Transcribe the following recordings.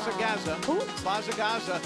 Bazza Gaza. Bazza Gaza.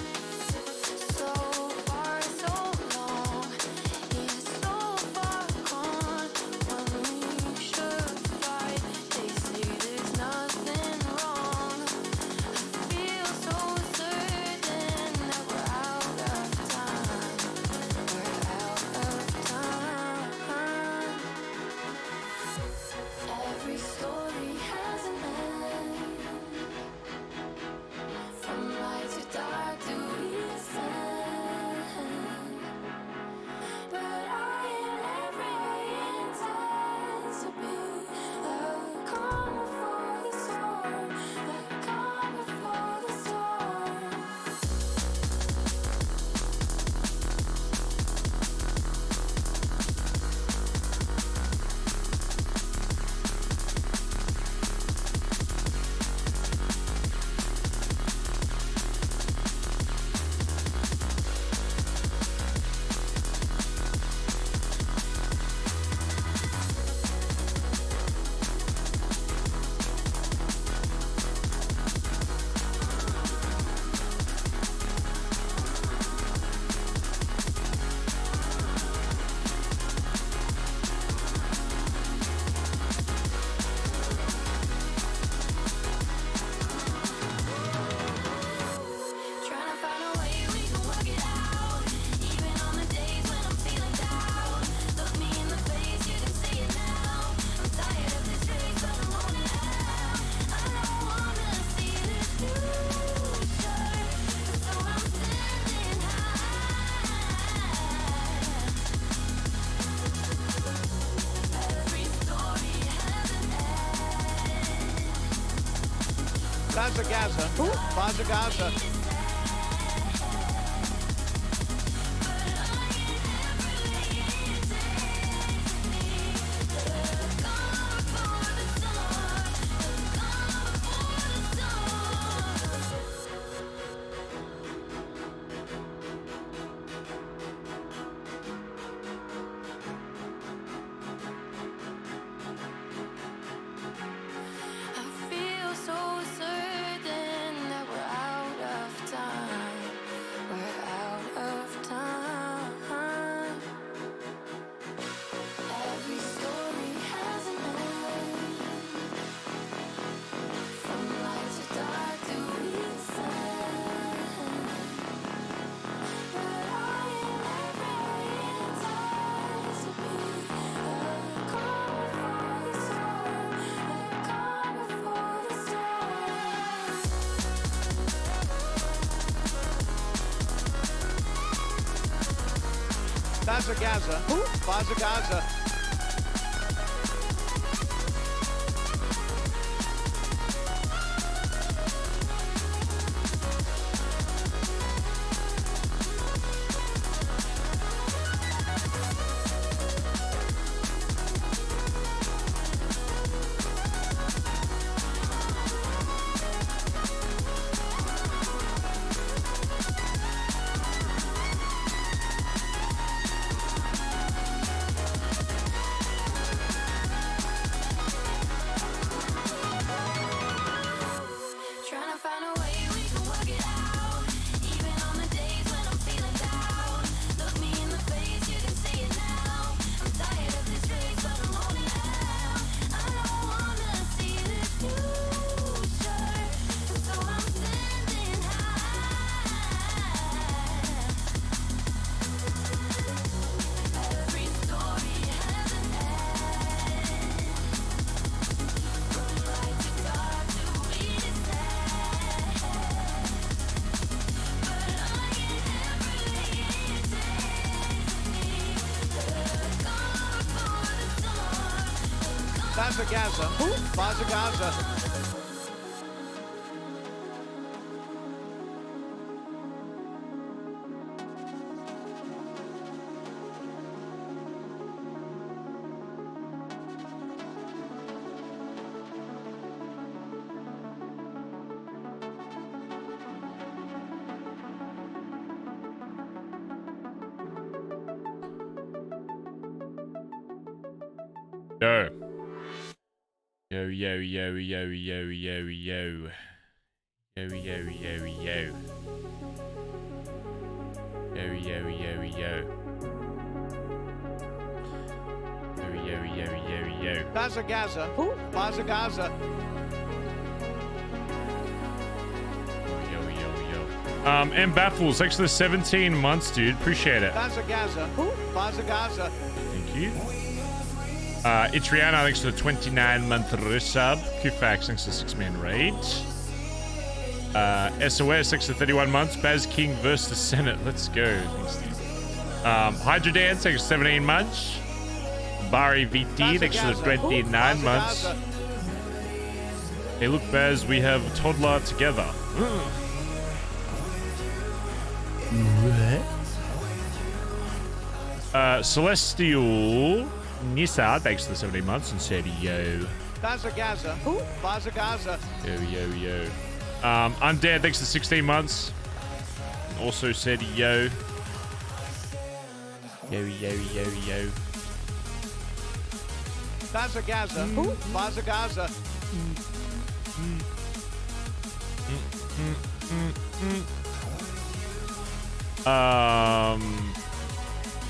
Bazza Gaza. Bazza Gaza. Bazza Gaza. Bazza Gaza. Bazza Gaza. Bazza Gaza. Yo. Yo. Yo, yo, yo, yo. Yo, yo, yo, yo. Yo, yo, yo, yo, yo. Bazza. Who? Bazza. Yo, yo, yo. And Baffles, thanks for the 17 months, dude. Appreciate it. Bazza. Who? Bazza. Thank you. It's Rihanna, thanks for the 29-month resub. Kufax, thanks for the 6-man raid. SOS, thanks for 31 months. Baz King versus the Senate. Let's go. Thanks, dude. Hydra Dance, thanks for 17 months. Bari VT, thanks for the 29 months. Hey, look, Baz, we have a toddler together. Celestial Nissa, thanks for the 17 months and said yo. Bazza. Who? Bazza. Yo, yo, yo. Undead, thanks for 16 months. Also said yo. Yo, yo, yo, yo. Bazza. Who? Bazza.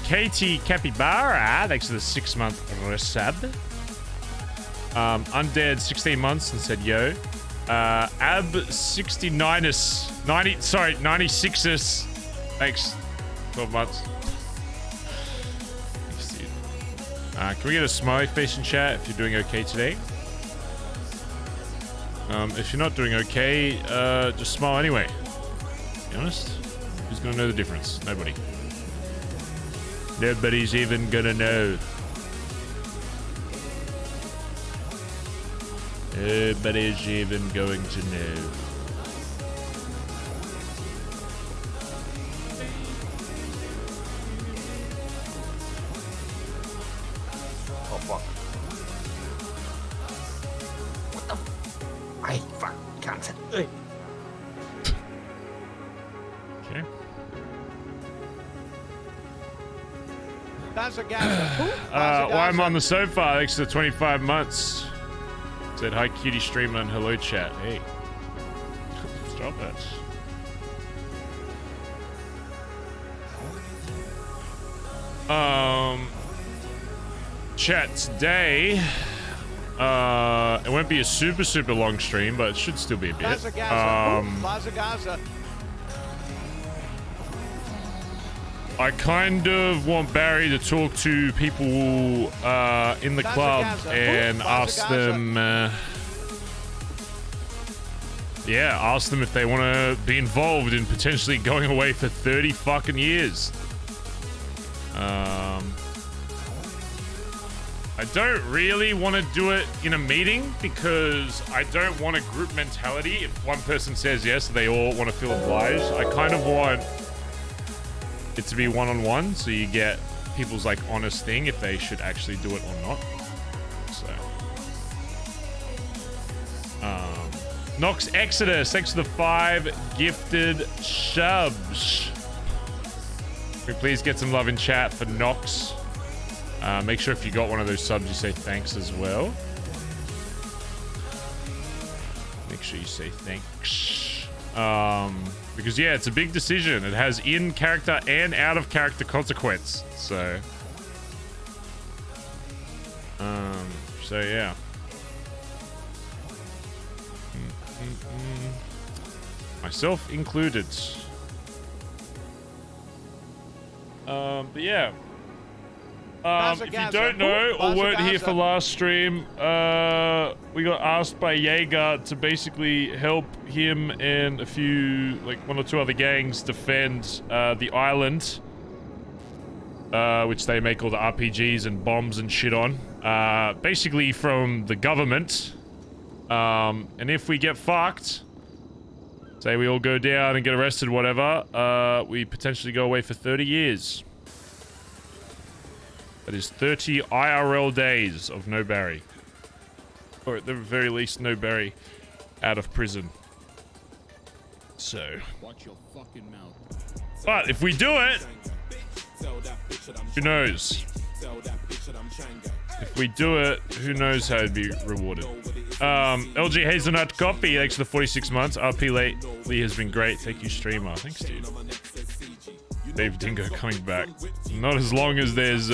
Katie Capybara, thanks for the 6-month resub. Undead 16 months and said yo. Ab 69us 96us. Thanks. 12 months. Thanks, dude. Can we get a smiley face in chat if you're doing okay today? If you're not doing okay, just smile anyway. To be honest, who's gonna know the difference? Nobody. Nobody's even gonna know. Nobody's even going to know. Oh fuck. What the I fuck can't say. Okay. Why I'm on the sofa, thanks to 25 months. Said hi cutie streamer and hello chat. Hey. Stop it. Chat today. It won't be a super long stream, but it should still be a bit. I kind of want Barry to talk to people in the club and ask them, ask them if they want to be involved in potentially going away for 30 fucking years. I don't really want to do it in a meeting because I don't want a group mentality. If one person says yes, they all want to feel obliged. I kind of want it to be one-on-one, so you get people's like honest thing if they should actually do it or not. So Nox Exodus, thanks for the 5 gifted subs. Can we please get some love in chat for Nox? Make sure if you got one of those subs you say thanks as well. Make sure you say thanks. Because yeah, it's a big decision. It has in-character and out-of-character consequence. So yeah. Myself included. But yeah. If you don't know or weren't here for last stream, we got asked by Jaeger to basically help him and a few, like 1 or 2 other gangs defend the island, which they make all the RPGs and bombs and shit on, basically from the government. And if we get fucked, say we all go down and get arrested, whatever, we potentially go away for 30 years. That is 30 IRL days of no Barry. Or at the very least, no Barry out of prison. So. Watch your fucking mouth. But if we do it, who knows? If we do it, who knows how it'd be rewarded. LG Hazelnut Coffee, thanks for the 46 months. RP lately has been great. Thank you, streamer. Thanks, dude. Dave Dingo coming back. Not as long as there's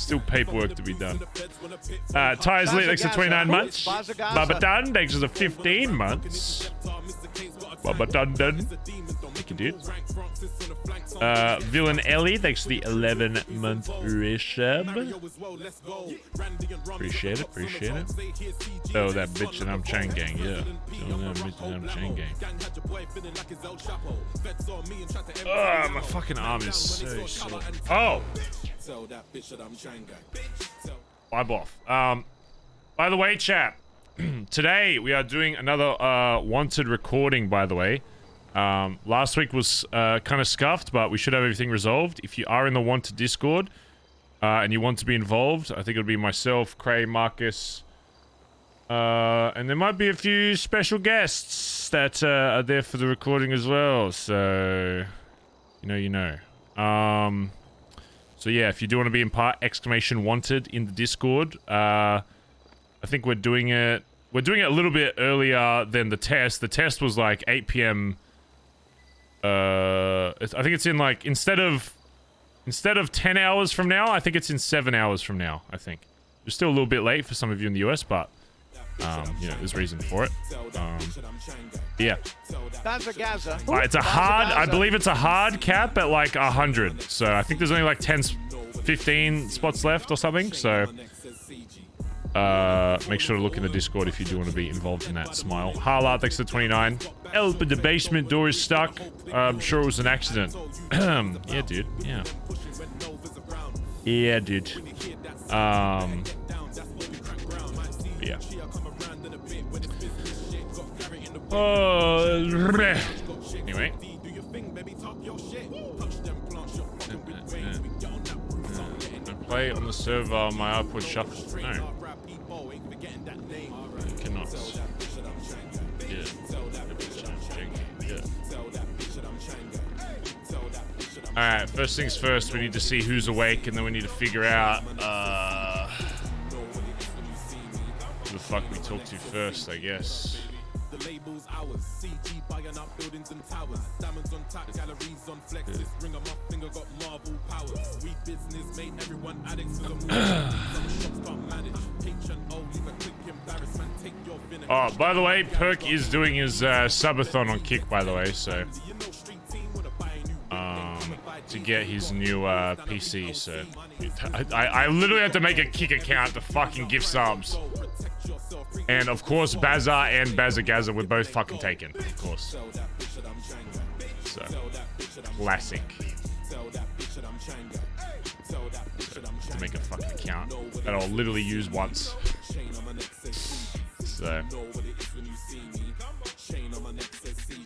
still paperwork to be done. Tyres Lee, thanks for 29 months. Baba Dun, thanks for the 15 months. Baba Dun Dun. Thank you, dude. Villain Ellie, thanks for the 11-month resub. Appreciate it, appreciate it. Oh, that bitch and I'm chain gang, yeah. Oh, that bitch and I'm chain gang. Oh, my fucking arm is so sore. Oh! Vibe off. By the way, chat. Today, we are doing another wanted recording, by the way. Last week was kind of scuffed, but we should have everything resolved. If you are in the wanted Discord and you want to be involved, I think it'll be myself, Cray, Marcus, and there might be a few special guests that are there for the recording as well. So, you know. So yeah, if you do want to be in part, exclamation wanted in the Discord. I think we're doing it a little bit earlier than the test. The test was like 8 p.m. I think it's in like instead of 10 hours from now, I think it's in 7 hours from now. I think we're still a little bit late for some of you in the US, but there's reason for it. Yeah. It's a hard. I believe it's a hard cap at like 100. So I think there's only like 15 spots left or something. So make sure to look in the Discord if you do want to be involved in that. Smile. Harla, thanks for 29. Help, but the basement door is stuck. I'm sure it was an accident. Yeah, dude. Yeah. Yeah, dude. Yeah. Anyway. Play on the server, my output shuffles. No. You cannot. Yeah. Alright, first things first, we need to see who's awake, and then we need to figure out who the fuck we talk to first, I guess. The labels ours, CG buying up buildings and towers, diamonds on tap, galleries on flexes, ring 'em up, finger got Marvel powers. We business made everyone addicts to the moon. Shops can't manage. Patron, oh, leave a quick embarrassment. Take your vinegar. Oh, by the way, Perk is doing his subathon on Kick, by the way, so to get his new PC, so I literally had to make a Kick account to fucking give subs. And of course, Bazza and BazzaGazza were both fucking taken, of course. So, classic. To make a fucking account that I'll literally use once. So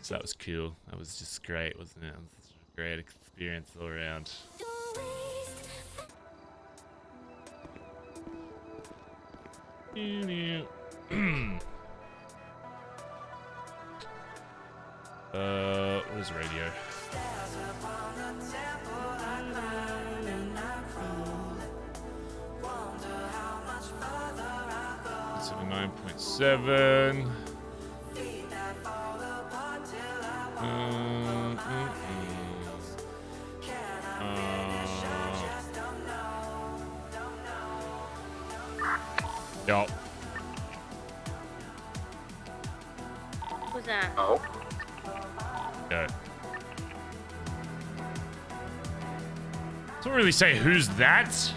that was cool. That was just great, wasn't it? It was a great experience all around. What is radio? 9.7. Yup. Who's that? Oh. Yeah. Don't really say who's that.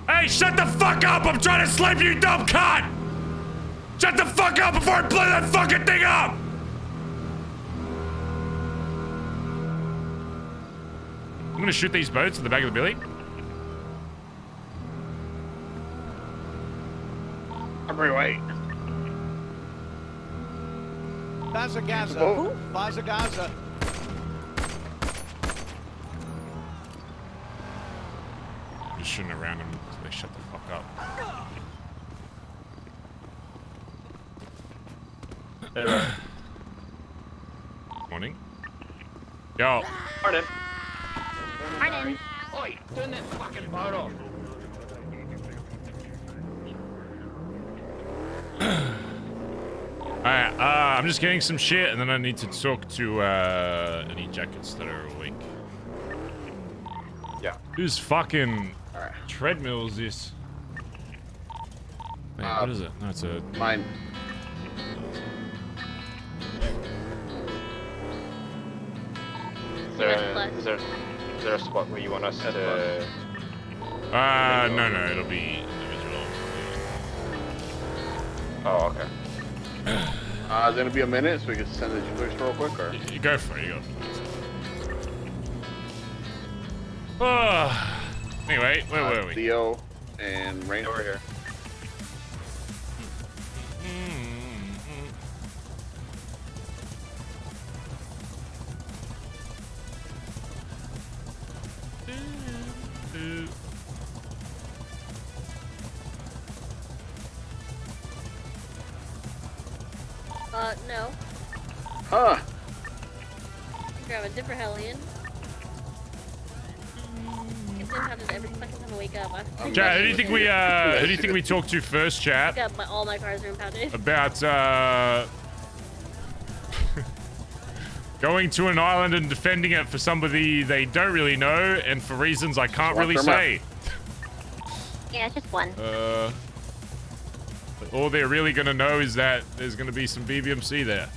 Hey, shut the fuck up! I'm trying to sleep, you dumb cunt! Shut the fuck up before I blow that fucking thing up! I'm gonna shoot these boats in the back of the billy. Everyway. BazzaGazza. BazzaGazza. Just shouldn't around them so they shut the fuck up. Morning. Yo. Morning. Pardon. Oi, turn that fucking boat off. Alright, I'm just getting some shit and then I need to talk to any jackets that are awake. Yeah. Whose fucking Alright. treadmill is this? Wait, what is it? No, it's a... Mine. Is there a spot where you want us to... no, it'll be individual. Oh, okay. Is it gonna be a minute so we can send the jewelry store real quick, or? You go for it, you go for it. Anyway, where were we? Theo and Rain over here. No. Huh. Grab a different Hellion. Get them how does every fucking time I wake up. Chat, who do you think we talk to first, chat? All my cars are impounded. About going to an island and defending it for somebody they don't really know and for reasons I can't really say. Yeah, it's just one. All they're really gonna know is that there's gonna be some BBMC there.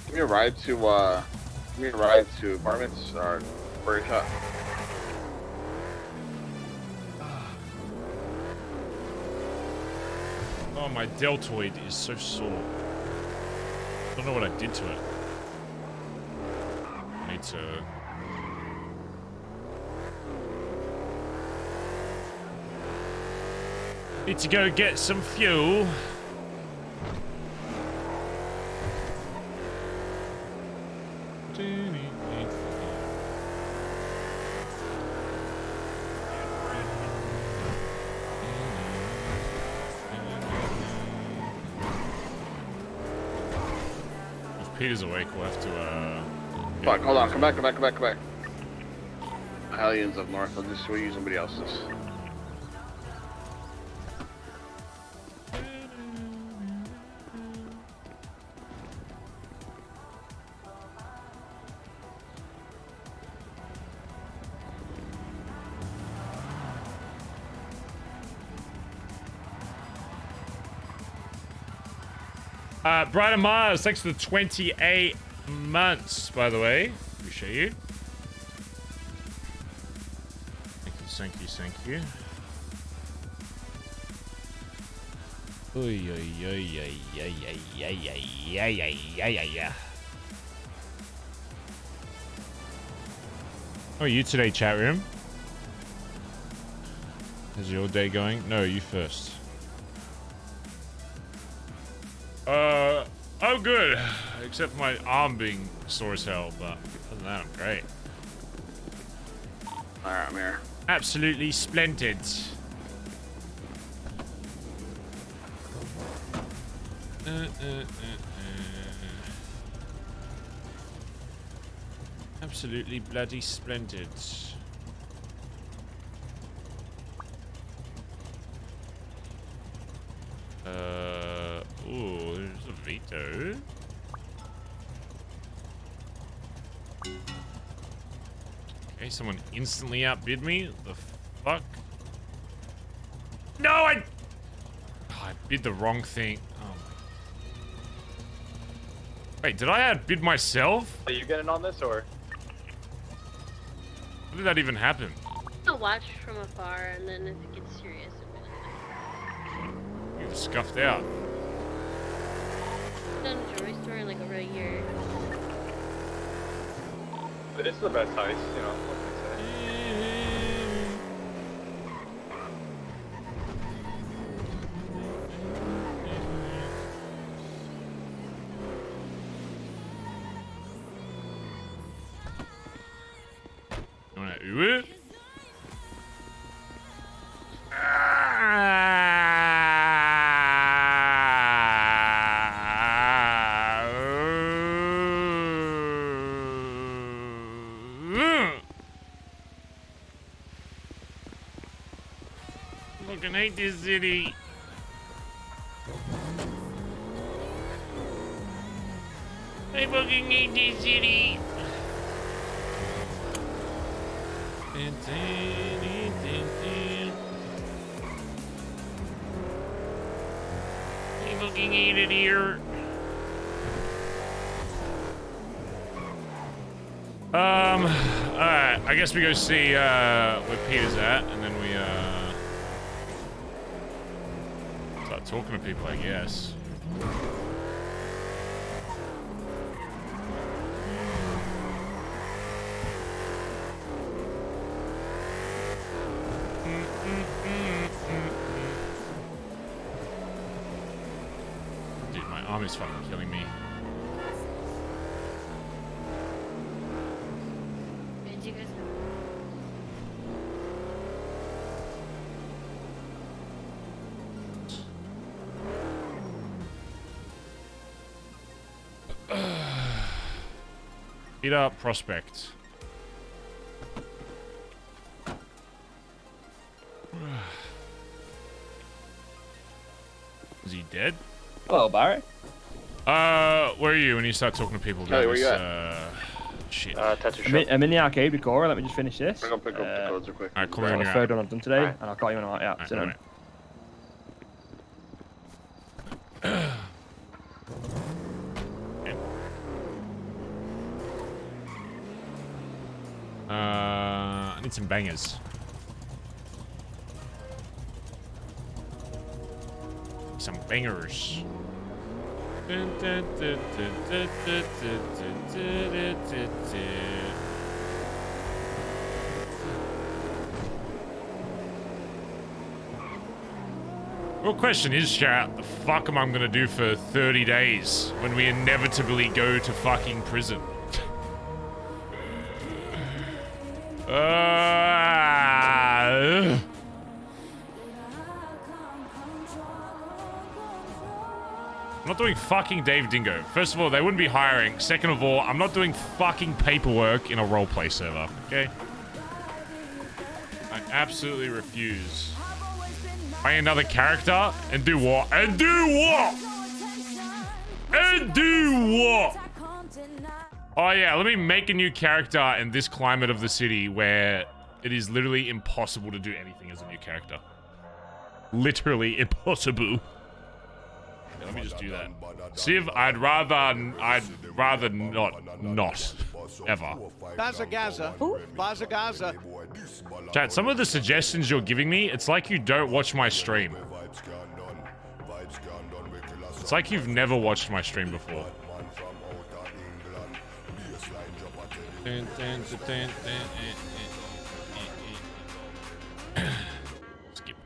Give me a ride to apartments or Burger Shop. Oh, my deltoid is so sore. I don't know what I did to it. I need to... Need to go get some fuel. If Peter's awake, we'll have to, Fuck, hold on, come back. Hellions up north, I'll just use somebody else's. Brighter Mars, thanks for the 28 months, by the way. Appreciate you. Thank you. Oy, oy, oy, oy, oy, oy, oy, oy, oy, oy. How are you today, chat room? How's your day going? No, you first. Oh good. Except for my arm being sore as hell, but other than that, I'm great. Alright, I'm here. Absolutely splendid. Absolutely bloody splendid. Ooh, there's a veto. Okay, someone instantly outbid me? The fuck? No, I bid the wrong thing. Oh my. Wait, did I outbid myself? Are you getting on this, or? How did that even happen? I'll watch from afar, and then if it gets serious, You just scuffed out. I've done a jewelry store in like over a year. But it's the best heist, you know, what can I say? Uwe? Fucking hate this city. I fucking hate this city. I fucking hate it here. Alright, I guess we go see where Peter's at, and then we start talking to people, I guess. Dude, my arm is fucking killing me. Did you guys Peter Prospect. Is he dead? Hello, Barry. Where are you when you start talking to people? Kelly, where you Shit. Tattoo shop. I'm in the arcade with Cora. Let me just finish this. Pick up the codes real quick. Alright, call me when The you're third out. one I've done today, Alright. and I'll call you when I'm out. Yeah, Alright, sit down. I need some bangers. Some bangers. Real question is, chat, the fuck am I gonna do for 30 days when we inevitably go to fucking prison? I'm not doing fucking Dave Dingo. First of all, they wouldn't be hiring. Second of all, I'm not doing fucking paperwork in a roleplay server, okay? I absolutely refuse. Buy another character and do what? And do what? And do what? Oh yeah, let me make a new character in this climate of the city where it is literally impossible to do anything as a new character. Literally impossible. Yeah, let me just do that. Civ, I'd rather not ever. Bazza Bazza. Chat, some of the suggestions you're giving me, it's like you don't watch my stream. It's like you've never watched my stream before. Skip.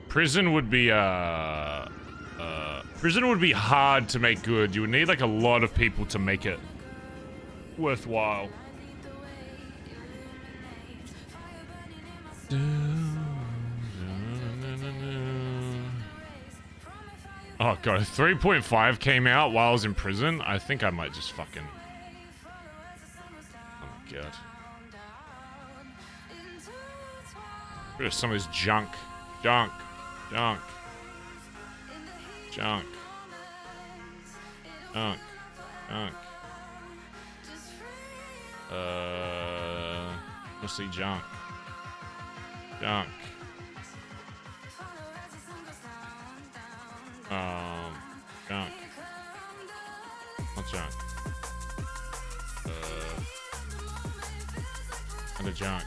Prison would be hard to make good. You would need like a lot of people to make it worthwhile. Oh god, 3.5 came out while I was in prison. I think I might just fucking... Oh my god. Rid of some of this junk. Junk. Junk. Junk. Junk. Junk. Mostly junk. Junk. Junk. Not junk. Kind of junk.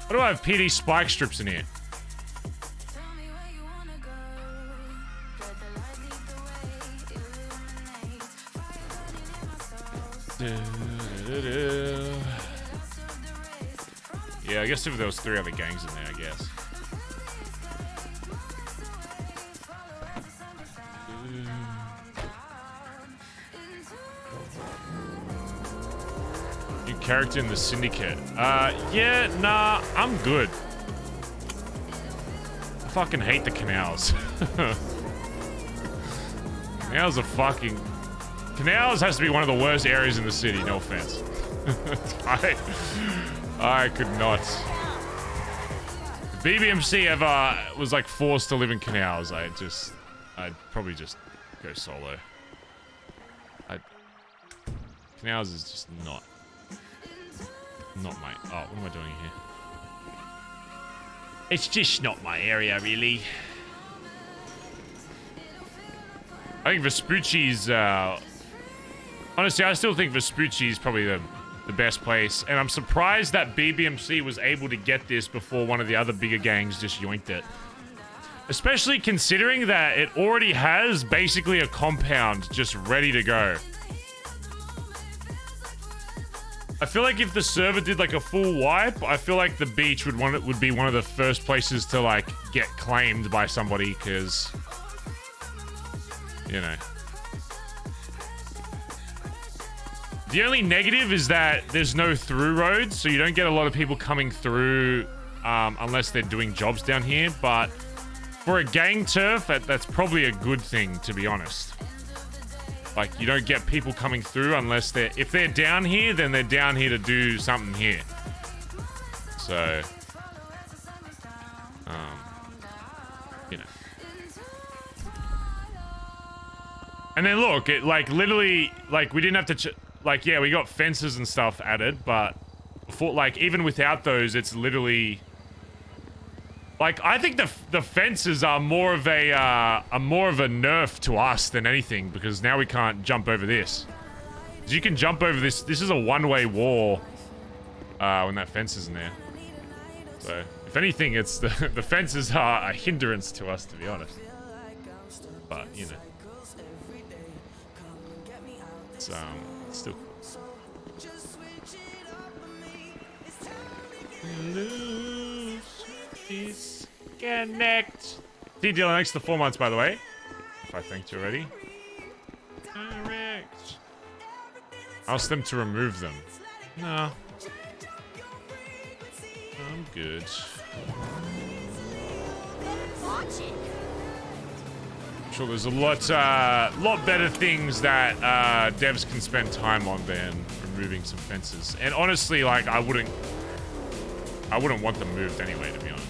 Why do I have PD spike strips in here? guess if there was 3 other gangs in there, I guess. New character in the syndicate. Yeah, nah, I'm good. I fucking hate the canals. Canals are fucking... Canals has to be one of the worst areas in the city, no offense. I could not. If BBMC ever was like forced to live in canals, I'd probably just go solo. Canals is just not my... Oh, what am I doing here? It's just not my area, really. I think Vespucci's, honestly, I still think Vespucci is probably the best place. And I'm surprised that BBMC was able to get this before one of the other bigger gangs just yoinked it. Especially considering that it already has basically a compound just ready to go. I feel like if the server did like a full wipe, I feel like the beach would be one of the first places to like get claimed by somebody, because, you know. The only negative is that there's no through roads, so you don't get a lot of people coming through unless they're doing jobs down here. But for a gang turf, that's probably a good thing, to be honest. Like, you don't get people coming through unless if they're down here, then they're down here to do something here. So, you know. And then look, it like literally, like we didn't have to, like, yeah, we got fences and stuff added, but before, like, even without those, it's literally, like, I think the fences are more of a nerf to us than anything, because now we can't jump over this. You can jump over this. This is a one-way wall when that fence isn't there. So, if anything, it's the fences are a hindrance to us, to be honest. But, you know. It's still cool. Disconnect. See, Dylan, thanks for the 4 months, by the way. If I thanked you already. Correct. Ask them to remove them. No. I'm good. I'm sure there's a lot better things that devs can spend time on than removing some fences. And honestly, like, I wouldn't want them moved anyway, to be honest.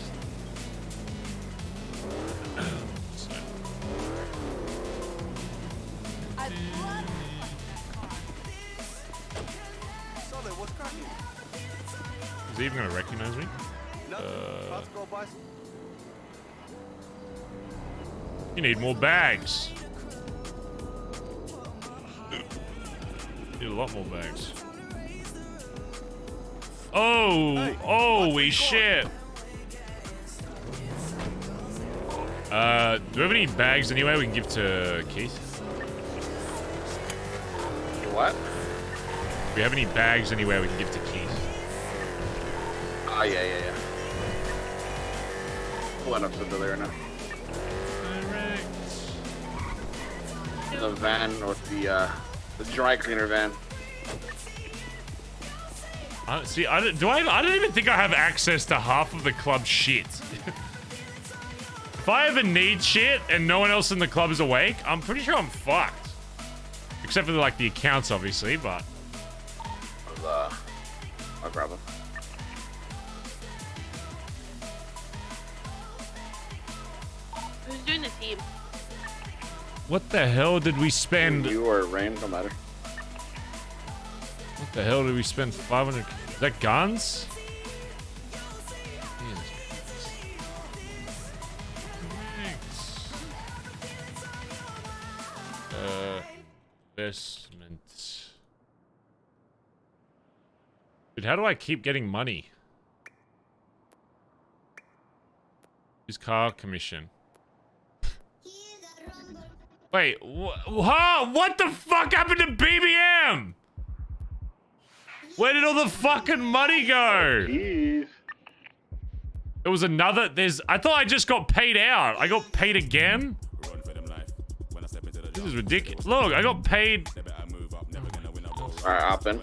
Is he even gonna recognize me? You need more bags. Need a lot more bags. Oh, holy shit. Do we have any bags anyway we can give to Keith? What? Do we have any bags anywhere we can give to Keith? Oh, yeah. Pulling up to the there now. The van, or the dry cleaner van. See, I don't even think I have access to half of the club shit. If I ever need shit and no one else in the club is awake, I'm pretty sure I'm fucked. Except for like the accounts, obviously, but I'll grab them. Who's doing the team? what the hell did we spend? You or Rain, no matter. What the hell did we spend 500? Is that guns? Investment. Dude, how do I keep getting money? Use car commission. Wait, what the fuck happened to BBM? Where did all the fucking money go? Jeez. There was another. I thought I just got paid out. I got paid again. This is ridiculous. Look, I got paid. Alright, hop in.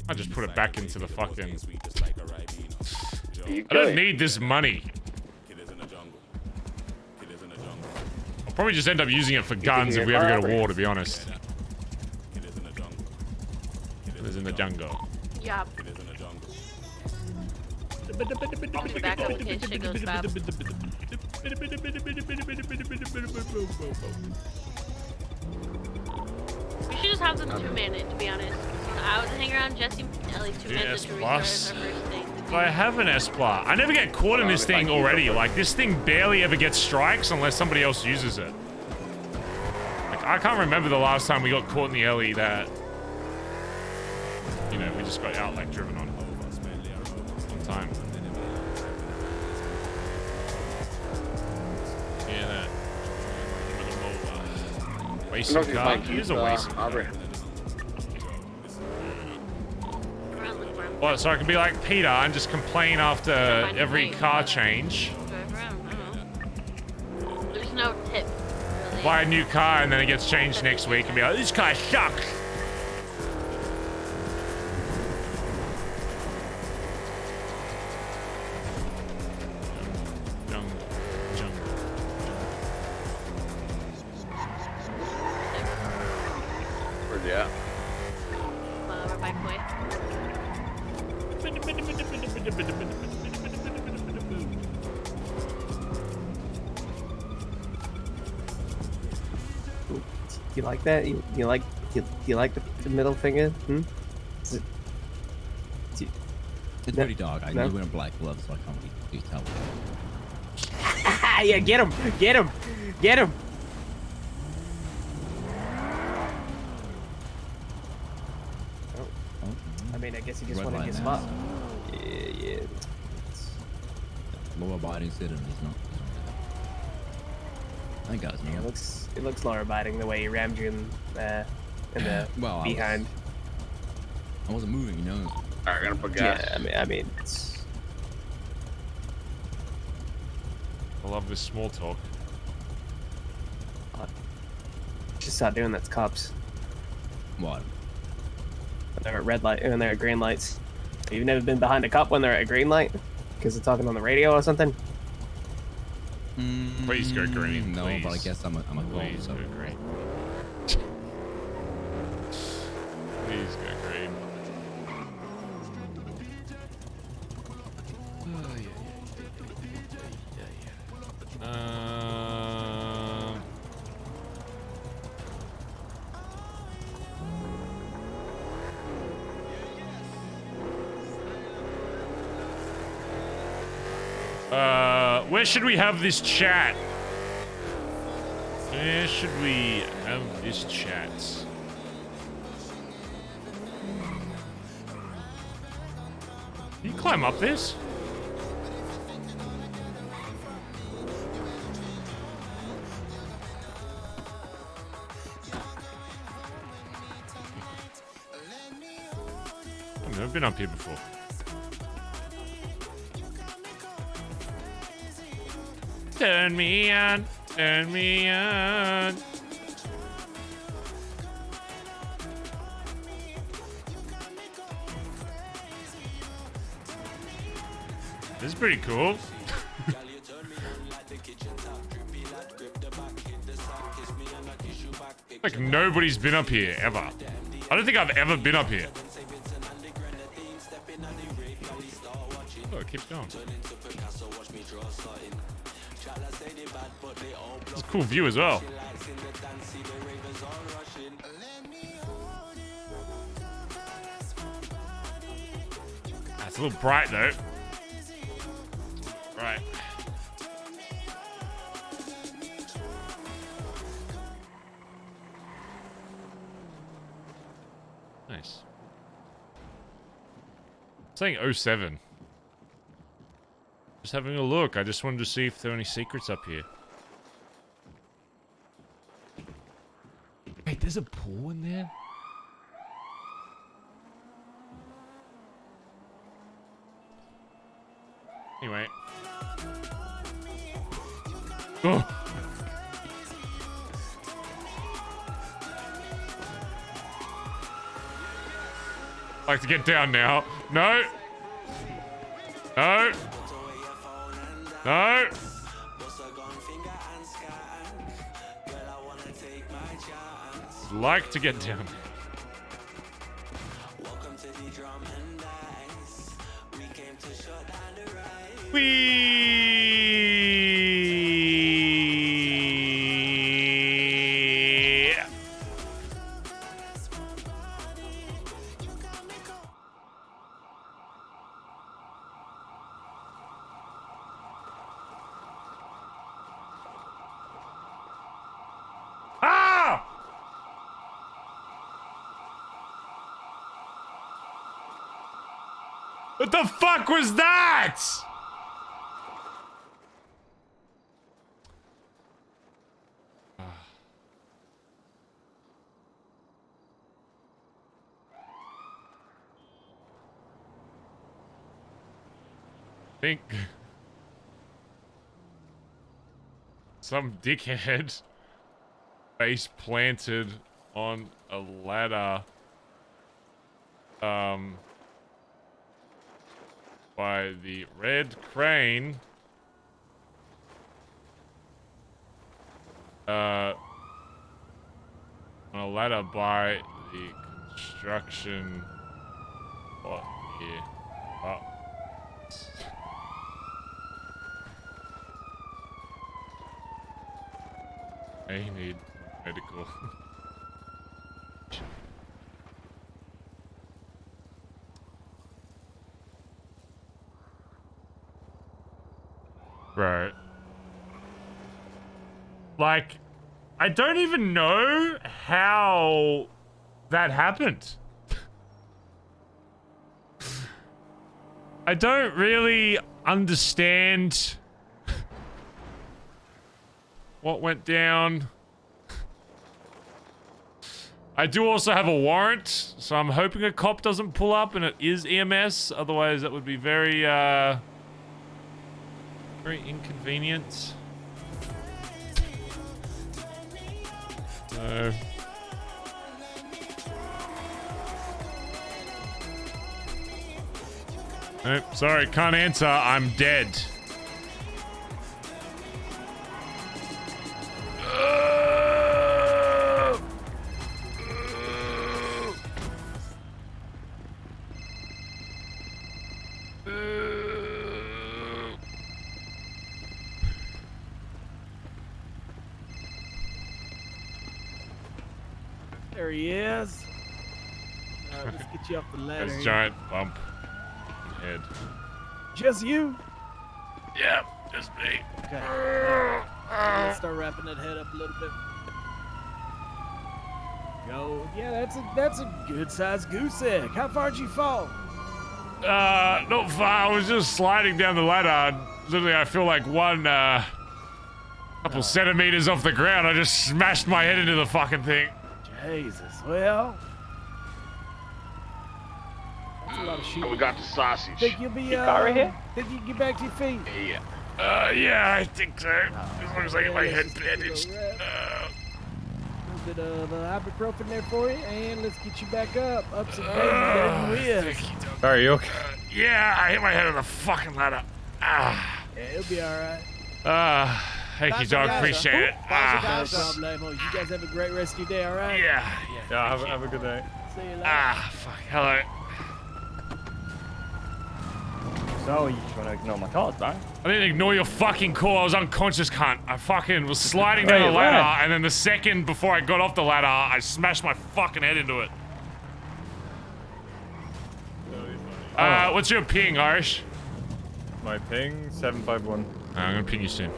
I just put it back into the fucking. You I don't good? need this money. I'll probably just end up using it for guns if we ever go to war, to be honest. It is in the jungle. Yeah. I'm gonna back up in case shit goes bad. We should just have them two-managed, to be honest. I would hang around Jesse at least 2 minutes to restart as our first thing. But I have an S-Plat. I never get caught in this thing already. Like, this thing barely ever gets strikes unless somebody else uses it. Like, I can't remember the last time we got caught in the alley that, you know, we just got out, like, driven on time. Yeah, that. Wasting car. Here's a wasting car. Well, so I can be like Peter and just complain after every car change. There's no tip. Really. Buy a new car and then it gets changed next week and be like, this car sucks. Where's he at? We're back away. You like that? You like the middle finger? Hmm? It's pretty dark. I know wearing black gloves, so I can't really tell. Yeah, get him! Get him! Get him! I mean, I guess he just wanted to get spot. Yeah. Law-abiding citizen is not. I think guys know. Yeah, it looks law-abiding the way he rammed you in the well, behind. I wasn't moving, you know. Alright, gonna put gas. Yeah, I mean, it's. I love this small talk. Just start doing that to cops. What? When they're at red light, when they're at green lights. You've never been behind a cop when they're at a green light? Because they're talking on the radio or something? Please go green, No, please. but I guess I'm a cop, Please so. go green. Please go green. Where should we have this chat? Where should we have this chat? Can you climb up this? I've never been up here before. Turn me on, turn me on. This is pretty cool. Like nobody's been up here ever. I don't think I've ever been up here. Oh, keep going. It's a cool view as well. It's a little bright though. Right. Nice. Saying 07. Just having a look. I just wanted to see if there are any secrets up here. Wait, there's a pool in there? Anyway. Oh. I'd like to get down now. No. No. No. Like to get down. Wee. Ah! What the fuck was that? I think some dickhead face planted on a ladder by the red crane on a ladder by the construction spot here. Oh. I need medical. Right. Like, I don't even know how that happened. I don't really understand what went down. I do also have a warrant, so I'm hoping a cop doesn't pull up and it is EMS. Otherwise, that would be very, very inconvenient. So... Nope, sorry, can't answer. I'm dead. There he is. Let's get you off the ladder. There's a giant bump in the head. Just you? Yeah, just me. Okay. Let's start wrapping that head up a little bit. Go. Yeah, that's a good sized goose egg. How far did you fall? Not far. I was just sliding down the ladder. Literally, I feel like one couple centimeters off the ground. I just smashed my head into the fucking thing. Jesus. Well, that's a lot of shooting. We got the sausage. Think you'll be car right here? Think you can get back to your feet? Yeah. Yeah, I think so. As long as I get my head bandaged. A little bit of ibuprofen there for you, and let's get you back up. Up some baby, there you is. Are you okay? Yeah, I hit my head on the fucking ladder. Ah. Yeah, it'll be all right. Thank you, dog. Appreciate it. No problemo. You guys have a great rest of your day, all right? Yeah. Yeah, have a good day. See you later. Fuck. Hello. So, you just want to ignore my calls, man? I didn't ignore your fucking call. I was unconscious, cunt. I fucking was sliding down the ladder, and then the second before I got off the ladder, I smashed my fucking head into it. What's your ping, Irish? My ping, 751. I'm gonna ping you soon.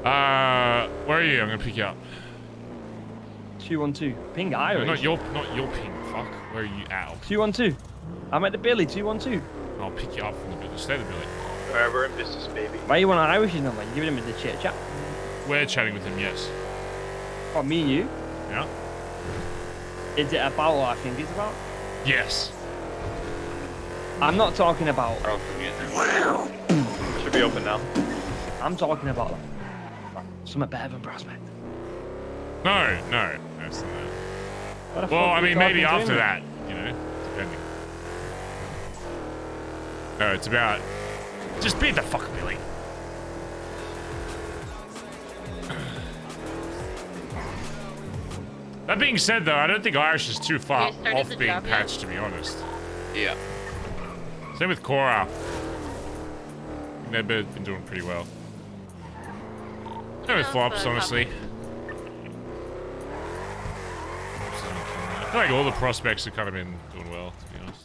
Where are you? I'm gonna pick you up. 212. Ping Irish. Not your ping. Fuck. Where are you at? 212. I'm at the Billy. 212. I'll pick you up from the building. Stay at the building. We're in business, baby. Why you want an Irish number? You giving him the chit chat? We're chatting with him. Yes. Oh, me and you? Yeah. Is it about what I think it's about? Yes. I'm not talking about. Should be open now. I'm talking about something better than Prospect. No, that's not What the that. Well, fuck I are you mean, maybe talking after to? that, you know, depending. No, it's about just beat the fuck Billy. That being said, though, I don't think Irish is too far You started off the being job yet? patched, to be honest. Yeah. Same with Cora. They've been doing pretty well. Same with Yeah, Flops, but honestly. I feel like all the prospects have kind of been doing well, to be honest.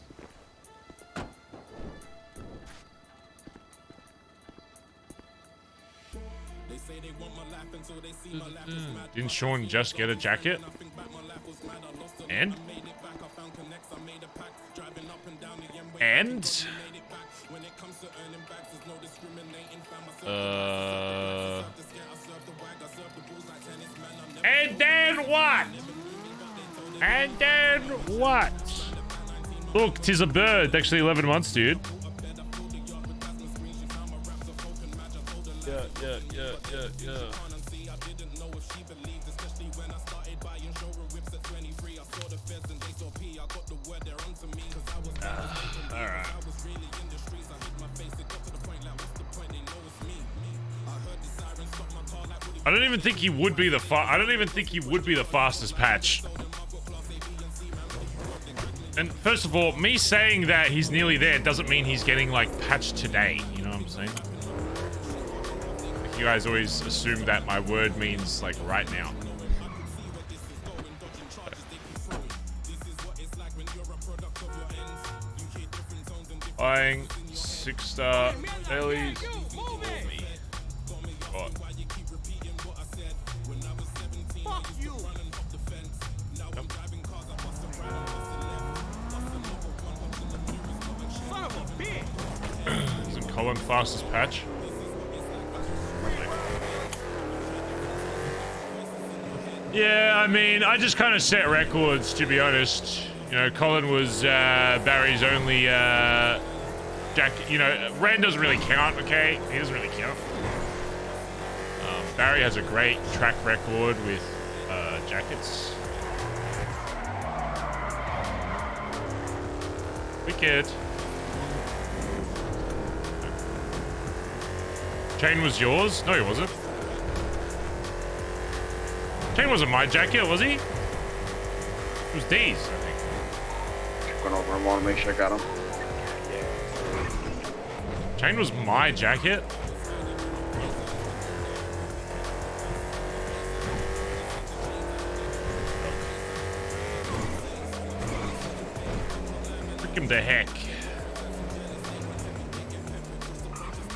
Didn't Sean just get a jacket? And? And? And then what? And then what? Look, 'tis a bird. Actually 11 months, dude. Yeah. Alright. I don't even think he would be the fastest patch. And first of all, me saying that he's nearly there doesn't mean he's getting like patched today. You know what I'm saying? Like, you guys always assume that my word means like right now. Buying 6-star dailies for me. What? Isn't Colin fastest patch? Yeah, I mean, I just kind of set records, to be honest. You know, Colin was Barry's only jacket. You know, Ren doesn't really count, okay? He doesn't really count. Barry has a great track record with jackets. Wicked. Chain was yours? No, he wasn't. Chain wasn't my jacket, was he? It was D's, I think. Going over him, want to make sure I got him. Chain was my jacket? Frick him the heck.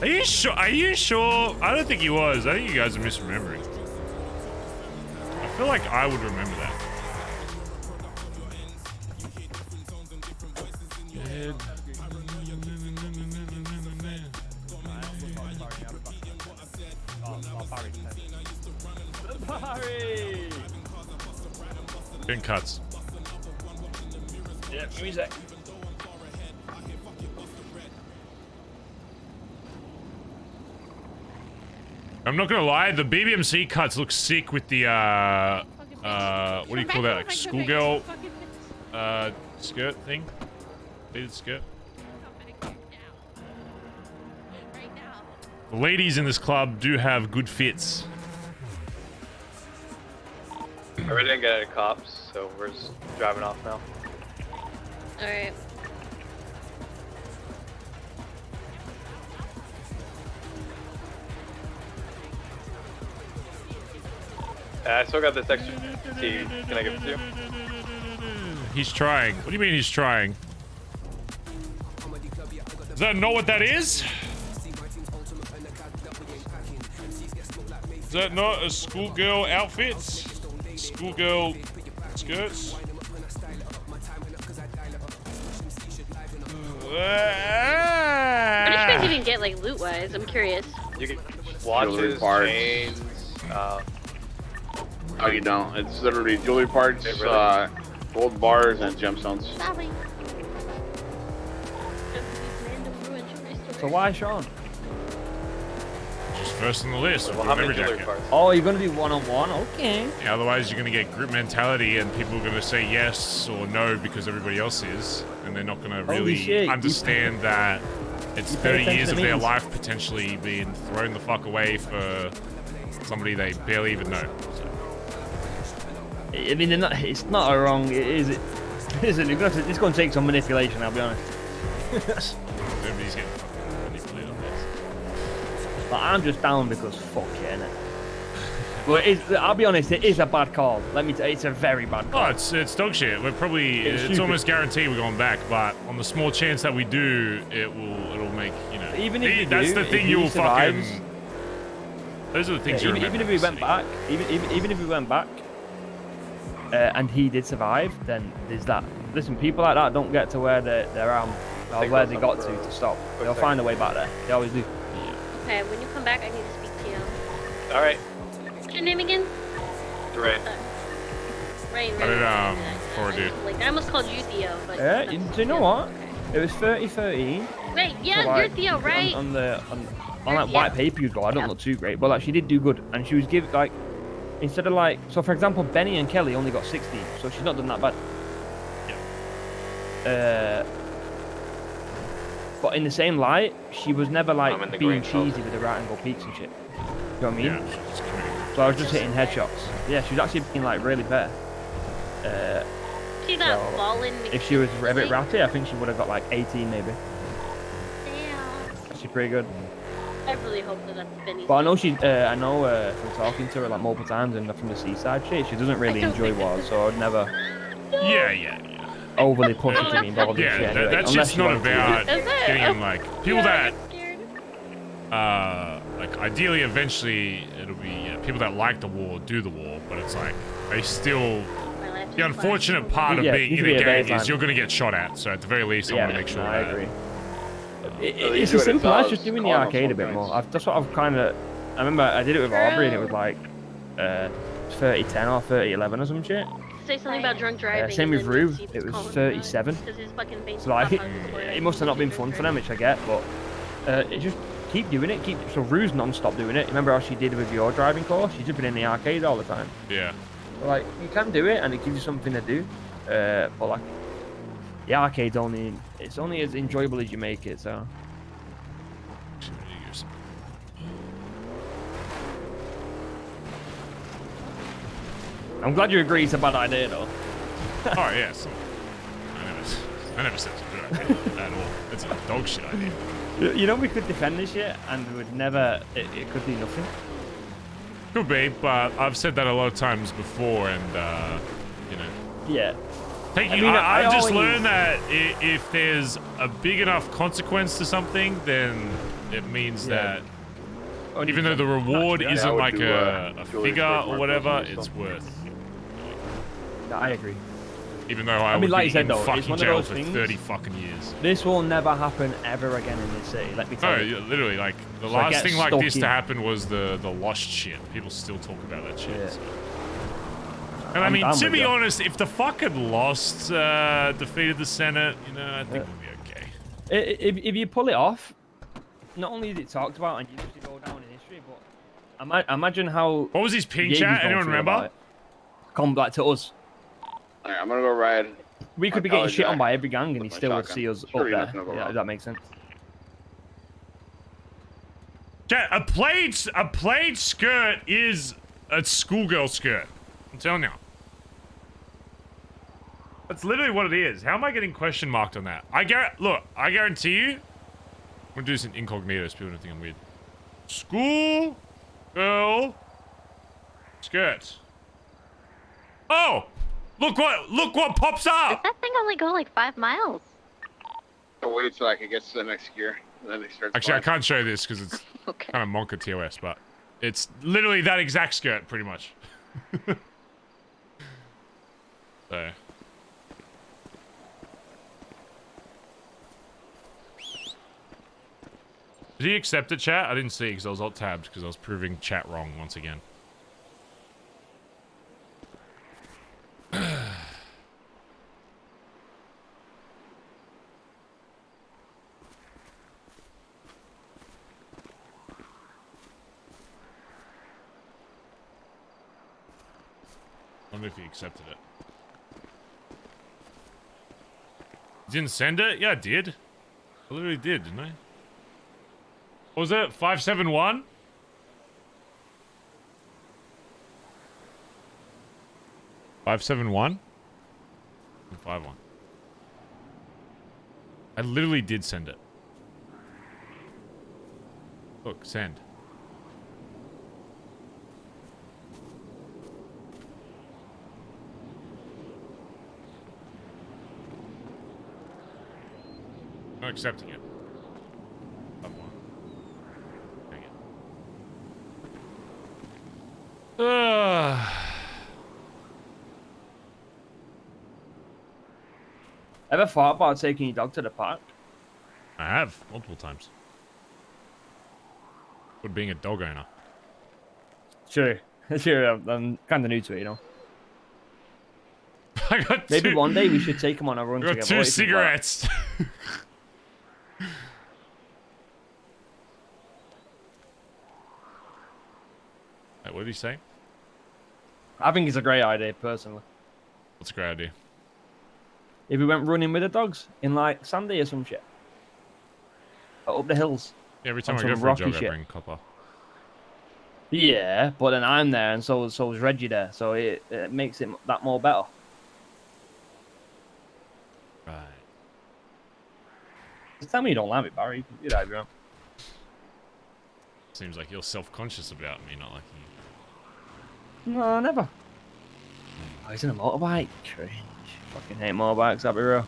Are you sure? Are you sure? I don't think he was. I think you guys are misremembering. I feel like I would remember that. Barry! Doing cuts. Yeah, music. I'm not gonna lie, the BBMC cuts look sick with the what do you call that? Like schoolgirl skirt thing? Faded skirt. The ladies in this club do have good fits. We didn't get any cops, so we're just driving off now. Alright. I still got this extra tea. Can I give it to you? He's trying. What do you mean he's trying? Does that know what that is? Is that not a schoolgirl outfit? Schoolgirl skirts? What did you guys even get, like, loot-wise? I'm curious. You get watches, parts. chains. Oh, you don't. It's literally jewelry parts, gold bars, and gemstones. Sorry. So why Sean? first on the list. Well, how many Every jewelry jacket. parts? Oh, you're gonna do one-on-one? Okay. Yeah, otherwise, you're going to get group mentality, and people are going to say yes or no because everybody else is, and they're not going to really shit, understand that it's you pay 30 attention years to of their memes. life potentially being thrown the fuck away for somebody they barely even know. So. I mean, it's not a wrong. It is. Listen, it's going to take some manipulation. I'll be honest. Nobody's getting fucking manipulated on this. But I'm just down because fuck it, innit? Well, I'll be honest. It is a bad call. Let me tell you, it's a very bad call. Oh, it's dog shit. We're probably it's almost guaranteed we're going back, but on the small chance that we do, it'll make Even if you that's do, the thing if you he will survives, fucking. Those are the things yeah, you even remember. if we went back, even if we went back, and he did survive, then there's that. Listen, people like that don't get to where they're or where they got to stop. They'll find a way back there. They always do. Okay, when you come back, I need to speak to you. All right. What's your name again? Right. Right. How did forward you? Like I almost called you Theo, but. Yeah, do you know what? Okay. It was 30-13. Right. Yeah, So, like, you're Theo, right? On that white paper you got, I don't look too great, but like she did do good, and she was give like instead of like so for example Benny and Kelly only got 60, so she's not done that bad. But in the same light, she was never like being cheesy with the right angle peaks and shit. You know what I mean? Yeah, so I was just hitting headshots. Yeah, she was actually being like really fair. She got so fallen. if she was a bit ratty, I think she would have got like 18 maybe. Damn. She's pretty good. I really hope that that's Benny's. But I know from talking to her like multiple times and from the seaside shit, she doesn't really enjoy wars, so I'd never Yeah. overly push her to be involved in Yeah, shit anyway. that's unless just she not wanted to. about getting them like people that scared. like ideally eventually it'll be people that like the war do the war, but it's like they still the unfortunate part of being in a game is you're going to get shot at, so at the very least I want to make sure I that agree. It's as simple as just doing the arcade a bit more. That's what I've kind of. I remember I did it with Aubrey and it was like 30-10 or 30-11 or some shit. Say something about drunk driving. Same with Rue, it was 37. So like, it must have not been fun for them, which I get, but it just keep doing it. So Rue's non-stop doing it. Remember how she did with your driving course? She's just been in the arcade all the time. Yeah. So, like you can do it, and it gives you something to do. But like the arcade's it's only as enjoyable as you make it. So. I'm glad you agree it's a bad idea, though. Oh yes. I never said it's a good idea at all. It's a dog shit idea. You know, we could defend this shit, and we would never. It could do nothing. Could be, but I've said that a lot of times before, and you know. Yeah. I've just learned that if there's a big enough consequence to something, then it means that even though the reward isn't like a figure or whatever, it's worth. No, I agree. Even though I would like be you said, in though, it's fucking one of jail those for things- 30 fucking years. This will never happen ever again in this city. Let me tell No, you. literally, like the So I last get thing like stuck this in- to happen was the Lost shit. People still talk about that shit. Yeah. So. And I I'm mean, down to with be you. honest, if the fucking Lost defeated the Senate, you know, I think we'll be okay. If you pull it off, not only is it talked about and you used to go down in history, but imagine how. What was his ping Yates chat? don't Anyone feel remember? about it. Come back to us. Alright, I'm gonna go ride. We could be getting shit on by every gang, and he still would see us up Sure, there. nothing will go Yeah, wrong. if that makes sense. Chat, a plaid skirt is a schoolgirl skirt. I'm telling you. That's literally what it is. How am I getting question marked on that? I guarantee you. I'm gonna do some incognito so people don't think I'm weird. School girl skirt. Oh! Look what pops up! That thing only go like 5 miles. I'll wait till I can get to the next gear, and then they start. Actually, I can't show you this because it's Okay. kind of Monka TOS, but it's literally that exact skirt, pretty much. So. Did he accept it, chat? I didn't see because I was alt-tabbed because I was proving chat wrong once again. wonder if he accepted it. Didn't send it? Yeah, I did. I literally did, didn't I? What was it? 571? $571? 51. I literally did send it. Look, send. Not accepting it. Ever thought about taking your dog to the park? I have, multiple times. But being a dog owner. Sure. Sure, I'm kind of new to it, you know. I got Maybe two, one day we should take him on a run I got together. 2 cigarettes. Wait, what did he say? I think it's a great idea, personally. What's a great idea? If we went running with the dogs in like Sandy or some shit. Up the hills. Yeah, every time On I go some for a rocky jog, I shit. bring copper. Yeah, but then I'm there and so is Reggie there, so it makes it that more better. Right. Just tell me you don't like me, Barry. You know, bro. Seems like you're self-conscious about me not liking you. No, never. Oh, he's in a motorbike. Cringe. Fucking hate motorbikes, I'll be real.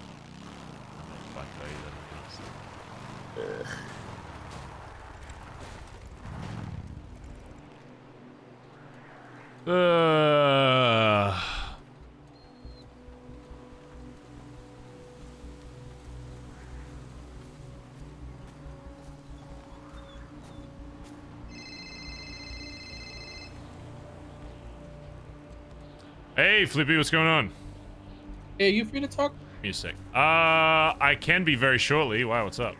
Hey, Flippy, what's going on? Hey, you free to talk? Give me a sec. I can be very shortly. Wow, what's up?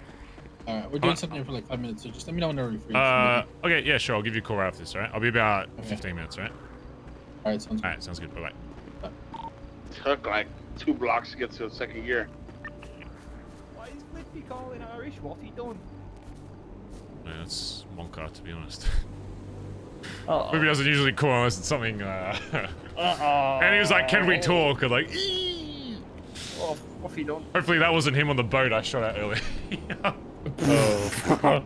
Alright, we're doing something for like 5 minutes, so just let me know whenever you're free. Okay, yeah, sure. I'll give you a call right after this, alright? I'll be about 15 minutes, right? Alright, sounds good. Alright, sounds good. Bye-bye. Took like 2 blocks to get to the second gear. Why is Flippy calling Irish? What's he done? Yeah, that's Monka, to be honest. Uh-oh. Flippy doesn't usually call unless it's something, And he was like, can we talk? And like, eee! Oh, what's he done? Hopefully that wasn't him on the boat I shot at earlier. Oh.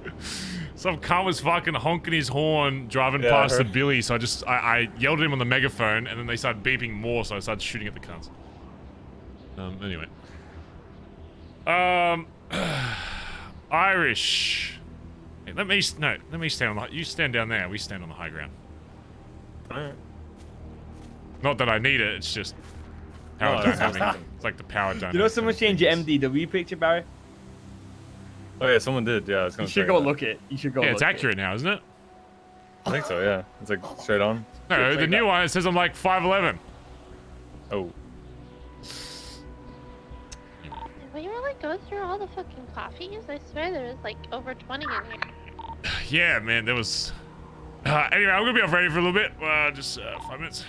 Some cunt was fucking honking his horn driving past the Billy, so I yelled at him on the megaphone, and then they started beeping more, so I started shooting at the cunts. Anyway. Irish. Hey, let me stand on the, you stand down there, we stand on the high ground. Alright. Not that I need it, it's just power dynamic. It's like the power dynamic. You know someone changed your MDW picture, Barry? Oh yeah, someone did. Yeah, I was gonna You should go look it. You should go. Yeah, it's accurate now, isn't it? I think so. Yeah, it's like straight on. No, the new one, it says I'm like 5'11". Oh. Will you really go through all the fucking coffees? I swear there was like over 20 in here. Yeah, man, there was... anyway, I'm gonna be off ready for a little bit. Just 5 minutes.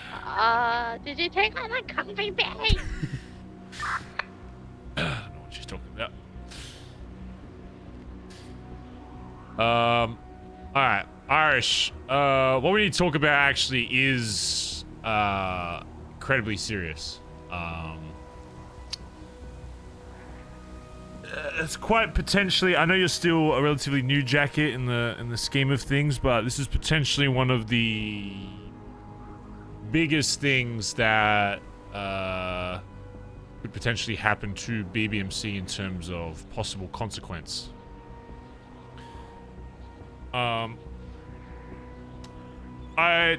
Did you take all the coffee bag? I don't know what she's talking about. Alright, Irish. What we need to talk about actually is incredibly serious. It's quite potentially, I know you're still a relatively new jacket in the scheme of things, but this is potentially one of the biggest things that could potentially happen to BBMC in terms of possible consequence. To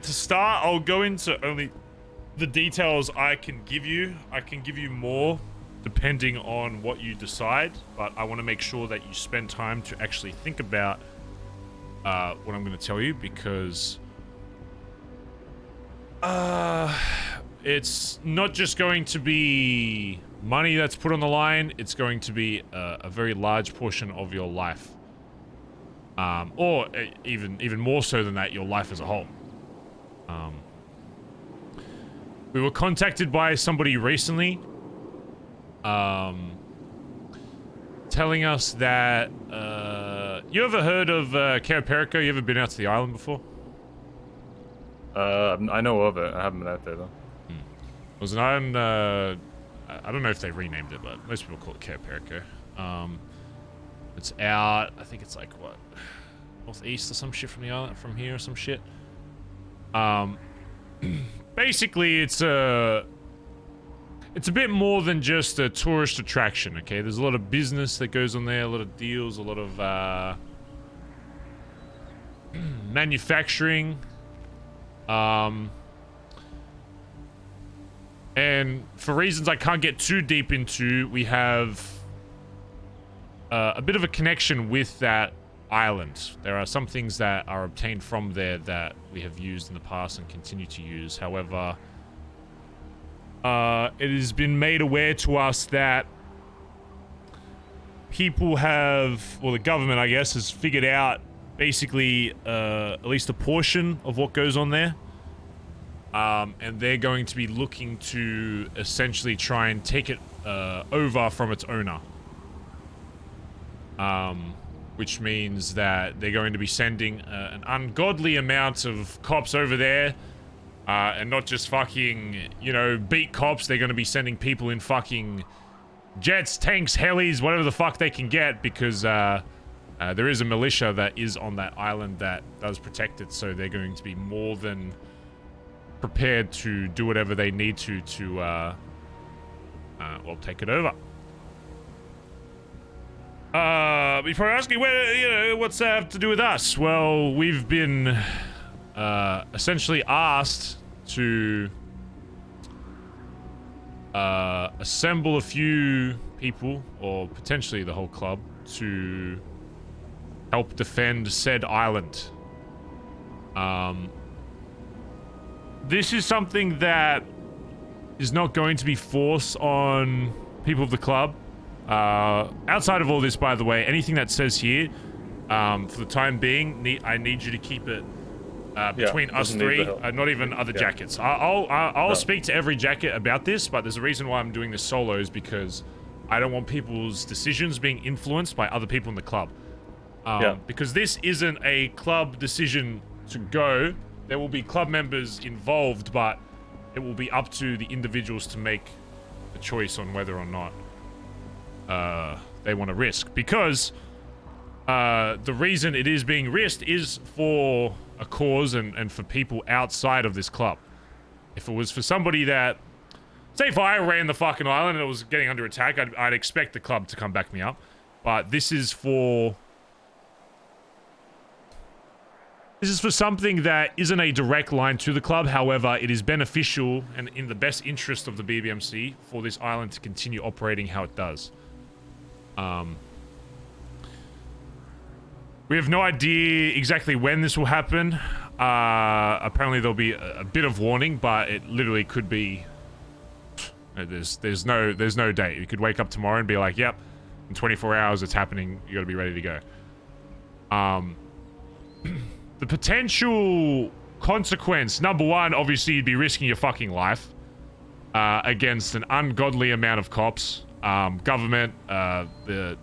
start, I'll go into only the details I can give you. I can give you more depending on what you decide, but I want to make sure that you spend time to actually think about what I'm going to tell you, because it's not just going to be money that's put on the line, it's going to be a very large portion of your life. Or even more so than that, your life as a whole. We were contacted by somebody recently, telling us that, you ever heard of Caraperico? You ever been out to the island before? I know of it. I haven't been out there though. It was an island, I don't know if they renamed it, but most people call it Caraperico. It's out, I think it's like, what, northeast or some shit from the island, from here or some shit. Basically, it's a bit more than just a tourist attraction, okay? There's a lot of business that goes on there, a lot of deals, a lot of manufacturing. And for reasons I can't get too deep into, we have a bit of a connection with that island. There are some things that are obtained from there that we have used in the past and continue to use. However, it has been made aware to us that people have, well, the government, I guess, has figured out basically at least a portion of what goes on there. And they're going to be looking to essentially try and take it over from its owner. Which means that they're going to be sending an ungodly amount of cops over there. And not just fucking, you know, beat cops. They're going to be sending people in fucking jets, tanks, helis, whatever the fuck they can get. Because there is a militia that is on that island that does protect it. So they're going to be more than prepared to do whatever they need to well, take it over. Before asking, where, you know, what's that have to do with us? Well, we've been essentially asked to assemble a few people, or potentially the whole club, to help defend said island. This is something that is not going to be forced on people of the club. Outside of all this, by the way, anything that says here, for the time being, I need you to keep it between us three, not even other jackets. I'll speak to every jacket about this, but there's a reason why I'm doing this solo, is because I don't want people's decisions being influenced by other people in the club. Because this isn't a club decision to go. There will be club members involved, but it will be up to the individuals to make a choice on whether or not they want to risk. Because the reason it is being risked is for a cause and for people outside of this club. If it was for somebody that, say if I ran the fucking island and it was getting under attack, I'd expect the club to come back me up. But this is for something that isn't a direct line to the club. However, it is beneficial and in the best interest of the BBMC for this island to continue operating how it does. We have no idea exactly when this will happen. Apparently there'll be a bit of warning, but it literally could be... There's no date. You could wake up tomorrow and be like, yep, in 24 hours it's happening. You gotta be ready to go. The potential consequence, number one, obviously you'd be risking your fucking life against an ungodly amount of cops, government, the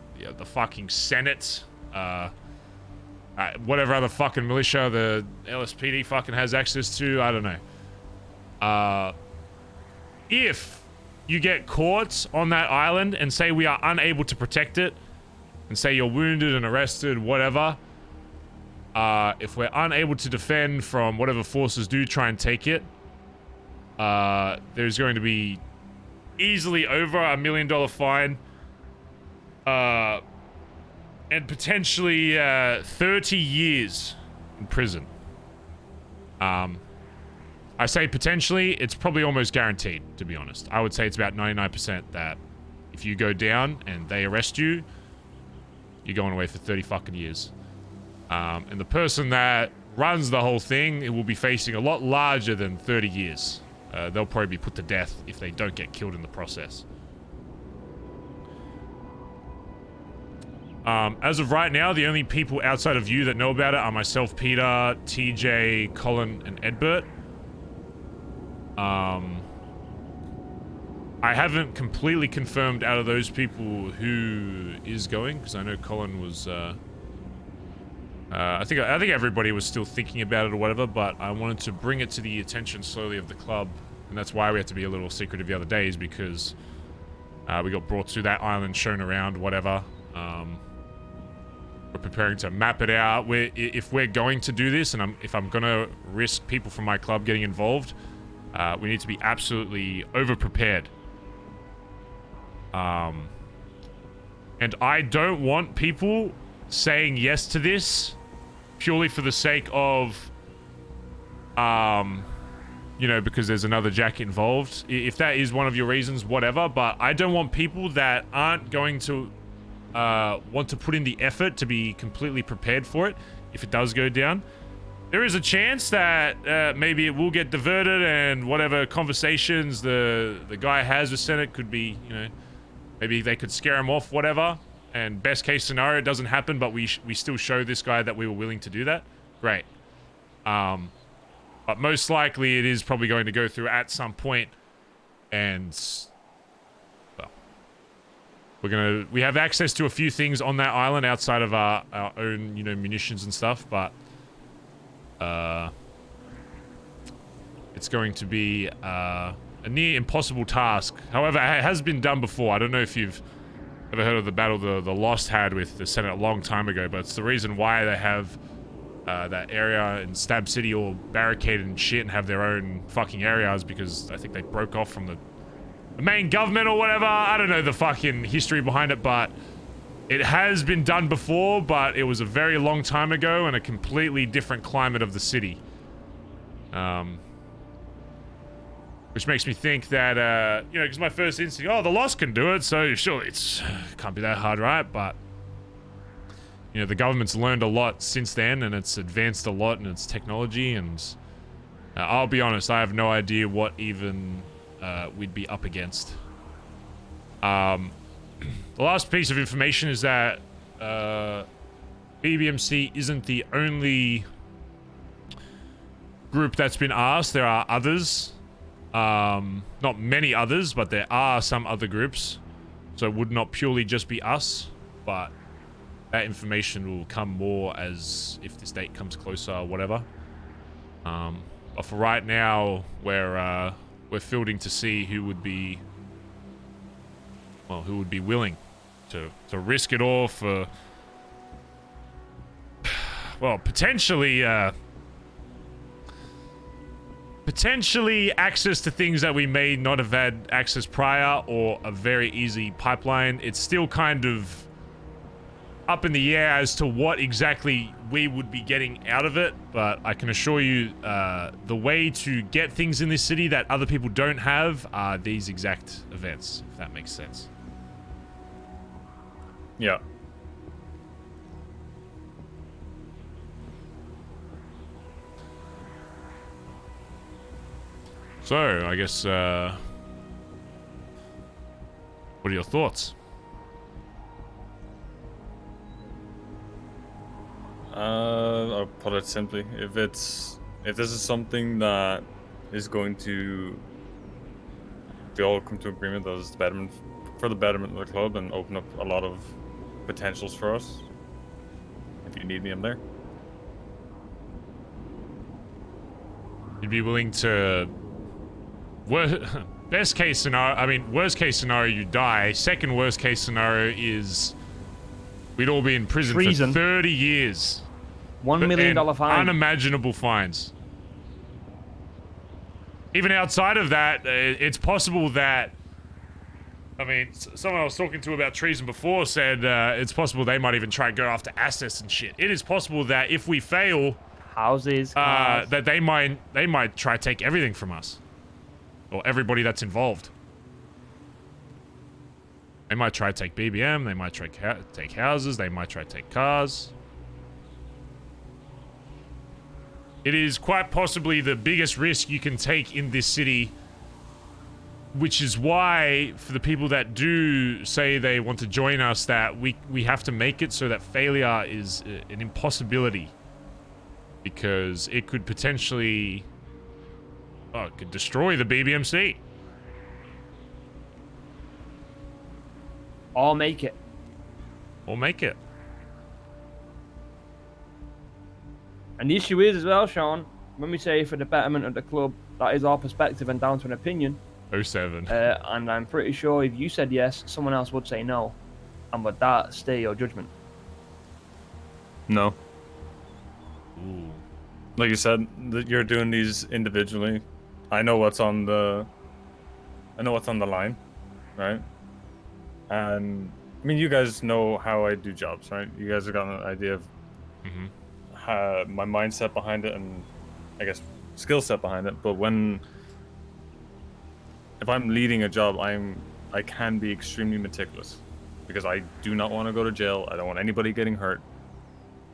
fucking Senate, whatever other fucking militia the LSPD fucking has access to. I don't know. If you get caught on that island and say we are unable to protect it, and say you're wounded and arrested, whatever, if we're unable to defend from whatever forces do try and take it, there's going to be easily over $1 million fine, and potentially 30 years in prison. I say potentially, it's probably almost guaranteed, to be honest. I would say it's about 99% that if you go down and they arrest you, you're going away for 30 fucking years. And the person that runs the whole thing, it will be facing a lot larger than 30 years. They'll probably be put to death if they don't get killed in the process. As of right now, the only people outside of you that know about it are myself, Peter, TJ, Colin, and Edbert. I haven't completely confirmed out of those people who is going, because I know Colin was, I think everybody was still thinking about it or whatever, but I wanted to bring it to the attention slowly of the club, and that's why we had to be a little secretive the other days, because we got brought to that island, shown around, whatever. We're preparing to map it out. If we're going to do this, and if I'm gonna risk people from my club getting involved, we need to be absolutely over-prepared. And I don't want people saying yes to this purely for the sake of, you know, because there's another Jack involved. If that is one of your reasons, whatever, but I don't want people that aren't going to want to put in the effort to be completely prepared for it if it does go down. There is a chance that maybe it will get diverted, and whatever conversations the guy has with Senate could be, you know, maybe they could scare him off, whatever. And best case scenario, it doesn't happen, but we still show this guy that we were willing to do that. Great. But most likely it is probably going to go through at some point, and well, we have access to a few things on that island outside of our own, you know, munitions and stuff, but it's going to be a near impossible task. However, it has been done before. I don't know if you've ever heard of the battle the Lost had with the Senate a long time ago, but it's the reason why they have that area in Stab City all barricaded and shit and have their own fucking areas, because I think they broke off from the main government or whatever. I don't know the fucking history behind it, but it has been done before, but it was a very long time ago and a completely different climate of the city. Which makes me think that, you know, because my first instinct, oh, the Lost can do it, so surely it can't be that hard, right? But, you know, the government's learned a lot since then, and it's advanced a lot in its technology, and I'll be honest, I have no idea what even we'd be up against. The last piece of information is that BBMC isn't the only group that's been asked. There are others. Not many others, but there are some other groups. So it would not purely just be us, but that information will come more as if this date comes closer or whatever. But for right now, we're fielding to see who would be, well, who would be willing to risk it all for, well, potentially access to things that we may not have had access prior, or a very easy pipeline. It's still kind of up in the air as to what exactly we would be getting out of it, but I can assure you the way to get things in this city that other people don't have are these exact events, if that makes sense. Yeah. So, I guess, what are your thoughts? I'll put it simply. If this is something that is going to, we all come to agreement that is for the betterment of the club and open up a lot of potentials for us. If you need me, I'm there. You'd be willing to... Best case scenario, I mean, worst case scenario, you die. Second worst case scenario is we'd all be in prison for 30 years. $1 million fine. Unimaginable fines. Even outside of that, it's possible that, I mean, someone I was talking to about treason before said it's possible they might even try to go after assets and shit. It is possible that if we fail, houses, cars, that they might try to take everything from us. Or everybody that's involved. They might try to take BBM, they might try to take houses, they might try to take cars. It is quite possibly the biggest risk you can take in this city, which is why, for the people that do say they want to join us, that we have to make it so that failure is an impossibility. Because it could potentially... oh, it could destroy the BBMC. Or make it. Or make it. And the issue is as well, Sean, when we say for the betterment of the club, that is our perspective and down to an opinion. 07. And I'm pretty sure if you said yes, someone else would say no. And would that stay your judgment? No. Ooh. Like you said, you're doing these individually. I know what's on the line, right? And I mean, you guys know how I do jobs, right? You guys have got an idea of my mindset behind it, and I guess skill set behind it. But if I'm leading a job, I can be extremely meticulous because I do not want to go to jail. I don't want anybody getting hurt.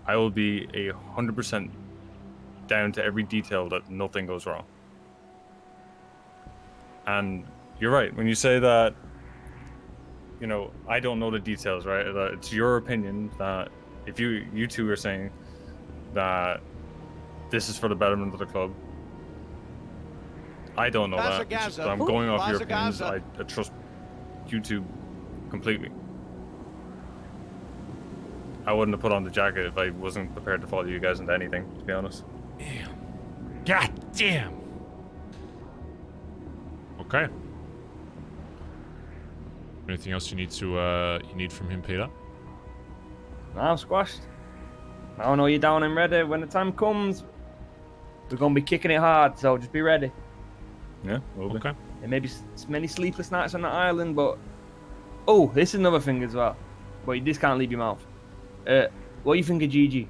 I will be 100% down to every detail that nothing goes wrong. And you're right when you say that, you know, I don't know the details, right? That it's your opinion that if you two are saying that this is for the betterment of the club, I don't know that. So I'm going off your opinions. I trust you two completely. I wouldn't have put on the jacket if I wasn't prepared to follow you guys into anything, to be honest. Damn. God damn. Okay. Anything else you need from him, Peter? No, I'm squashed. I know you're down and ready. When the time comes, we're gonna be kicking it hard. So just be ready. Yeah, we'll be. Okay. There may be many sleepless nights on the island, but oh, this is another thing as well. But you just can't leave your mouth. What do you think of Gigi?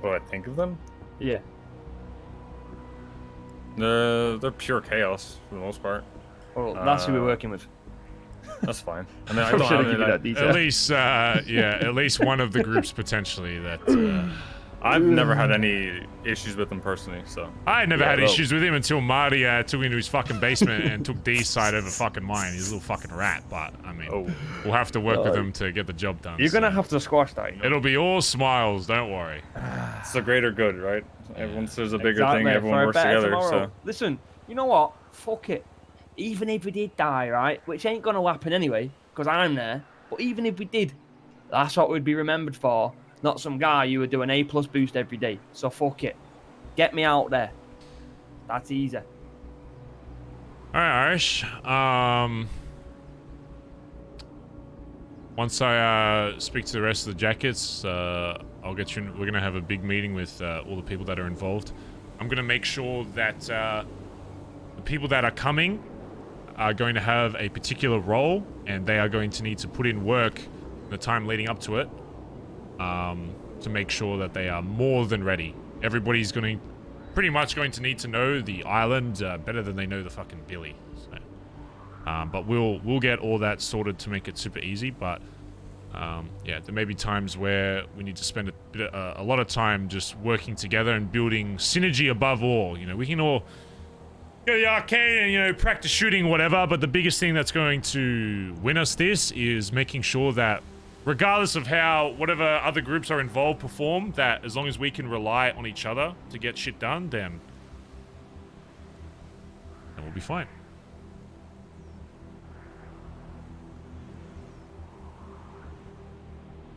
What I think of them? Yeah. They're pure chaos for the most part. Well, that's who we're working with. That's fine. I mean, I don't have any of that detail. At least, at least one of the groups potentially that. I've never had any issues with him personally, so. I never had issues with him until Marty took me into his fucking basement and took D's side over fucking mine. He's a little fucking rat, but I mean, we'll have to work with him to get the job done. You're gonna have to squash that. You know? It'll be all smiles, don't worry. It's the greater good, right? Once there's a bigger thing, everyone works together. So. Listen, you know what? Fuck it. Even if we did die, right? Which ain't gonna happen anyway, because I'm there. But even if we did, that's what we'd be remembered for. Not some guy who would do an A+ boost every day. So fuck it. Get me out there. That's easy. All right, Irish. Once I speak to the rest of the jackets, I'll get you. We're gonna have a big meeting with all the people that are involved. I'm gonna make sure that the people that are coming are going to have a particular role, and they are going to need to put in work in the time leading up to it. To make sure that they are more than ready. Everybody's pretty much going to need to know the island better than they know the fucking Billy. So, but we'll get all that sorted to make it super easy. But yeah, there may be times where we need to spend a lot of time just working together and building synergy above all. You know, we can all go to the arcade and practice shooting, whatever. But the biggest thing that's going to win us this is making sure that, regardless of how whatever other groups are involved perform, that as long as we can rely on each other to get shit done, then we'll be fine.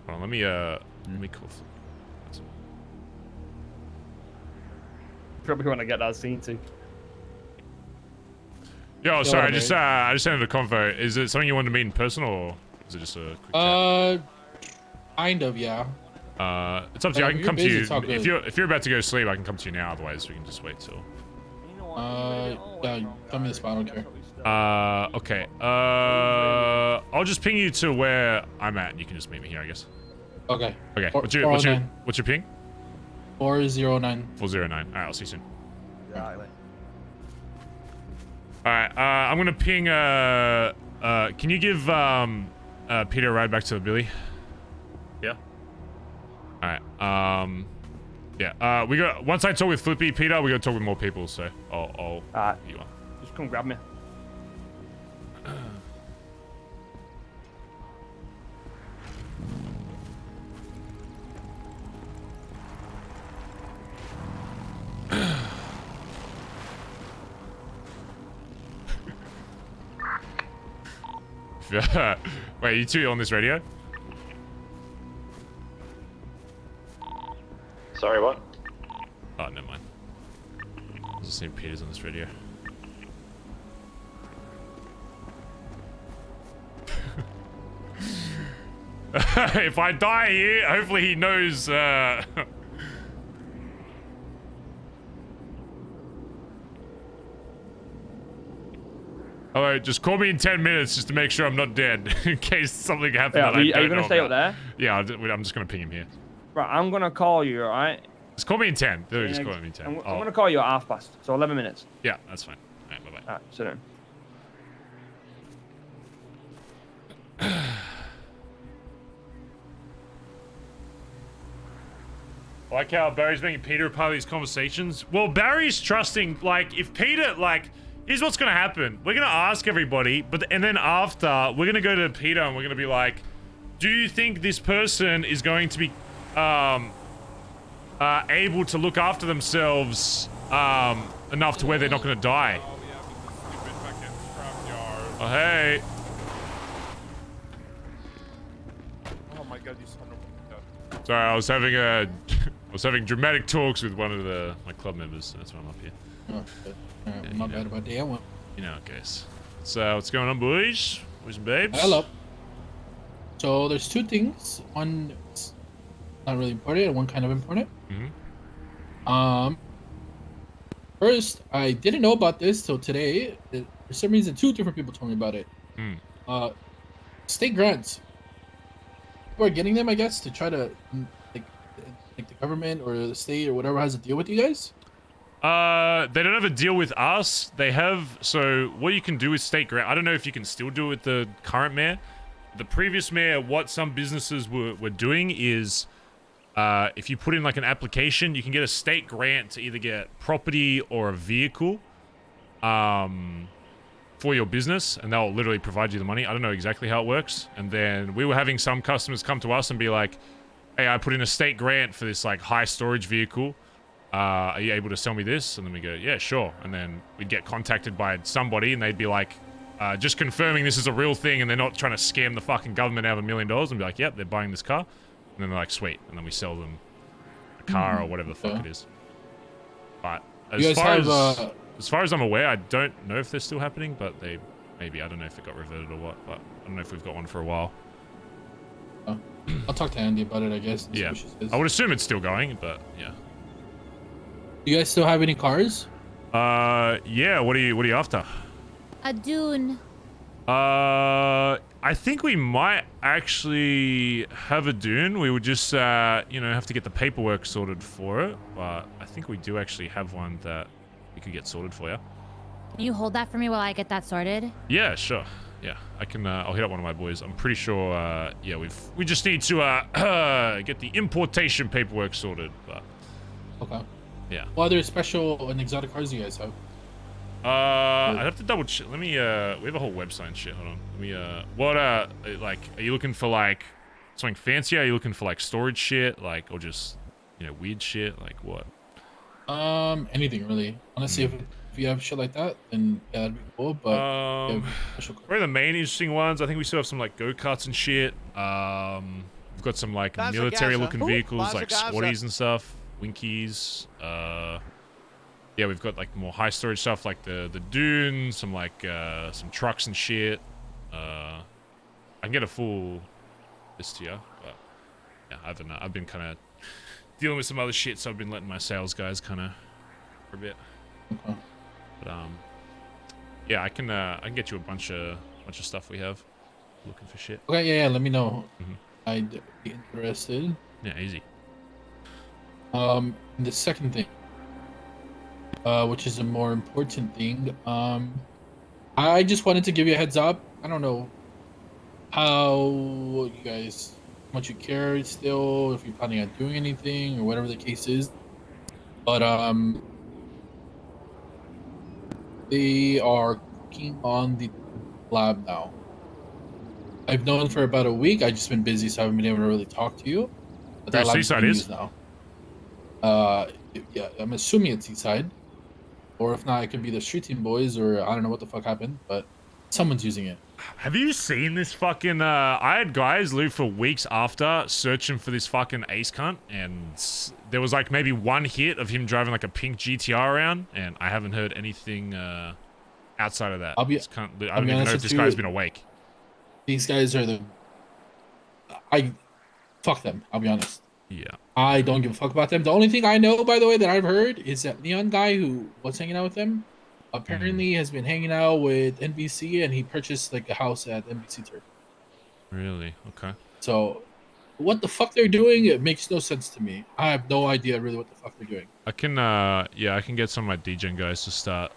Hold on, let me call. Probably want to get that scene too. Yo, sorry, I just ended a convo. Is it something you wanted to meet in person, or is it just a quick chat? Kind of, yeah. It's up to you. I can come to you if you're about to go to sleep. I can come to you now. Otherwise, we can just wait till. Yeah, tell me the spot. I don't care. Okay. I'll just ping you to where I'm at, and you can just meet me here, I guess. Okay. Okay. What's your ping? 409. 409. All right. I'll see you soon. All right. I'm gonna ping. Can you give Peter a ride back to the Billy? Yeah. All right. Yeah. We got. Once I talk with Flippy, Peter, we got to talk with more people. So I'll. You on. Just come grab me. Wait, you two on this radio? Sorry, what? Oh, never mind. I was just seeing Peter's on this radio. If I die here, hopefully he knows. Alright, just call me in 10 minutes just to make sure I'm not dead in case something happens. Yeah, are you gonna stay up there? Yeah, I'm just gonna ping him here. Right, I'm gonna call you, alright? Just call me in 10. Literally, just call me in 10. I'm gonna call you at 1:30, so 11 minutes. Yeah, that's fine. Alright, bye-bye. Alright, sit down. I like how Barry's making Peter a part of these conversations. Well, Barry's trusting, like, if Peter, like, here's what's gonna happen. We're gonna ask everybody, and then after, we're gonna go to Peter and we're gonna be like, do you think this person is going to be, able to look after themselves, enough to where they're not gonna die? Oh, hey. Oh my god, you son of a god. Sorry, I was having dramatic talks with one of my club members. That's why I'm up here. Okay. Not bad about that one. You know, guys. So, what's going on, boys? Boys and babes? Hello. So, there's two things. One is not really important, and one kind of important. First, I didn't know about this till today. For some reason, two different people told me about it. State grants. People are getting them, I guess, to try to, like the government or the state or whatever has to deal with you guys. They don't have a deal with us. They have, so what you can do with state grant, I don't know if you can still do it with the current mayor. The previous mayor, what some businesses were doing is, if you put in like an application, you can get a state grant to either get property or a vehicle, for your business, and they'll literally provide you the money. I don't know exactly how it works. And then we were having some customers come to us and be like, hey, I put in a state grant for this like high storage vehicle. Are you able to sell me this? And then we go, yeah, sure. And then we'd get contacted by somebody and they'd be like, just confirming this is a real thing and they're not trying to scam the fucking government out of $1 million, and be like, yep, they're buying this car. And then they're like, sweet. And then we sell them a car or whatever the fuck it is. But as far as I'm aware, I don't know if they're still happening, but they maybe, I don't know if it got reverted or what, but I don't know if we've got one for a while. I'll talk to Andy about it, I guess. Yeah, I would assume it's still going, but yeah. Do you guys still have any cars? Yeah. What are you after? A dune. I think we might actually have a dune. We would just, have to get the paperwork sorted for it, but I think we do actually have one that we could get sorted for you. Can you hold that for me while I get that sorted? Yeah, sure. Yeah, I can. I'll hit up one of my boys. I'm pretty sure. Yeah, we just need to get the importation paperwork sorted. But okay. Yeah. What other special and exotic cars do you guys have? I'd have to double check. Let me. We have a whole website and shit. Hold on. Let me. What like, are you looking for like something fancy? Are you looking for like storage shit, like, or just weird shit? Like what? Anything really. Honestly, if you have shit like that, then yeah, that'd be cool. But probably the main interesting ones. I think we still have some like go-karts and shit. We've got some like military-looking vehicles, like squatties and stuff, Winkies. Yeah, we've got like more high storage stuff, like the Dune, some like some trucks and shit. I can get a full list here, but yeah, I don't know. I've been kind of dealing with some other shit, so I've been letting my sales guys kind of for a bit. Okay. But yeah, I can get you a bunch of stuff we have. Looking for shit. Okay, yeah, let me know. I'd be interested. Yeah, easy. And the second thing, which is a more important thing, I just wanted to give you a heads up. I don't know how you guys, much you care still, if you're planning on doing anything or whatever the case is, but they are working on the lab now. I've known for about a week. I've just been busy, so I haven't been able to really talk to you. But that lab is now. Yeah, I'm assuming it's Seaside, or if not, it could be the Street Team boys, or I don't know what the fuck happened. But Someone's using it. Have you seen this fucking, I had guys live for weeks after searching for this fucking ace cunt, and there was like maybe one hit of him driving like a pink GTR around, and I haven't heard anything, outside of that. I don't even know if this guy's been awake. These guys are fuck them, I'll be honest. Yeah. I don't give a fuck about them. The only thing I know, by the way, that I've heard is that Leon guy who was hanging out with them apparently has been hanging out with NBC, and he purchased like a house at NBC turf. Really? Okay. So what the fuck they're doing, it makes no sense to me. I have no idea really what the fuck they're doing. I can, yeah, I can get some of my DJing guys to start,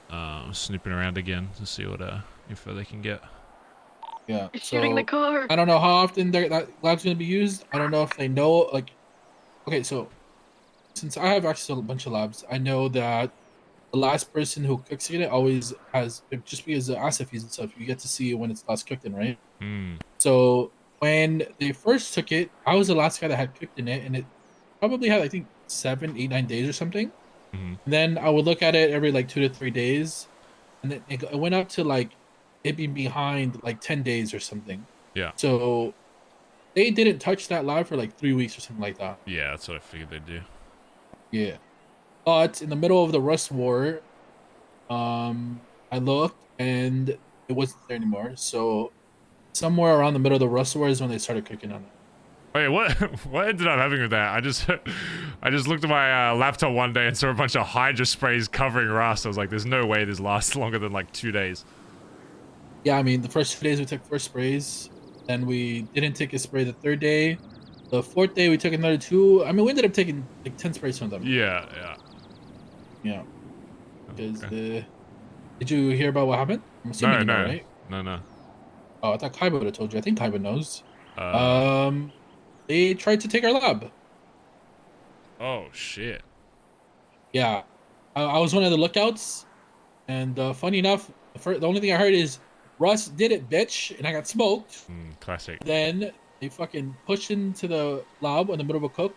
snooping around again to see what, info they can get. Yeah. Shooting the car. I don't know how often that lab's going to be used. I don't know if they know, like, okay, so since I have access to a bunch of labs, I know that the last person who cooks in it always has, just because of asset fees and stuff, you get to see when it's last cooked in, right? So when they first took it, I was the last guy that had cooked in it, and it probably had, I think, 7, 8, 9 days or something. Then I would look at it every like 2 to 3 days, and then it went up to like it being behind like 10 days or something. Yeah. So they didn't touch that lab for like 3 weeks or something like that. Yeah, that's what I figured they'd do. Yeah. But in the middle of the Rust War, I looked and it wasn't there anymore. So somewhere around the middle of the Rust War is when they started cooking on it. Wait, what ended up happening with that? I just looked at my laptop one day and saw a bunch of Hydra sprays covering rust. I was like, there's no way this lasts longer than like 2 days. Yeah, I mean, the first 2 days we took 4 sprays. Then we didn't take a spray the 3rd day. The 4th day we took another 2. I mean, we ended up taking like 10 sprays from them. Yeah, yeah. Yeah. Because did you hear about what happened? I'm assuming you know, right? No. Oh, I thought Kaiba would have told you. I think Kaiba knows. They tried to take our lab. Oh shit. Yeah, I was one of the lookouts, and funny enough, the only thing I heard is Russ did it, bitch, and I got smoked. Classic. Then they fucking pushed into the lab in the middle of a cook,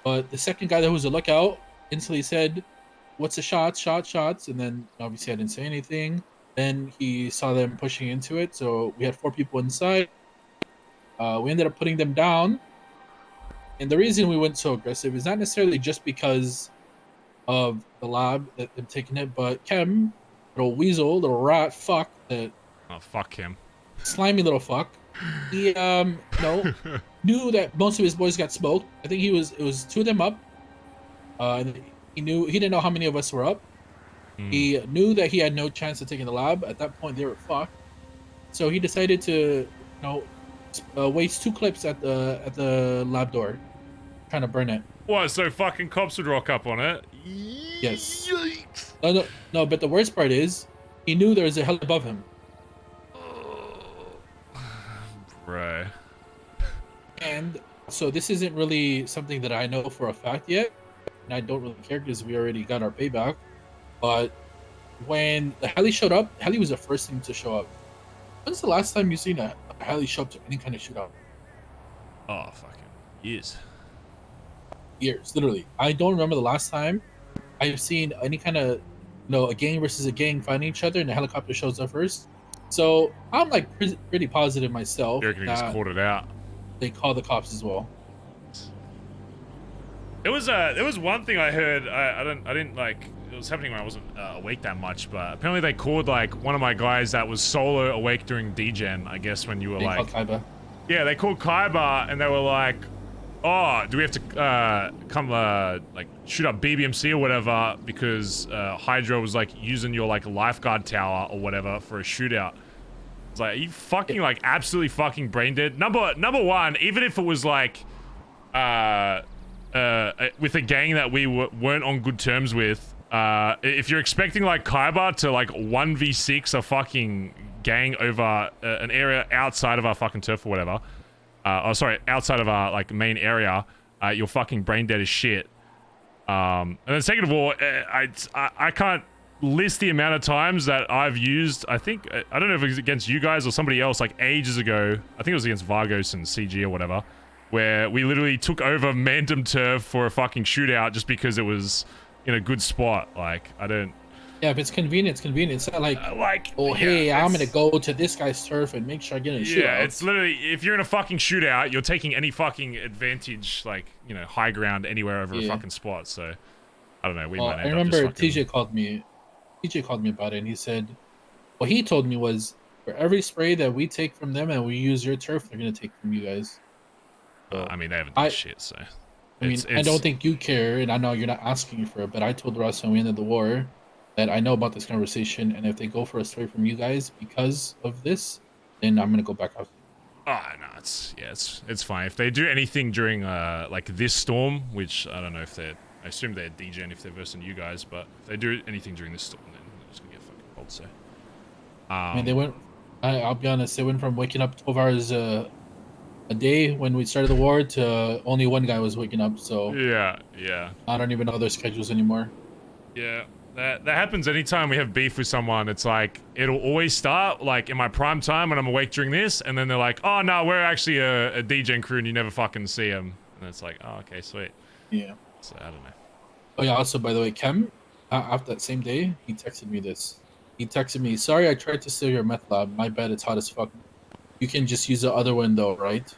but the second guy that was a lookout instantly said, "What's the shots? Shots!" And then obviously I didn't say anything. Then he saw them pushing into it, so we had 4 people inside. We ended up putting them down, and the reason we went so aggressive is not necessarily just because of the lab that them taking it, but Kem, little weasel, little rat fuck, that fuck him, slimy little fuck, he knew that most of his boys got smoked. I think it was 2 of them up. And he didn't know how many of us were up. He knew that he had no chance of taking the lab. At that point, they were fucked. So he decided to, waste 2 clips at the lab door, trying to burn it. What? So fucking cops would rock up on it? Yes. No. But the worst part is, he knew there was a hell above him. Right. And so this isn't really something that I know for a fact yet, and I don't really care because we already got our payback. But when the heli showed up, heli was the first thing to show up. When's the last time you seen a heli show up to any kind of shootout? Oh, fucking years. Years, literally. I don't remember the last time I've seen any kind of, a gang versus a gang fighting each other and the helicopter shows up first. So I'm like pretty positive myself. You reckon he just called it out? They called the cops as well. There was one thing I heard. I didn't like. It was happening when I wasn't awake that much, but apparently they called like one of my guys that was solo awake during DGen. I guess when you were like, Kaiba. Yeah, they called Kaiba and they were like, "Oh, do we have to come like shoot up BBMC or whatever because Hydra was like using your like lifeguard tower or whatever for a shootout?" It's like, are you fucking like absolutely fucking brain dead? Number one, even if it was like with a gang that we weren't on good terms with, if you're expecting like Kaiba to like 1v6 a fucking gang over an area outside of our fucking turf or whatever, outside of our like main area, you're fucking brain dead as shit. And then second of all, I can't list the amount of times that I've used, I think, I don't know if it was against you guys or somebody else like ages ago, I think it was against Vargos and CG or whatever, where we literally took over Mandem turf for a fucking shootout just because it was in a good spot. Like, I don't Yeah, if it's convenient, it's convenient. It's not like, oh, yeah, hey, I'm gonna go to this guy's turf and make sure I get in a shootout. Yeah, it's literally, if you're in a fucking shootout, you're taking any fucking advantage, like, you know, high ground anywhere over a fucking spot. So, I don't know. We might end I remember up just TJ called me about it, and he said, what he told me was, for every spray that we take from them and we use your turf, they're gonna take from you guys. So, I mean, they haven't done shit, so. I mean, I don't think you care, and I know you're not asking for it, but I told Russ when we ended the war that I know about this conversation, and if they go for a spray from you guys because of this, then I'm gonna go back out. Oh no, it's fine. If they do anything during like this storm, which I don't know if they're, I assume they're DJing if they're versing you guys, but if they do anything during this storm, then they're just gonna get fucking cold. So, I mean, they went. I'll be honest. They went from waking up 12 hours a day when we started the war to only one guy was waking up. So yeah. I don't even know their schedules anymore. Yeah. That happens anytime we have beef with someone. It's like, it'll always start, like, in my prime time when I'm awake during this, and then they're like, oh, no, we're actually a DJing crew and you never fucking see them. And it's like, oh, okay, sweet. Yeah. So, I don't know. Oh, yeah, also, by the way, Kem, after that same day, he texted me this. He texted me, sorry, I tried to steal your meth lab. My bad, it's hot as fuck. You can just use the other window, right?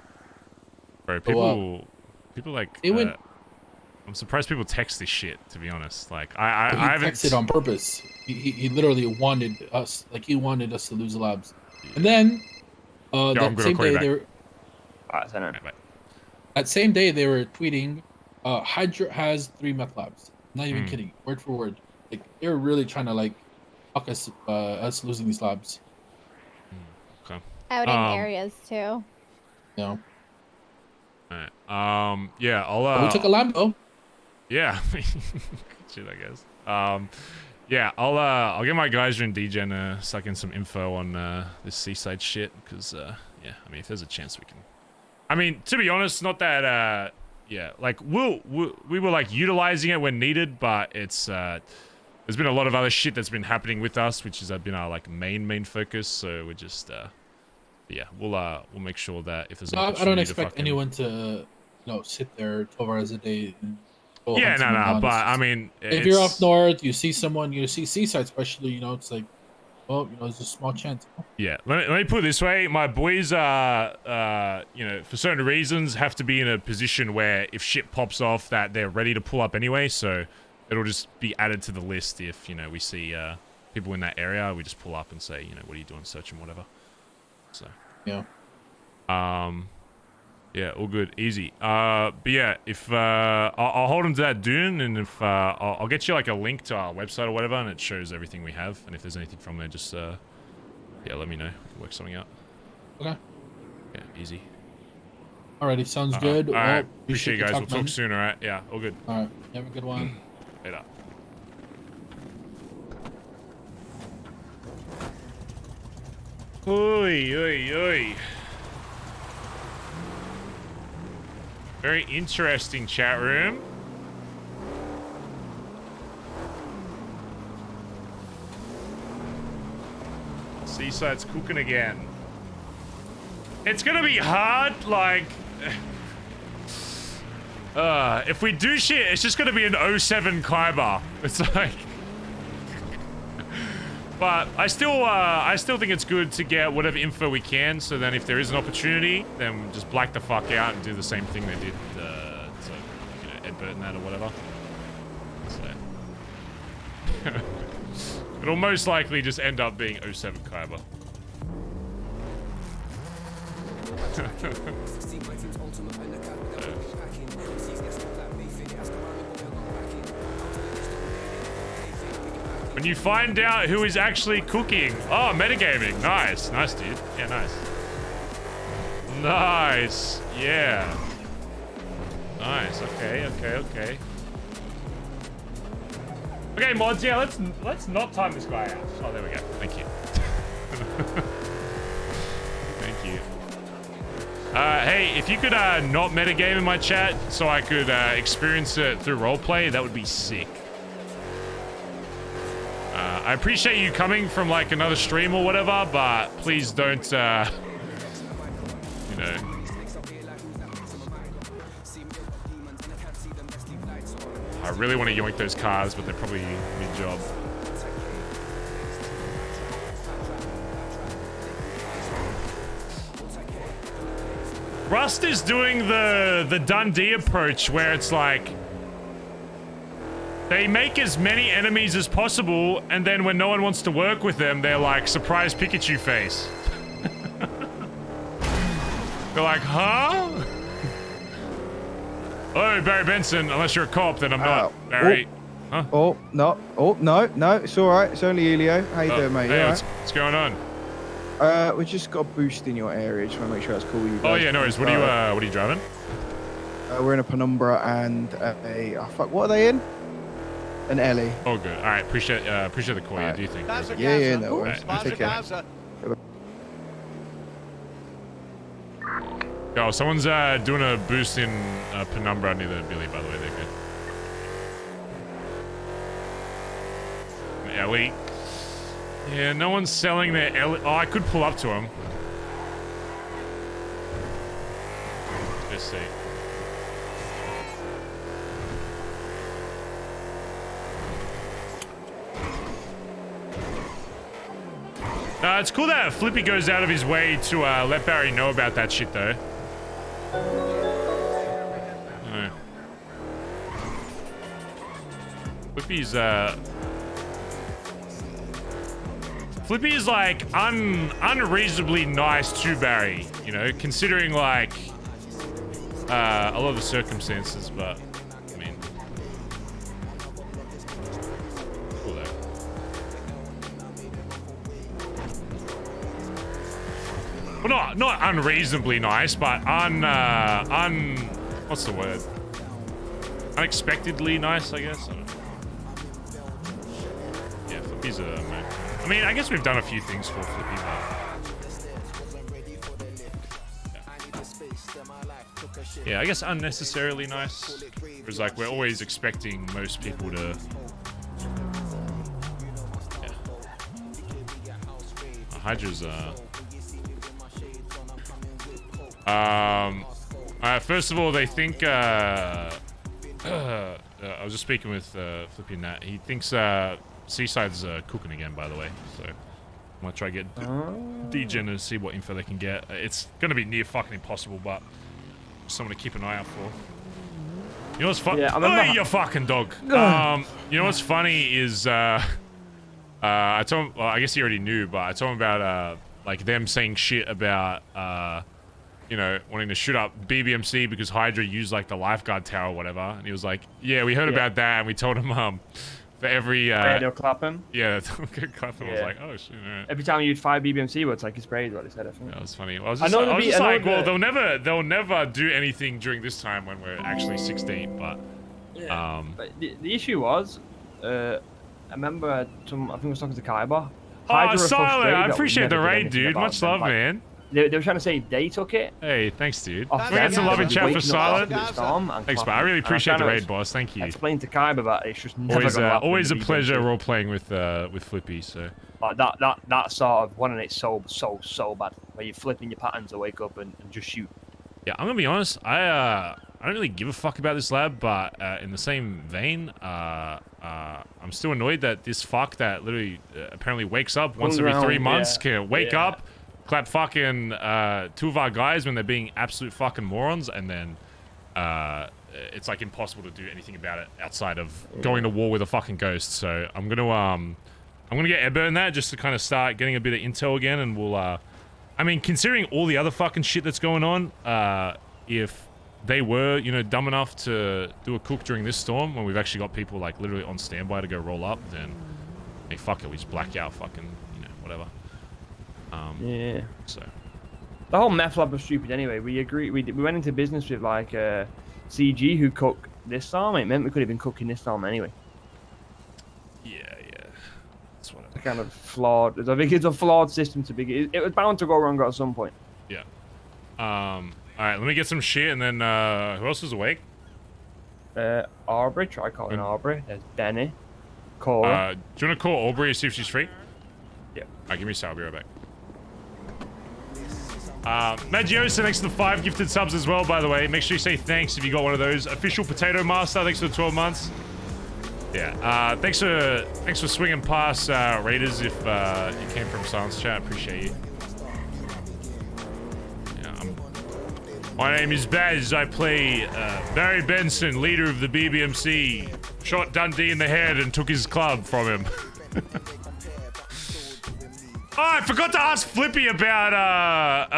Bro, people like... They went... I'm surprised people text this shit, to be honest. Like, I haven't... texted on purpose. He literally wanted us, like, he wanted us to lose the labs. And then, that same day, they were... That same day, they were tweeting, Hydra has 3 meth labs. Not even kidding. Word for word. Like, they were really trying to, like, fuck us losing these labs. Okay. Out in areas, too. No. Alright. Yeah, I'll, we took a Lambo. Yeah. Shit, I guess. Yeah, I'll get my guys in DGen to suck in some info on this seaside shit, because yeah, I mean, if there's a chance we can. I mean, to be honest, not that yeah, like we were like utilizing it when needed, but it's there's been a lot of other shit that's been happening with us, which has been our like main focus. So we're just yeah, we'll make sure that if there's an opportunity I don't expect fucking... anyone to sit there 12 hours a day. And yeah, no, but I mean, if you're up north, you see someone, you see seaside, especially, it's like, well, there's a small chance. Yeah, let me put it this way: my boys are, for certain reasons, have to be in a position where if shit pops off, that they're ready to pull up anyway. So it'll just be added to the list if we see people in that area. We just pull up and say, what are you doing, search and whatever. So yeah, yeah, all good, easy. But yeah, if I'll hold them to that dune, and if I'll get you like a link to our website or whatever, and it shows everything we have. And if there's anything from there, just yeah, let me know. We can work something out. Okay. Yeah, easy. Alrighty, sounds good. All right, Well, appreciate you guys. We'll talk soon. All right. Yeah, all good. All right, have a good one. Later. Oi, oi, oi. Very interesting chat room. Seaside's cooking again. It's gonna be hard, like... if we do shit, it's just gonna be an 07 Khyber. It's like... But I still think it's good to get whatever info we can, so then if there is an opportunity, then we'll just black the fuck out and do the same thing they did to Ed Burton that or whatever. So it'll most likely just end up being 07 Khyber. When you find out who is actually cooking. Oh, metagaming. Nice. Nice, dude. Yeah, nice. Nice. Yeah. Nice. Okay, okay, okay. Okay, mods, yeah, let's not time this guy out. Oh, there we go. Thank you. Thank you. Hey, if you could not metagame in my chat so I could experience it through roleplay, that would be sick. I appreciate you coming from like another stream or whatever, but please don't, I really want to yoink those cars, but they're probably mid-job. Rust is doing the Dundee approach where it's like they make as many enemies as possible, and then when no one wants to work with them, they're like, surprise Pikachu face. They're like, huh? Oh, Barry Benson, unless you're a cop, then I'm not. Barry. Huh? Oh, no. Oh, no, it's alright. It's only Elio. How you doing, mate? Hey, You what's going on? We just got a boost in your area. Just want to make sure that's cool with you guys. Oh, yeah, no worries. What are you driving? We're in a Penumbra and what are they in? An Ellie. Oh, good. All right, appreciate the call. Yeah, do you think? Yeah, no worries. Take care. Oh, someone's doing a boost in Penumbra near the Billy, by the way. They're good. Ellie. Yeah, no one's selling their Ellie. Oh, I could pull up to them. Let's see. It's cool that Flippy goes out of his way to let Barry know about that shit, though. Flippy's like unreasonably nice to Barry, you know, considering like a lot of the circumstances, but I mean, cool though. Well, not unreasonably nice, but what's the word? Unexpectedly nice, I guess. I don't know. Yeah, Flippy's a. I mean, I guess we've done a few things for Flippy, but yeah, I guess unnecessarily nice. Because like we're always expecting most people to. Yeah. Hydra's first of all, they think I was just speaking with Flippy and Nat. He thinks Seaside's cooking again, by the way. So I'm gonna try to get DGen and see what info they can get. It's gonna be near fucking impossible, but someone to keep an eye out for. You know what's funny? Yeah, oh, you fucking dog. You know what's funny is I told him. Well, I guess he already knew, but I told him about like them saying shit about you know, wanting to shoot up BBMC because Hydra used like the lifeguard tower or whatever, and he was like, "Yeah, we heard about that," and we told him for every they'll clap him. Yeah, they'll clap him. I was like, "Oh shit!" Right. Every time you fire BBMC, well, it's like he sprayed. What they said, I think. That was funny. I was just like, well, they'll never do anything during this time when we're actually 16. But yeah. But the issue was, I remember I think I was talking to Kaiba. Oh, Silent, I appreciate the raid, dude. Much love, man. They were trying to say they took it. Hey, thanks, dude. We got some love in chat for Silent. Thanks, man. I really appreciate the raid, boss. Thank you. Explain to Kaiba that it's just never always a pleasure role playing with Flippy. So that sort of one, and it's so bad where you're flipping your patterns to wake up and just shoot. Yeah, I'm gonna be honest. I don't really give a fuck about this lab, but in the same vein, I'm still annoyed that this fuck that literally apparently wakes up once every 3 months can wake up. Clap fucking 2 of our guys when they're being absolute fucking morons, and then it's like impossible to do anything about it outside of going to war with a fucking ghost. So I'm gonna get airburn that just to kind of start getting a bit of intel again, and we'll I mean, considering all the other fucking shit that's going on, if they were, you know, dumb enough to do a cook during this storm when we've actually got people like literally on standby to go roll up, then hey, fuck it, we just black out fucking, you know, whatever. Yeah. So the whole meth lab was stupid anyway. We went into business with like CG who cooked this storm. It meant we could have been cooking this storm anyway. Yeah. That's what it's kind of flawed. I think it's a flawed system to begin. It was bound to go wrong at some point. Yeah. All right, let me get some shit, and then who else is awake? Aubrey. Try calling Aubrey. There's Benny. Cora. Do you want to call Aubrey and see if she's free? Yeah. Alright, give me a sec. I'll be right back. Magiosa, thanks for the 5 gifted subs as well, by the way. Make sure you say thanks if you got one of those. Official Potato Master, thanks for the 12 months. Yeah, thanks for swinging past Raiders if you came from Silence Chat. Appreciate you. Yeah, My name is Bazz. I play Barry Benson, leader of the BBMC. Shot Dundee in the head and took his club from him. Oh, I forgot to ask Flippy about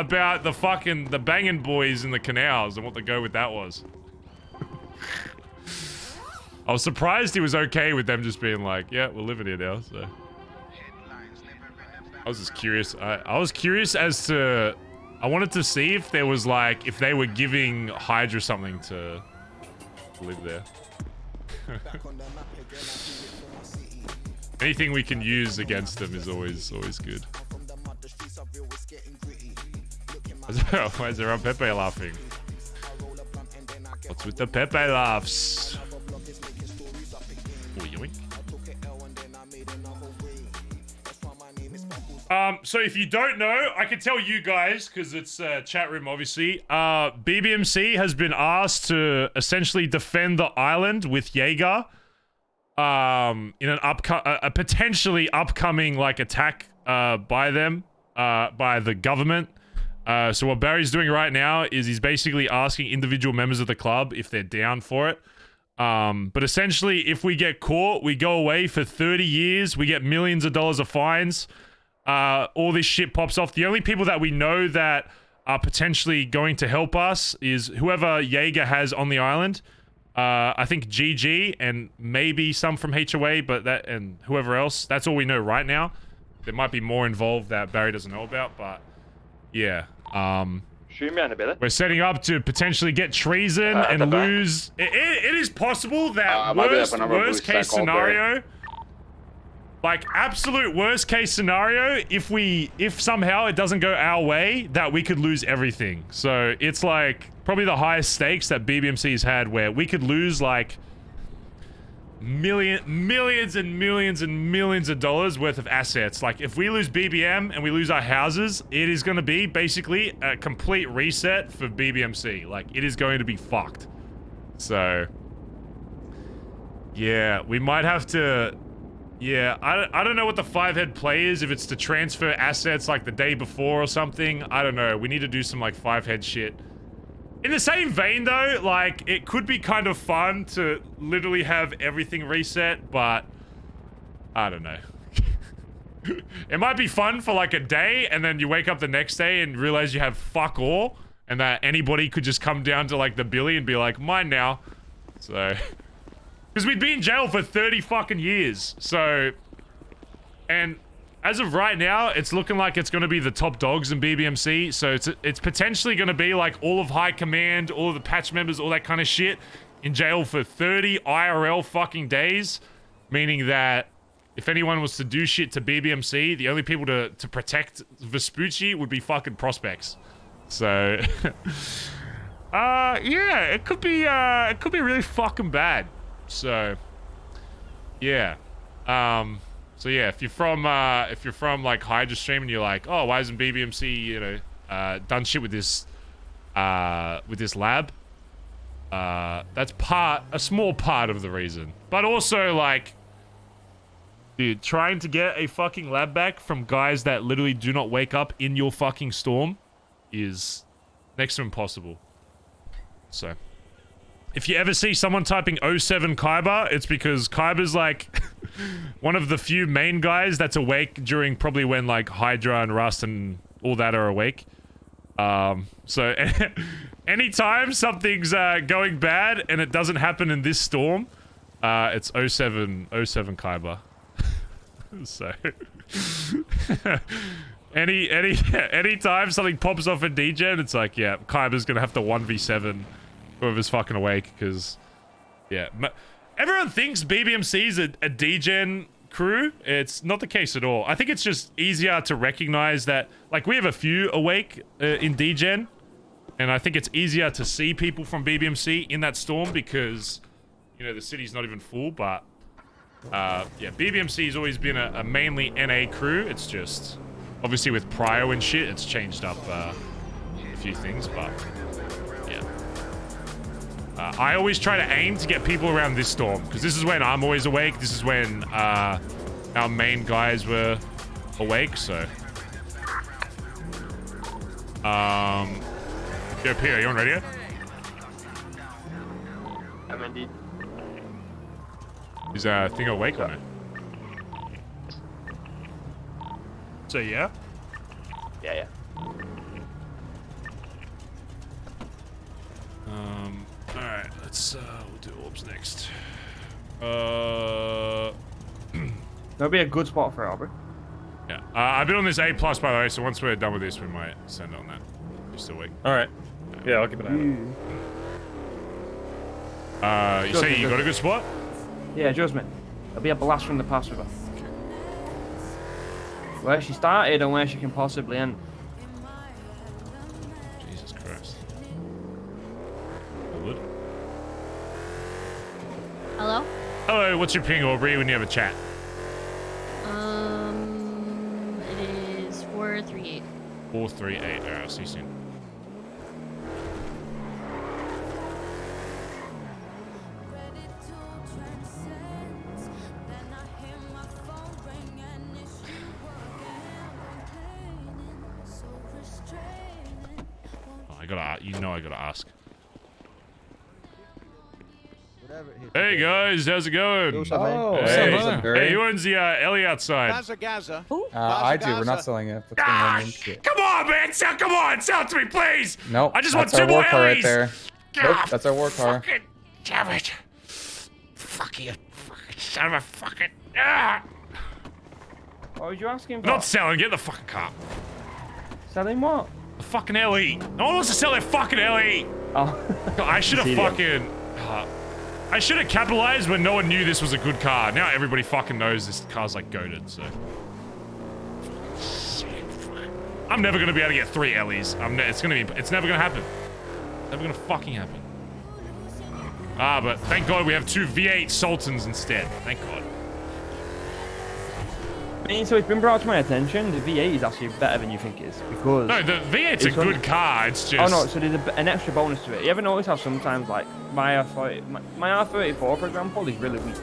the banging boys in the canals and what the go with that was. I was surprised he was okay with them just being like, yeah, we're living here now, so. I was just curious. I was curious as to... I wanted to see if there was like, if they were giving Hydra something to live there. Anything we can use against them is always good. Why is everyone Pepe laughing? What's with the Pepe laughs? Oh, yoink. So if you don't know, I can tell you guys, because it's chat room, obviously. BBMC has been asked to essentially defend the island with Jaeger. In an a potentially upcoming like attack by them, by the government. So what Barry's doing right now is he's basically asking individual members of the club if they're down for it. But essentially, if we get caught, we go away for 30 years. We get millions of dollars of fines. All this shit pops off. The only people that we know that are potentially going to help us is whoever Jaeger has on the island. I think GG and maybe some from HOA, but that and whoever else. That's all we know right now. There might be more involved that Barry doesn't know about, but yeah. We're setting up to potentially get treason and lose. It is possible that worst case scenario, like absolute worst case scenario, if somehow it doesn't go our way, that we could lose everything. So it's like probably the highest stakes that BBMC's had, where we could lose like millions and millions of dollars worth of assets. Like if we lose BBM and we lose our houses, it is going to be basically a complete reset for BBMC. Like it is going to be fucked. So yeah, we might have to. Yeah, I don't know what the 5-head play is, if it's to transfer assets like the day before or something. I don't know. We need to do some like 5-head shit. In the same vein though, like it could be kind of fun to literally have everything reset, but I don't know. It might be fun for like a day and then you wake up the next day and realize you have fuck all and that anybody could just come down to like the billy and be like, mine now. So... Because we'd be in jail for 30 fucking years, so... And as of right now, it's looking like it's going to be the top dogs in BBMC, so it's potentially going to be like all of high command, all of the patch members, all that kind of shit in jail for 30 IRL fucking days, meaning that if anyone was to do shit to BBMC, the only people to protect Vespucci would be fucking prospects. So... yeah, it could be really fucking bad. So, yeah. So yeah, if you're from like Hydra Stream and you're like, oh, why isn't BBMC, you know, done shit with this lab? That's a small part of the reason. But also like, dude, trying to get a fucking lab back from guys that literally do not wake up in your fucking storm is next to impossible. So... If you ever see someone typing 07 Kyber, it's because Kyber's like one of the few main guys that's awake during probably when like Hydra and Rust and all that are awake. So anytime something's going bad and it doesn't happen in this storm, it's 07 Kyber. So anytime something pops off in DGen, it's like, yeah, Kyber's gonna have to 1v7 whoever's fucking awake, because, yeah. Everyone thinks BBMC's a DGen crew. It's not the case at all. I think it's just easier to recognize that, like, we have a few awake in DGen, and I think it's easier to see people from BBMC in that storm because, you know, the city's not even full, but, yeah, BBMC's always been a mainly NA crew. It's just, obviously with Prio and shit, it's changed up a few things, but... I always try to aim to get people around this storm, because this is when I'm always awake. This is when our main guys were awake, so... Yo, P, are you on radio? I'm indeed. Is thing awake or no? So yeah? Yeah. Alright, let's we'll do orbs next. That'll be a good spot for Albert. Yeah. I've been on this A+ by the way, so once we're done with this, we might send on that. Just a week. Alright. Yeah, I'll keep an eye on it. You say you got a good spot? Yeah, Jusmin. It'll be a blast from the past with her. Where she started and where she can possibly end. Jesus Christ. Good. Hello? Hello, what's your ping, Aubrey, when you have a chat? It is 438. 438. Alright, I'll see you soon. I gotta ask. Hey guys, how's it going? Oh, hey, who owns the Ellie outside? Bazza. I do. We're not selling it. Come on, man! Come on! Sell it to me, please! Nope. I just want that's 2 our more war car right Ellies! there. Nope, that's our war car. Fucking damn it! Fuck you, fucking son of a fucking. Ah! What was you asking for? Not selling. Get the fucking car. Selling what? The fucking LE. No one wants to sell their fucking LE. Oh. I should have fucking. I should have capitalized when no one knew this was a good car. Now everybody fucking knows this car's like goated, so. I'm never gonna be able to get 3 LEs. It's never gonna happen. Never gonna fucking happen. But thank God we have 2 V8 Sultans instead. Thank God. I mean, so it's been brought to my attention, the V8 is actually better than you think it is, because... No, the V8's a good car, it's just... Oh no, so there's an extra bonus to it. You ever notice how sometimes, like, my R34, for example, is really weak?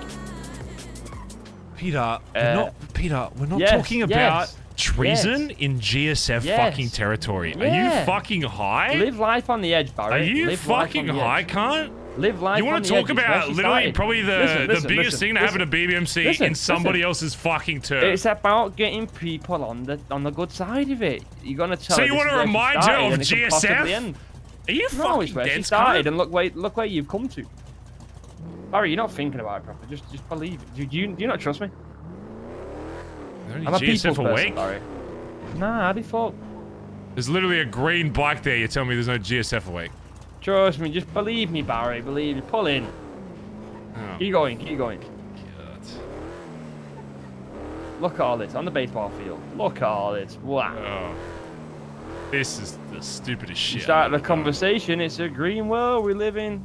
Peter, we're not talking about treason in GSF fucking territory. Are you fucking high? Live life on the edge, Barry. Are you fucking high, cunt? Live life. You want to talk about literally probably the biggest thing to happen to BBMC in somebody else's fucking turf. It's about getting people on the good side of it. You're gonna tell. So you want to remind her of GSF? Are you fucking where she started, and look where you've come to. Barry, you're not thinking about it properly. Just believe it. Do you not trust me? I'm a people's person, Barry. Nah, I default. There's literally a green bike there. You're telling me there's no GSF awake. Trust me, just believe me, Barry. Believe me. Pull in. Oh. Keep going. God. Look at all this on the baseball field. Look at all this. Wow. Oh. This is the stupidest shit. Start the conversation. It's a green world we live in.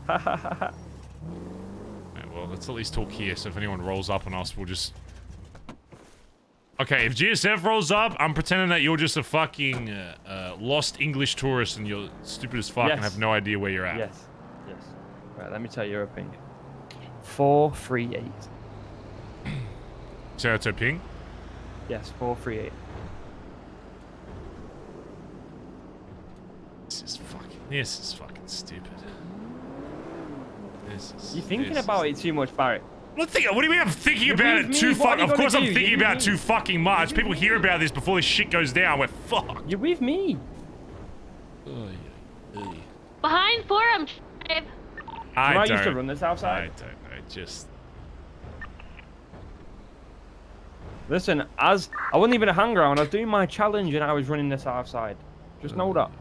Ha ha ha ha. Well, let's at least talk here. So if anyone rolls up on us, we'll just. Okay, if GSF rolls up, I'm pretending that you're just a fucking lost English tourist and you're stupid as fuck and have no idea where you're at. Yes. Right, let me tell you your ping. 438. So that's a ping? Yes, 438. This is fucking stupid. You're thinking about it too much, Barry. What do you mean I'm thinking about it too fucking? Of course I'm thinking about it too fucking much. People hear about this before this shit goes down. We're fucked. You're with me. Behind forum. I used to run this outside. Listen, I wasn't even a hang around. I was doing my challenge and I was running this outside. Just know that.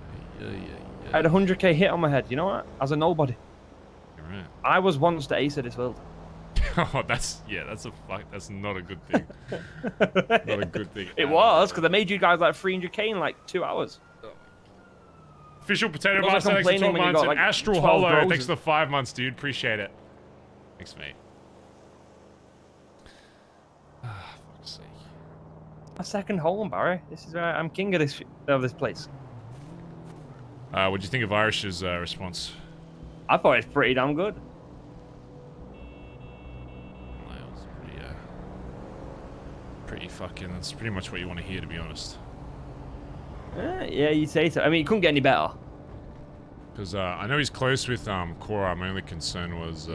I had a 100k hit on my head. You know what? As a nobody. You're right. I was once the ace of this world. Oh, that's not a good thing. Not a good thing. It was, because I made you guys like 300k in like 2 hours. Official Potato Bar, thanks for 12 months. And Astral Hollow, thanks for the 5 months, dude. Appreciate it. Thanks, mate. Fuck's sake. A second home, Barry. This is I'm king of this place. What'd you think of Irish's response? I thought it's pretty damn good. Pretty fucking. That's pretty much what you want to hear, to be honest. Yeah, you'd say so. I mean, it couldn't get any better. Because I know he's close with Cora. My only concern was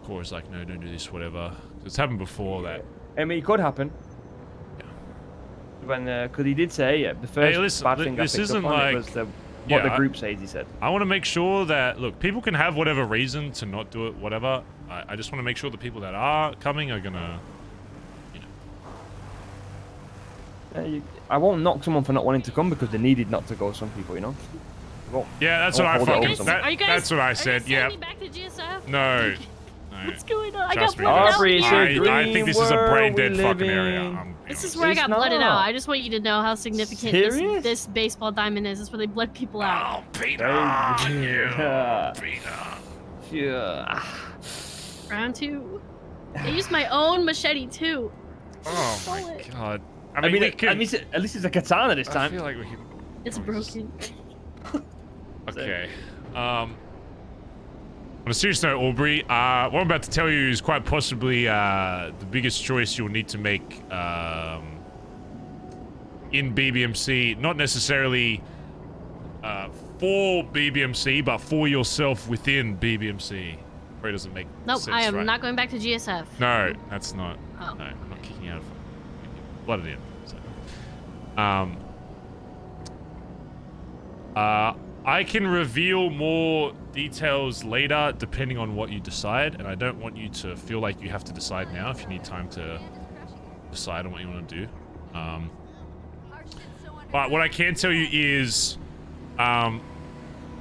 Cora's like, no, don't do this, whatever. It's happened before that. I mean, it could happen. Yeah. When, because he did say, the first bad thing I picked up on it was what the group says, he said. I want to make sure that, look, people can have whatever reason to not do it, whatever. I just want to make sure the people that are coming are gonna, I won't knock someone for not wanting to come because they needed not to go, some people, you know? Yeah, that's what I thought. That's what I said, yeah. Back to GSF? No. What's going on? Trust me. I think this is a brain dead fucking area. This is where I got blooded out. I just want you to know how significant this baseball diamond is. This is where they bled people out. Oh, Peter! Yeah. Round 2. I used my own machete too. Oh my god. I mean at least it's a katana this time. I feel like we can... It's broken. Okay. On a serious note, Aubrey, what I'm about to tell you is quite possibly the biggest choice you'll need to make in BBMC. Not necessarily for BBMC, but for yourself within BBMC. Probably doesn't make sense, I am right? not going back to GSF. No, that's not. Oh. No, I'm not kicking out of blooded in. So. I can reveal more details later depending on what you decide, and I don't want you to feel like you have to decide now if you need time to decide on what you want to do. But what I can tell you is, you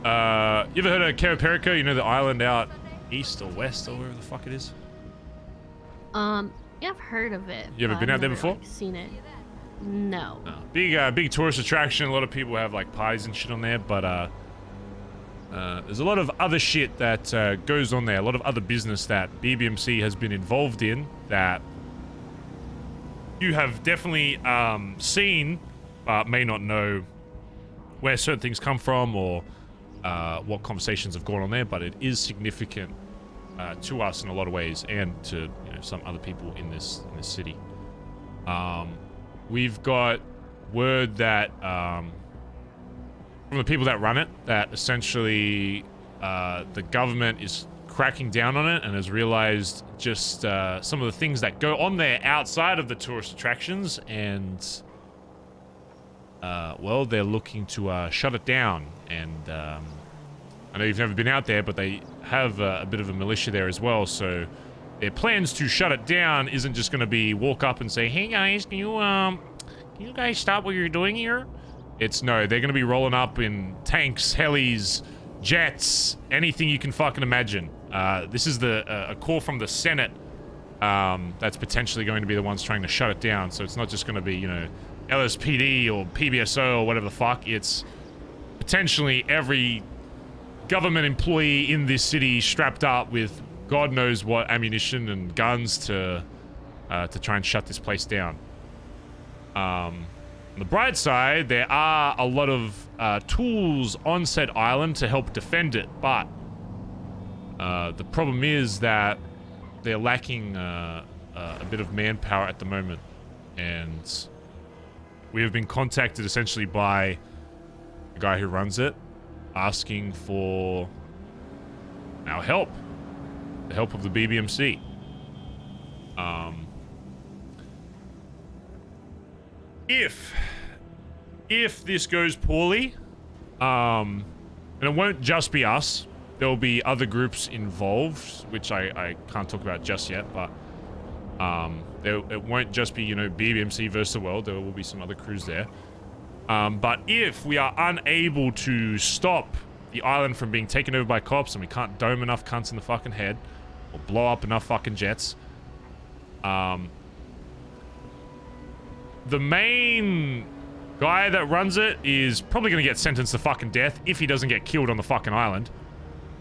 ever heard of Caraperico? You know, the island out east or west or wherever the fuck it is? Yeah, I've heard of it. You ever been out there before? Seen it. No. Big tourist attraction. A lot of people have like parties and shit on there, but there's a lot of other shit that goes on there. A lot of other business that BBMC has been involved in that you have definitely seen, but may not know where certain things come from or what conversations have gone on there. But it is significant to us in a lot of ways, and to some other people in this city. We've got word that from the people that run it, that essentially the government is cracking down on it and has realized just some of the things that go on there outside of the tourist attractions, and well, they're looking to shut it down. And I know you've never been out there, but they have a bit of a militia there as well, so their plans to shut it down isn't just going to be walk up and say, hey guys, can you guys stop what you're doing here? It's no, they're going to be rolling up in tanks, helis, jets, anything you can fucking imagine. This is a call from the Senate that's potentially going to be the ones trying to shut it down. So it's not just going to be, LSPD or PBSO or whatever the fuck. It's potentially every government employee in this city strapped up with God knows what ammunition and guns to try and shut this place down. On the bright side, there are a lot of tools on said island to help defend it, but the problem is that they're lacking a bit of manpower at the moment, and we have been contacted essentially by the guy who runs it, asking for our help, the help of the BBMC. If this goes poorly, and it won't just be us, there'll be other groups involved, which I can't talk about just yet, but it won't just be, BBMC versus the world. There will be some other crews there. But if we are unable to stop the island from being taken over by cops, and we can't dome enough cunts in the fucking head, or blow up enough fucking jets, the main guy that runs it is probably going to get sentenced to fucking death if he doesn't get killed on the fucking island.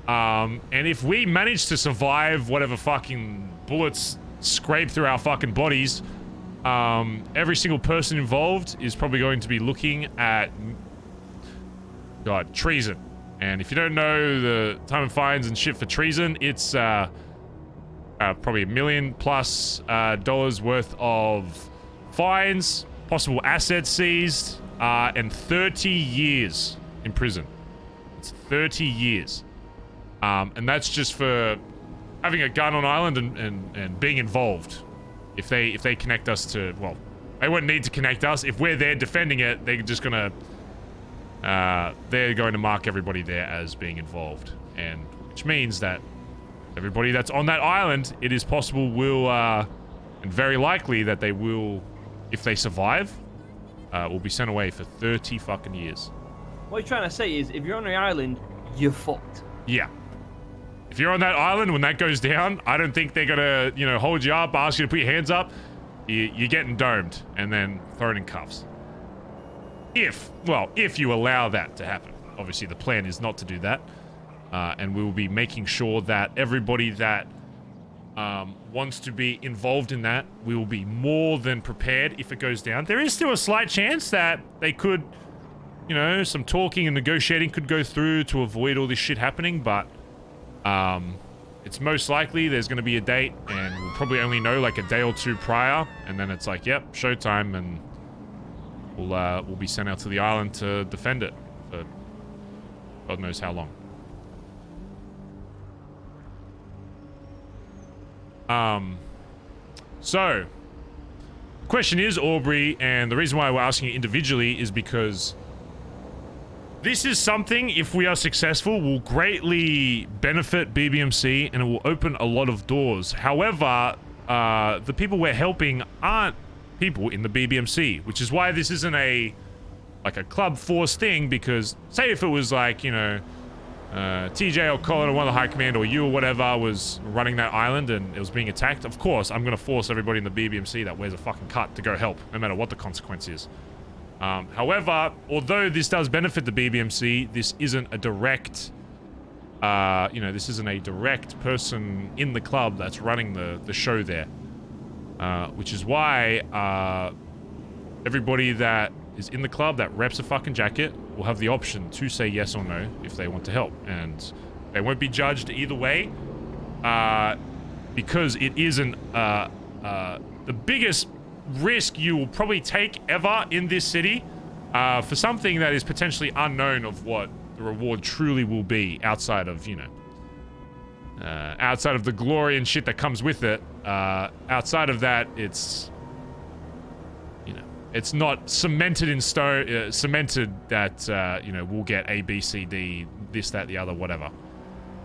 And if we manage to survive whatever fucking bullets scrape through our fucking bodies, every single person involved is probably going to be looking at treason. And if you don't know the time and fines and shit for treason, it's probably $1 million+ dollars worth of fines, possible assets seized, and 30 years in prison. It's 30 years. And that's just for having a gun on island and being involved. If they connect us to, well, they wouldn't need to connect us. If we're there defending it, they're just gonna, they're going to mark everybody there as being involved. And which means that everybody that's on that island, it is possible will, and very likely that they will, if they survive, will be sent away for 30 fucking years. What you're trying to say is, if you're on the island, you're fucked. Yeah. If you're on that island, when that goes down, I don't think they're gonna, you know, hold you up, ask you to put your hands up. You're getting domed and then thrown in cuffs. If you allow that to happen. Obviously, the plan is not to do that. And we will be making sure that everybody that wants to be involved in that, we will be more than prepared if it goes down. There is still a slight chance that they could, you know, some talking and negotiating could go through to avoid all this shit happening, but it's most likely there's going to be a date, and we'll probably only know like a day or two prior, and then it's like, yep, showtime, and we'll be sent out to the island to defend it for God knows how long. So the question is, Aubrey, and the reason why we're asking it individually is because this is something, if we are successful, will greatly benefit BBMC and it will open a lot of doors. However, the people we're helping aren't people in the BBMC, which is why this isn't a club force thing, because say if it was like, you know, TJ or Colin or one of the high command or you or whatever was running that island and it was being attacked, of course I'm going to force everybody in the BBMC that wears a fucking cut to go help, no matter what the consequence is. However, although this does benefit the BBMC, this isn't a direct, this isn't a direct person in the club that's running the show there. Which is why, everybody that is in the club that reps a fucking jacket will have the option to say yes or no if they want to help. And they won't be judged either way, because it isn't, the biggest risk you will probably take ever in this city for something that is potentially unknown of what the reward truly will be outside of, you know, outside of the glory and shit that comes with it. Outside of that, it's, you know, it's not cemented in stone, cemented that, you know, we'll get A, B, C, D, this, that, the other, whatever.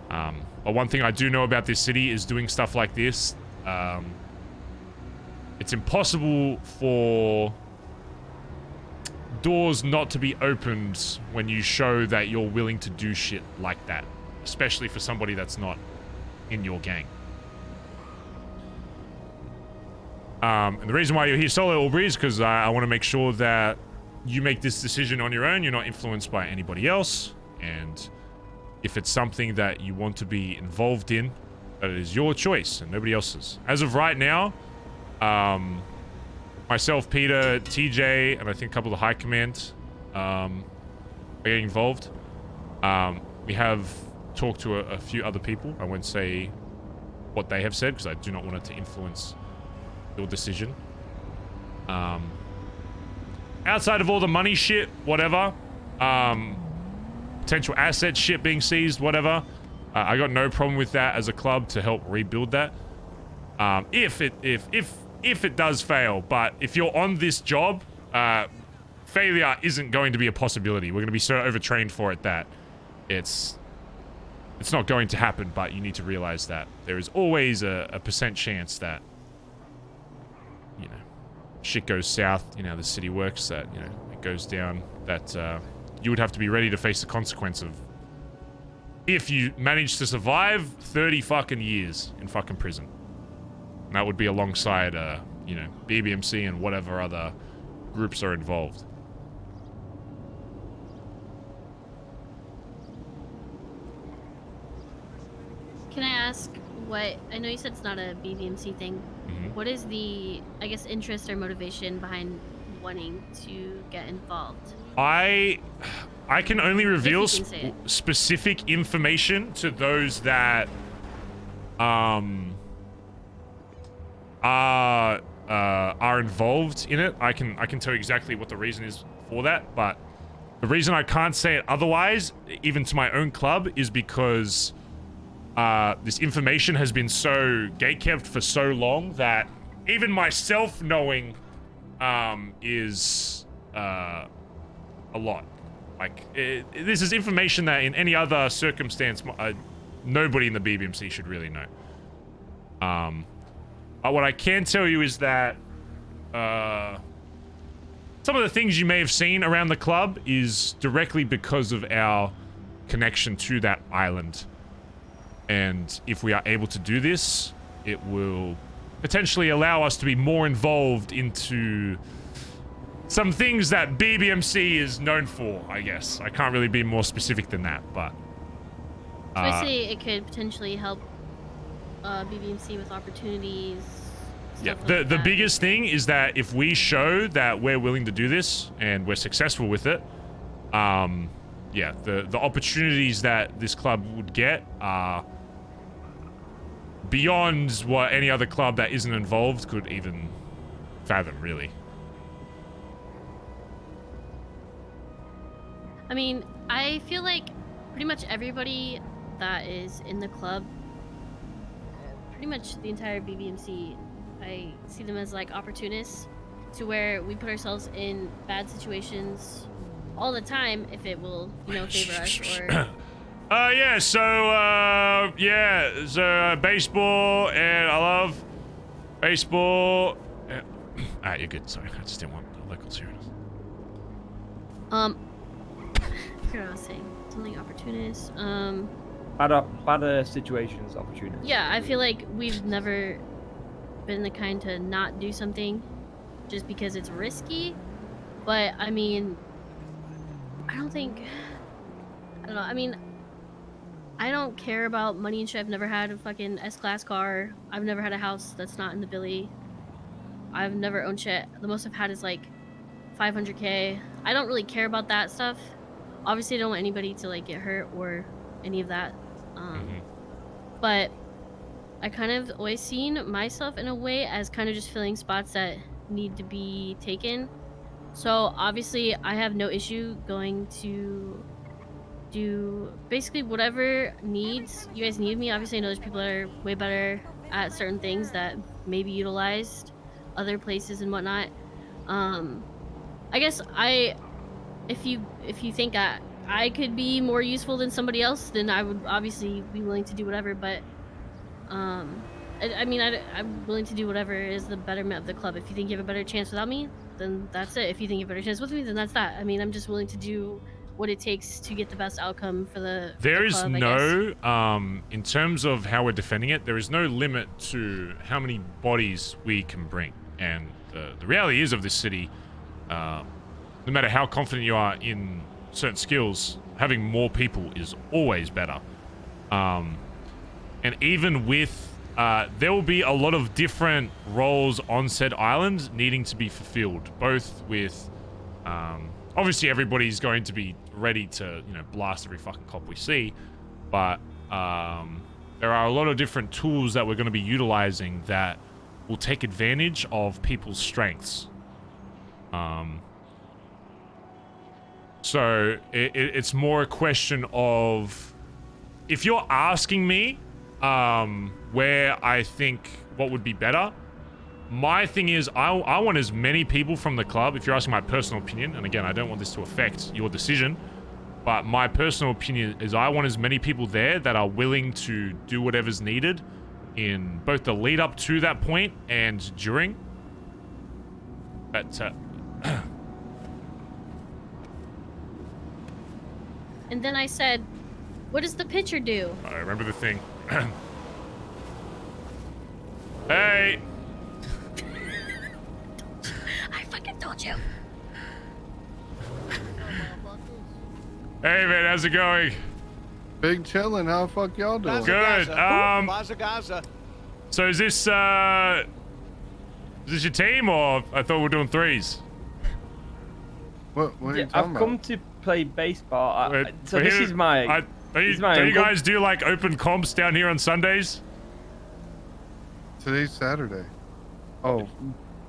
But one thing I do know about this city is doing stuff like this, it's impossible for doors not to be opened when you show that you're willing to do shit like that. Especially for somebody that's not in your gang. And the reason why you're here solo, Aubrey, is because I want to make sure that you make this decision on your own. You're not influenced by anybody else. And if it's something that you want to be involved in, that it is your choice and nobody else's. As of right now, myself, Peter, TJ, and I think a couple of the high command are getting involved. We have talked to a few other people. I won't say what they have said because I do not want it to influence your decision. Outside of all the money shit, whatever, potential asset shit being seized, whatever, I got no problem with that as a club to help rebuild that. If it does fail, but if you're on this job, failure isn't going to be a possibility. We're going to be so overtrained for it that it's not going to happen, but you need to realize that there is always a percent chance that, you know, shit goes south, you know how the city works, that, you know, it goes down, that you would have to be ready to face the consequence of, if you manage to survive, 30 fucking years in fucking prison. And that would be alongside, you know, BBMC and whatever other groups are involved. Can I ask what, I know you said it's not a BBMC thing. What is the, I guess, interest or motivation behind wanting to get involved? I can only reveal specific information to those that are involved in it. I can tell you exactly what the reason is for that, but the reason I can't say it otherwise, even to my own club, is because this information has been so gatekept for so long that even myself knowing is a lot. Like, this is information that in any other circumstance, nobody in the BBMC should really know. But what I can tell you is that some of the things you may have seen around the club is directly because of our connection to that island. And if we are able to do this, it will potentially allow us to be more involved into some things that BBMC is known for, I guess. I can't really be more specific than that, but... So I say it could potentially help BBMC with opportunities. Yeah, the biggest thing is that if we show that we're willing to do this and we're successful with it, yeah, the opportunities that this club would get are beyond what any other club that isn't involved could even fathom, really. I mean, I feel like pretty much everybody that is in the club, pretty much the entire BBMC, I see them as like opportunists, to where we put ourselves in bad situations all the time if it will, you know, favor us or... Yeah, so, baseball, and I love baseball. Alright, you're good, sorry, I just didn't want the locals here. I forgot what I was saying. Something opportunist. Bad situations, opportunities. Yeah, I feel like we've never been the kind to not do something just because it's risky. But, I mean, I don't know, I mean, I don't care about money and shit. I've never had a fucking S-Class car. I've never had a house that's not in the Billy. I've never owned shit. The most I've had is like 500K. I don't really care about that stuff. Obviously, I don't want anybody to like get hurt or any of that. But I kind of always seen myself in a way as kind of just filling spots that need to be taken. So obviously, I have no issue going to do basically whatever needs you guys need me. Obviously, I know there's people that are way better at certain things that may be utilized other places and whatnot. I guess if you think I could be more useful than somebody else, then I would obviously be willing to do whatever. But I mean, I'm willing to do whatever is the betterment of the club. If you think you have a better chance without me, then that's it. If you think you have a better chance with me, then that's that. I mean, I'm just willing to do what it takes to get the best outcome for the There is club, no, in terms of how we're defending it, there is no limit to how many bodies we can bring. And the reality is of this city, no matter how confident you are in certain skills, having more people is always better. And even with, there will be a lot of different roles on said island needing to be fulfilled, both with, obviously everybody's going to be ready to, you know, blast every fucking cop we see, but there are a lot of different tools that we're going to be utilizing that will take advantage of people's strengths. So it's more a question of, if you're asking me where I think what would be better, my thing is I want as many people from the club, if you're asking my personal opinion, and again, I don't want this to affect your decision, but my personal opinion is I want as many people there that are willing to do whatever's needed in both the lead up to that point and during. But and then I said, what does the pitcher do? I remember the thing. Hey! I fucking told you. Hey man, how's it going? Big chillin', how the fuck y'all doing? Good. Bazza. So is this your team, or I thought we were doing threes? What are you Yeah, talking I've come about? to play baseball. Wait, So we're this here- is my. do you uncle. guys do like open comps down here on Sundays? Today's Saturday. Oh,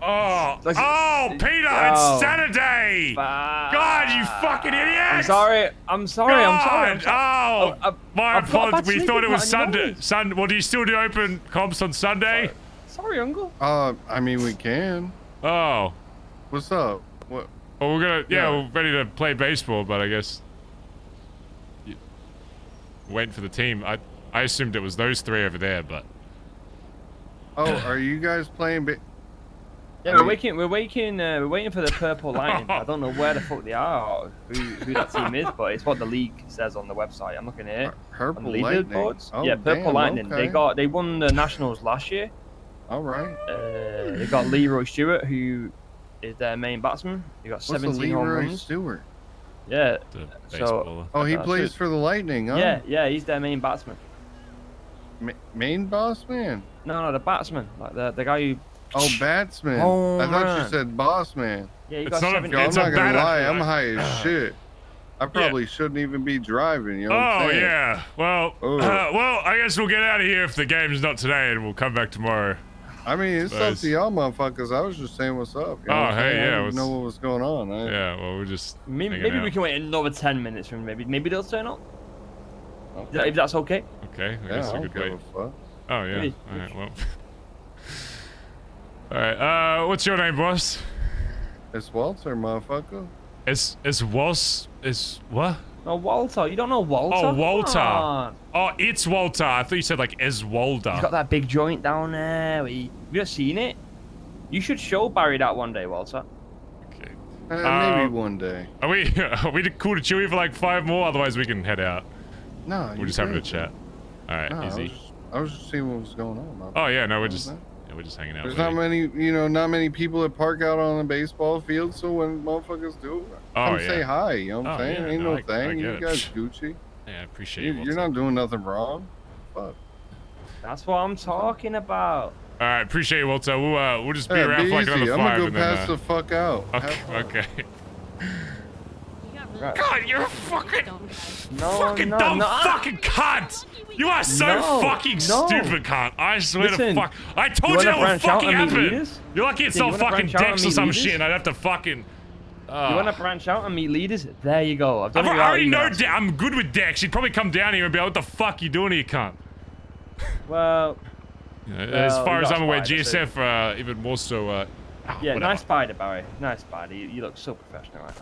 Oh, Like- oh, Peter, Oh. it's Saturday! God, you fucking idiot! I'm sorry. I'm sorry. Oh, my I've got a bad fault. We thought it was sleeping pattern, Sunday. Well, do you still do open comps on Sunday? Sorry, uncle. I mean, we can. Oh. What's up? What? Well, we're gonna, Yeah. we're ready to play baseball, but I guess waiting for the team. I assumed it was those three over there, but Oh, are you guys playing? Yeah, we're waiting for the purple lightning. I don't know where the fuck they are, or who that team is, but it's what the league says on the website. I'm looking at it. Purple on the lightning. leaderboards. Oh, yeah, purple damn, lightning. okay. They won the nationals last year. All right. They got Leroy Stewart, who is their main batsman. He got 17 home Leroy runs. Stewart? Yeah. So. Oh, he plays for the Lightning, huh? Yeah, he's their main batsman. Main boss man? No, the batsman, like the guy who. Oh, batsman. Oh, I thought man. you said boss man. Yeah, you It's got not a- 17. Yo, I'm It's a not gonna batter. lie, I'm high as shit. I probably shouldn't even be driving, you know what I'm Oh saying? yeah. Well, well, I guess we'll get out of here if the game's not today, and we'll come back tomorrow. I mean, it's up to y'all motherfuckers. I was just saying what's up. You know what I'm hey, saying? I yeah, didn't what's- know what was going on. Yeah. Well, we're just. Maybe hanging we out. can wait another 10 minutes from maybe they'll turn up. If that's okay. Okay. I Yeah, guess I we don't could wait. give a fuck. Oh yeah. Maybe. All right. Well. All right. What's your name, boss? It's Walter, motherfucker. It's Was. It's what? No, Walter. You don't know Walter? Oh, Walter. Come on. Oh, it's Walter. I thought you said like Eswalder. He's got that big joint down there. Have you ever seen it? You should show Barry that one day, Walter. Maybe one day. Are we cool to chew for like 5 more? Otherwise, we can head out. No, We're just having a chat. All right, No, easy. I was just seeing what was going on. motherfucker. Oh yeah, no, we're You know just what I'm we're just hanging out. There's waiting. not many people that park out on a baseball field, so when motherfuckers do, Oh, come yeah. say hi, you know what I'm Oh, saying? yeah, Ain't no, no I thing. get You it. guys Gucci. Yeah, I appreciate it. You're not doing nothing wrong. Fuck. That's what I'm talking about. All right, appreciate it, Walter. We'll just be Yeah, around be for like easy. another I'm 5 gonna go and then. pass the fuck out. Okay. Okay. God, you're a fucking fucking no, dumb no. fucking cunt! You are so No, fucking no. stupid, cunt! I swear Listen, to fuck! I you told you wanna that would branch out fucking and meet happen! leaders? You're lucky it's Yeah, you not wanna fucking branch out and Dex or meet some leaders? shit and I'd have to fucking... You want to branch out and meet leaders? There you go. I've done I it without already know emails. I'm good with Dex. He'd probably come down here and be like, what the fuck you doing here, cunt? Well... As well, far you as got I'm aware, spider, so- GSF, even more so, Yeah, whatever. nice spider, Barry. Nice spider. You look so professional right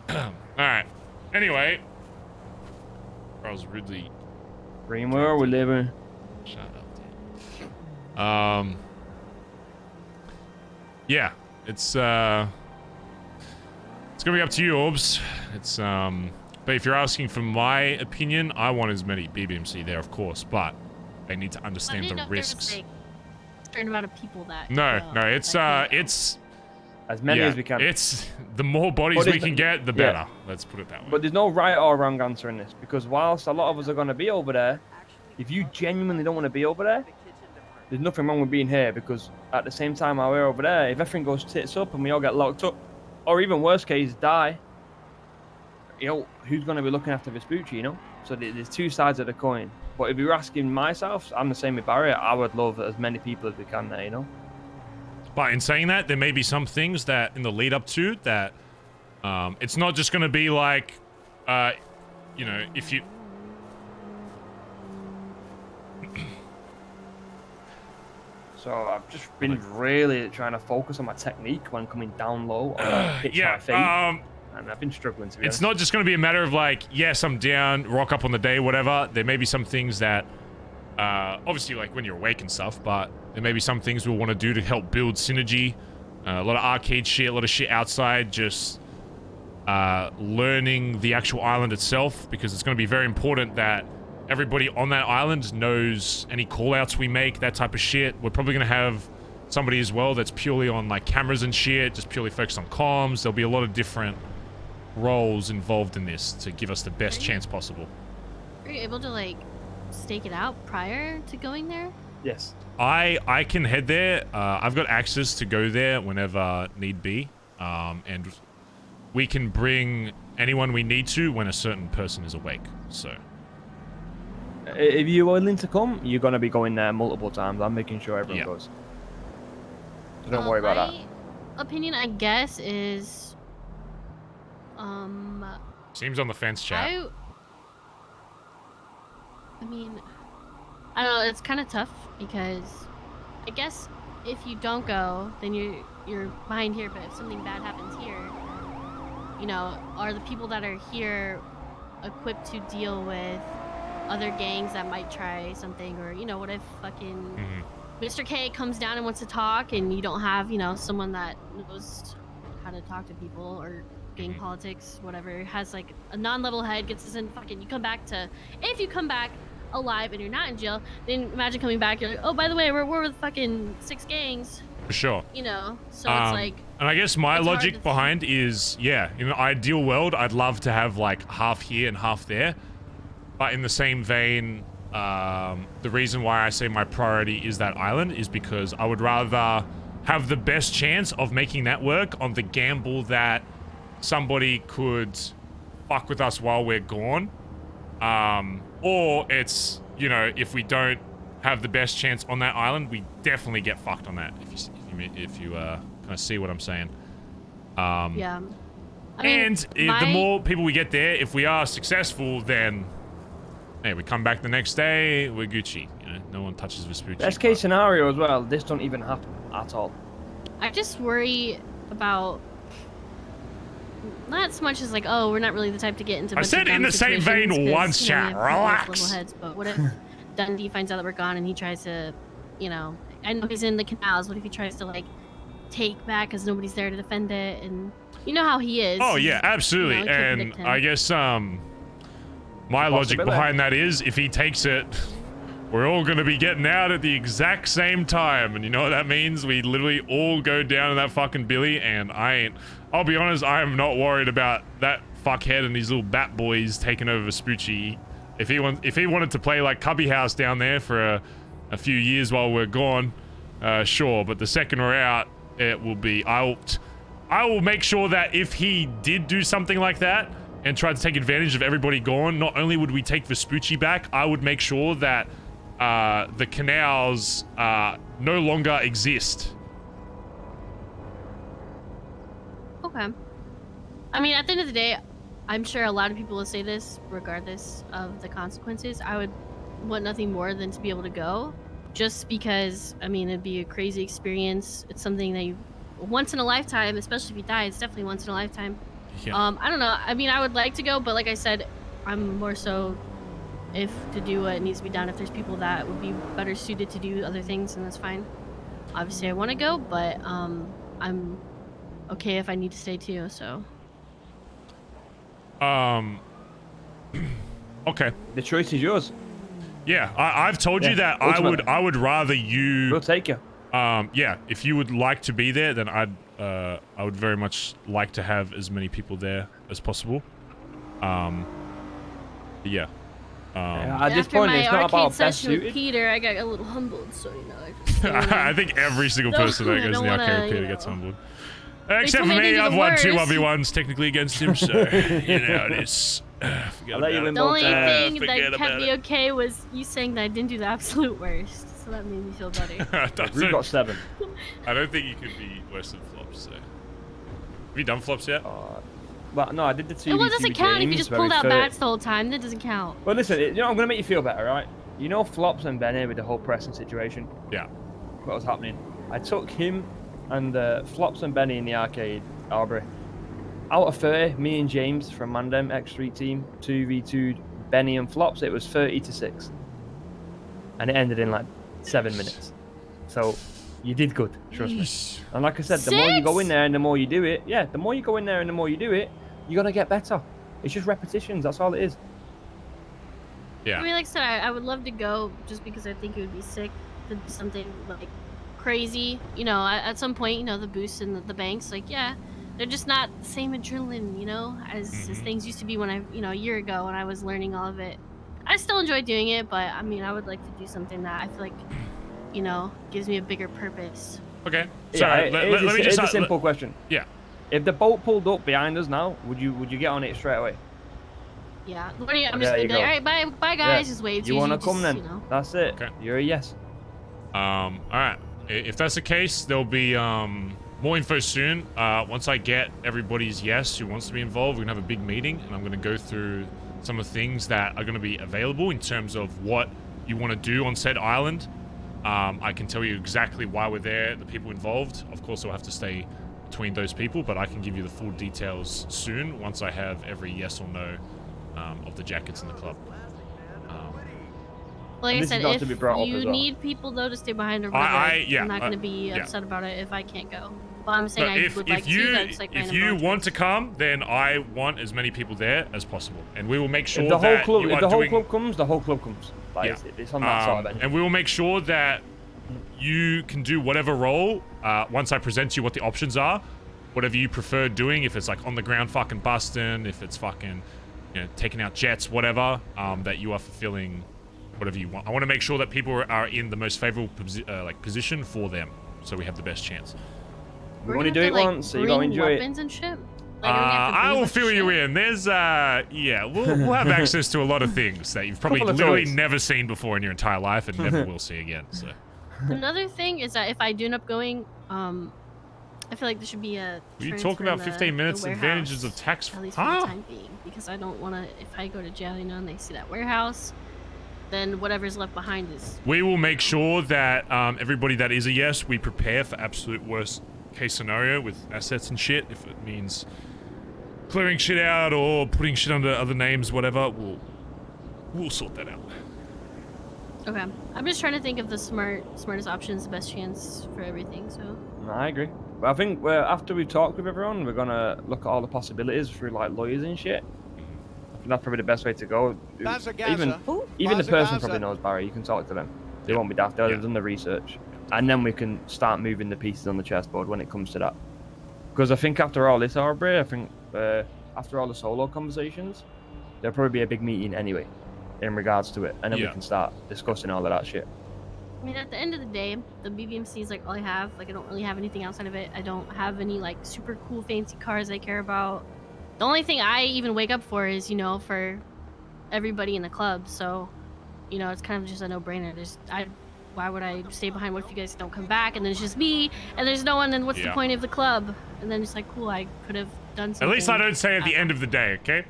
now. Alright. Anyway. Charles Ridley. Green world we live in. Shut up, Dan. Yeah. It's gonna be up to you, Orbs. It's, but if you're asking for my opinion, I want as many BBMC there, of course, but they need to understand the risks. A certain amount of people that. No, it's as many as we can. It's the more bodies But we it's- can get, the yeah. better. Let's put it that way. But there's no right or wrong answer in this, because whilst a lot of us are going to be over there, if you genuinely don't want to be over there, there's nothing wrong with being here, because at the same time while we're over there, if everything goes tits up and we all get locked up, or even worst case, die, you know, who's going to be looking after Vespucci, you know? So there's two sides of the coin. But if you're asking myself, I'm the same with Barry. I would love as many people as we can there, you know? But in saying that, there may be some things that in the lead up to that, it's not just going to be like, you know, if you... So I've just been really trying to focus on my technique when coming down low on pitch yeah, my feet. And I've been struggling to be It's honest. not just going to be a matter of like, yes, I'm down, rock up on the day, whatever. There may be some things that, obviously like when you're awake and stuff, but there may be some things we'll want to do to help build synergy. A lot of arcade shit, a lot of shit outside, just learning the actual island itself, because it's going to be very important that everybody on that island knows any call-outs we make, that type of shit. We're probably going to have somebody as well that's purely on like cameras and shit, just purely focused on comms. There'll be a lot of different roles involved in this to give us the best chance possible. Are you able to like stake it out prior to going there? Yes. I can head there. I've got access to go there whenever need be, and we can bring anyone we need to when a certain person is awake. So If you're willing to come, you're going to be going there multiple times. I'm making sure everyone Yeah. goes. So don't worry about that. My opinion, I guess, is Seems on the fence, chat. I mean, I don't know. It's kind of tough because I guess if you don't go, then you're behind here. But if something bad happens here, you know, are the people that are here equipped to deal with other gangs that might try something? Or, you know, what if fucking Mr. K comes down and wants to talk and you don't have, you know, someone that knows how to talk to people, or gang politics, whatever, has like a non-level head, gets us in fucking, if you come back alive and you're not in jail, then imagine coming back, you're like, oh, by the way, we're with fucking 6 gangs. For sure. You know, so it's like... And I guess my logic behind is, yeah, in an ideal world, I'd love to have like half here and half there. But in the same vein, the reason why I say my priority is that island is because I would rather have the best chance of making that work on the gamble that somebody could fuck with us while we're gone. Or it's, you know, if we don't have the best chance on that island, we definitely get fucked on that, if you kind of see what I'm saying. Yeah. I mean, the more people we get there, if we are successful, then hey, we come back the next day, we're Gucci. You know, no one touches Vespucci. Best case scenario as well, this don't even happen at all. I just worry about not so much as like, oh, we're not really the type to get into. I said in the same vein once, chat. Relax. Heads, but what if Dundee finds out that we're gone and he tries to, you know, I know he's in the canals. What if he tries to like take back because nobody's there to defend it? And you know how he is. Oh yeah, absolutely. You know, and I guess my logic behind that is if he takes it, we're all going to be getting out at the exact same time. And you know what that means? We literally all go down in that fucking billy, and I'll be honest, I am not worried about that fuckhead and these little bat boys taking over Vespucci. If he wanted to play like Cubby House down there for a few years while we're gone, sure. But the second we're out, it will be, I will make sure that if he did do something like that and tried to take advantage of everybody gone, not only would we take Vespucci back, I would make sure that the canals no longer exist. Okay. I mean, at the end of the day, I'm sure a lot of people will say this regardless of the consequences. I would want nothing more than to be able to go, just because, I mean, it'd be a crazy experience. It's something that you, once in a lifetime, especially if you die, it's definitely once in a lifetime. Yeah. I don't know. I mean, I would like to go, but like I said, I'm more so if to do what needs to be done. If there's people that would be better suited to do other things, then that's fine. Obviously, I want to go, but I'm okay if I need to stay too. So. Okay. The choice is yours. Yeah, I've told you that ultimately. I would rather you. We'll take you. Yeah, if you would like to be there, then I would very much like to have as many people there as possible. Yeah. At this point, it's not about best with suited. Peter, I got a little humbled, so you know. I just don't wanna, I think every single person that goes in the arcade with Peter gets humbled. Except for told me I me, did I've the won 2 worst. 1v1s technically against him, so you know it is. Forget about it. The only thing that Forget kept about me it. okay was you saying that I didn't do the absolute worst, so that made me feel better. We got 7. I don't think you could be worse than flops. So. Have you done flops yet? But no, I did the 2v2 Well, it doesn't count if you games just where pulled we out fit- bats the whole time. That doesn't count. Well, listen, you know, I'm gonna make you feel better, right? You know, Flops and Benny with the whole Preston situation. Yeah. What was happening? I took him and Flops and Benny in the arcade, Albury. Out of 30, me and James from Mandem X3 team 2v2'd Benny and Flops. It was 30-6, and it ended in like 7 minutes. So you did good, trust me. And like I said, the more you go in there and the more you do it, yeah, the more you go in there and the more you do it, you're gonna get better. It's just repetitions. That's all it is. Yeah. I mean, like I said, I would love to go just because I think it would be sick to do something like crazy. You know, at some point, you know, the boosts and the banks, like, yeah, they're just not the same adrenaline, you know, as things used to be when a year ago when I was learning all of it. I still enjoy doing it, but I mean, I would like to do something that I feel like, you know, gives me a bigger purpose. Okay. Sorry, let me just it's a simple question. Yeah. If the boat pulled up behind us now, would you get on it straight away? Yeah. What are you, I'm There just you gonna be like, go. all right, bye guys, just wave to You you. wanna just, come then? You know. That's it. Okay. You're a yes. All right. if that's the case, there'll be more info soon. Once I get everybody's yes who wants to be involved, we're gonna have a big meeting, and I'm gonna go through some of the things that are gonna be available in terms of what you want to do on said island. I can tell you exactly why we're there, the people involved. Of course, I'll have to stay between those people, but I can give you the full details soon once I have every yes or no of the jackets in the club. Like I said, if you need people though to stay behind or whatever, I'm not going to be upset about it if I can't go. But I'm saying I would like to. That's like if you want to come, then I want as many people there as possible, and we will make sure if the that whole club, if the whole club comes, the whole club comes. Like, it's on that side. And we will make sure that you can do whatever role once I present you what the options are, whatever you prefer doing. If it's like on the ground, fucking busting, if it's fucking, you know, taking out jets, whatever, that you are fulfilling. Whatever you want. I want to make sure that people are in the most favorable position for them, so we have the best chance. We want to do it once, so you gotta enjoy it. And shit? I will fill you in. There's yeah, we'll have access to a lot of things that you've probably literally never seen before in your entire life and never will see again. So another thing is that if I do end up going, I feel like there should be a. You talking about 15 minutes advantages of tax? At least for the time being, because I don't want to. If I go to jail, you know, and they see that warehouse, then whatever's left behind is. We will make sure that everybody that is a yes, we prepare for absolute worst case scenario with assets and shit. If it means clearing shit out or putting shit under other names, whatever, we'll sort that out. Okay, I'm just trying to think of the smartest options, the best chance for everything. So. No, I agree. But I think after we've talked with everyone, we're gonna look at all the possibilities through like lawyers and shit. I think that's probably the best way to go. Even the person probably knows Barry. You can talk to them. They won't be daft. They've done the research, and then we can start moving the pieces on the chessboard when it comes to that. Because I think after all this, Aubrey, I think after all the solo conversations, there'll probably be a big meeting anyway, in regards to it, and then we can start discussing all of that shit. I mean, at the end of the day, the BBMC is like all I have. Like, I don't really have anything outside of it. I don't have any like super cool, fancy cars I care about. The only thing I even wake up for is, you know, for everybody in the club. So, you know, it's kind of just a no-brainer. Why would I stay behind? What if you guys don't come back? And then it's just me, and there's no one. Then what's the point of the club? And then it's like, cool, I could have done something. At least I don't say at the end of the day, okay?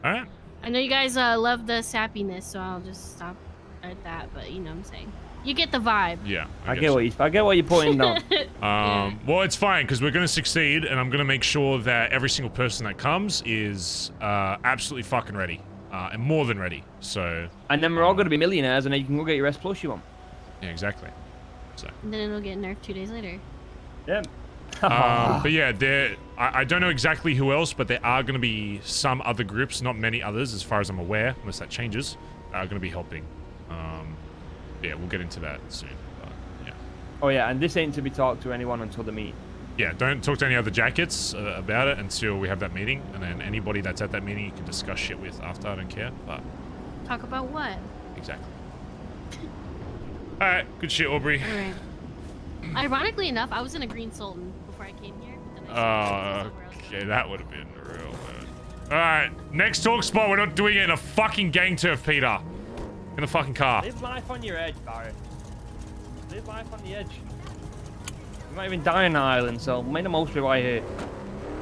All right. I know you guys love the sappiness, so I'll just stop at that. But you know what I'm saying. You get the vibe. Yeah, I get what you're putting down. Well, it's fine because we're gonna succeed, and I'm gonna make sure that every single person that comes is absolutely fucking ready, and more than ready. So. And then we're all gonna be millionaires, and then you can go get your S Plus you want. Yeah, exactly. So. And then it'll get nerfed 2 days later. Yeah. But yeah, I don't know exactly who else, but there are gonna be some other groups, not many others, as far as I'm aware, unless that changes, are gonna be helping. Yeah, we'll get into that soon. But, yeah. Oh yeah, and this ain't to be talked to anyone until the meeting. Yeah, don't talk to any other jackets about it until we have that meeting, and then anybody that's at that meeting you can discuss shit with after. I don't care, but. Talk about what? Exactly. All right, good shit, Aubrey. All right. Ironically enough, I was in a Green Sultan before I came here. Okay, that would have been real. All right, next talk spot. We're not doing it in a fucking gang turf, Peter. In the fucking car. Live life on your edge, Barry. Live life on the edge. You might even die on an island, so make the most of it while you're here.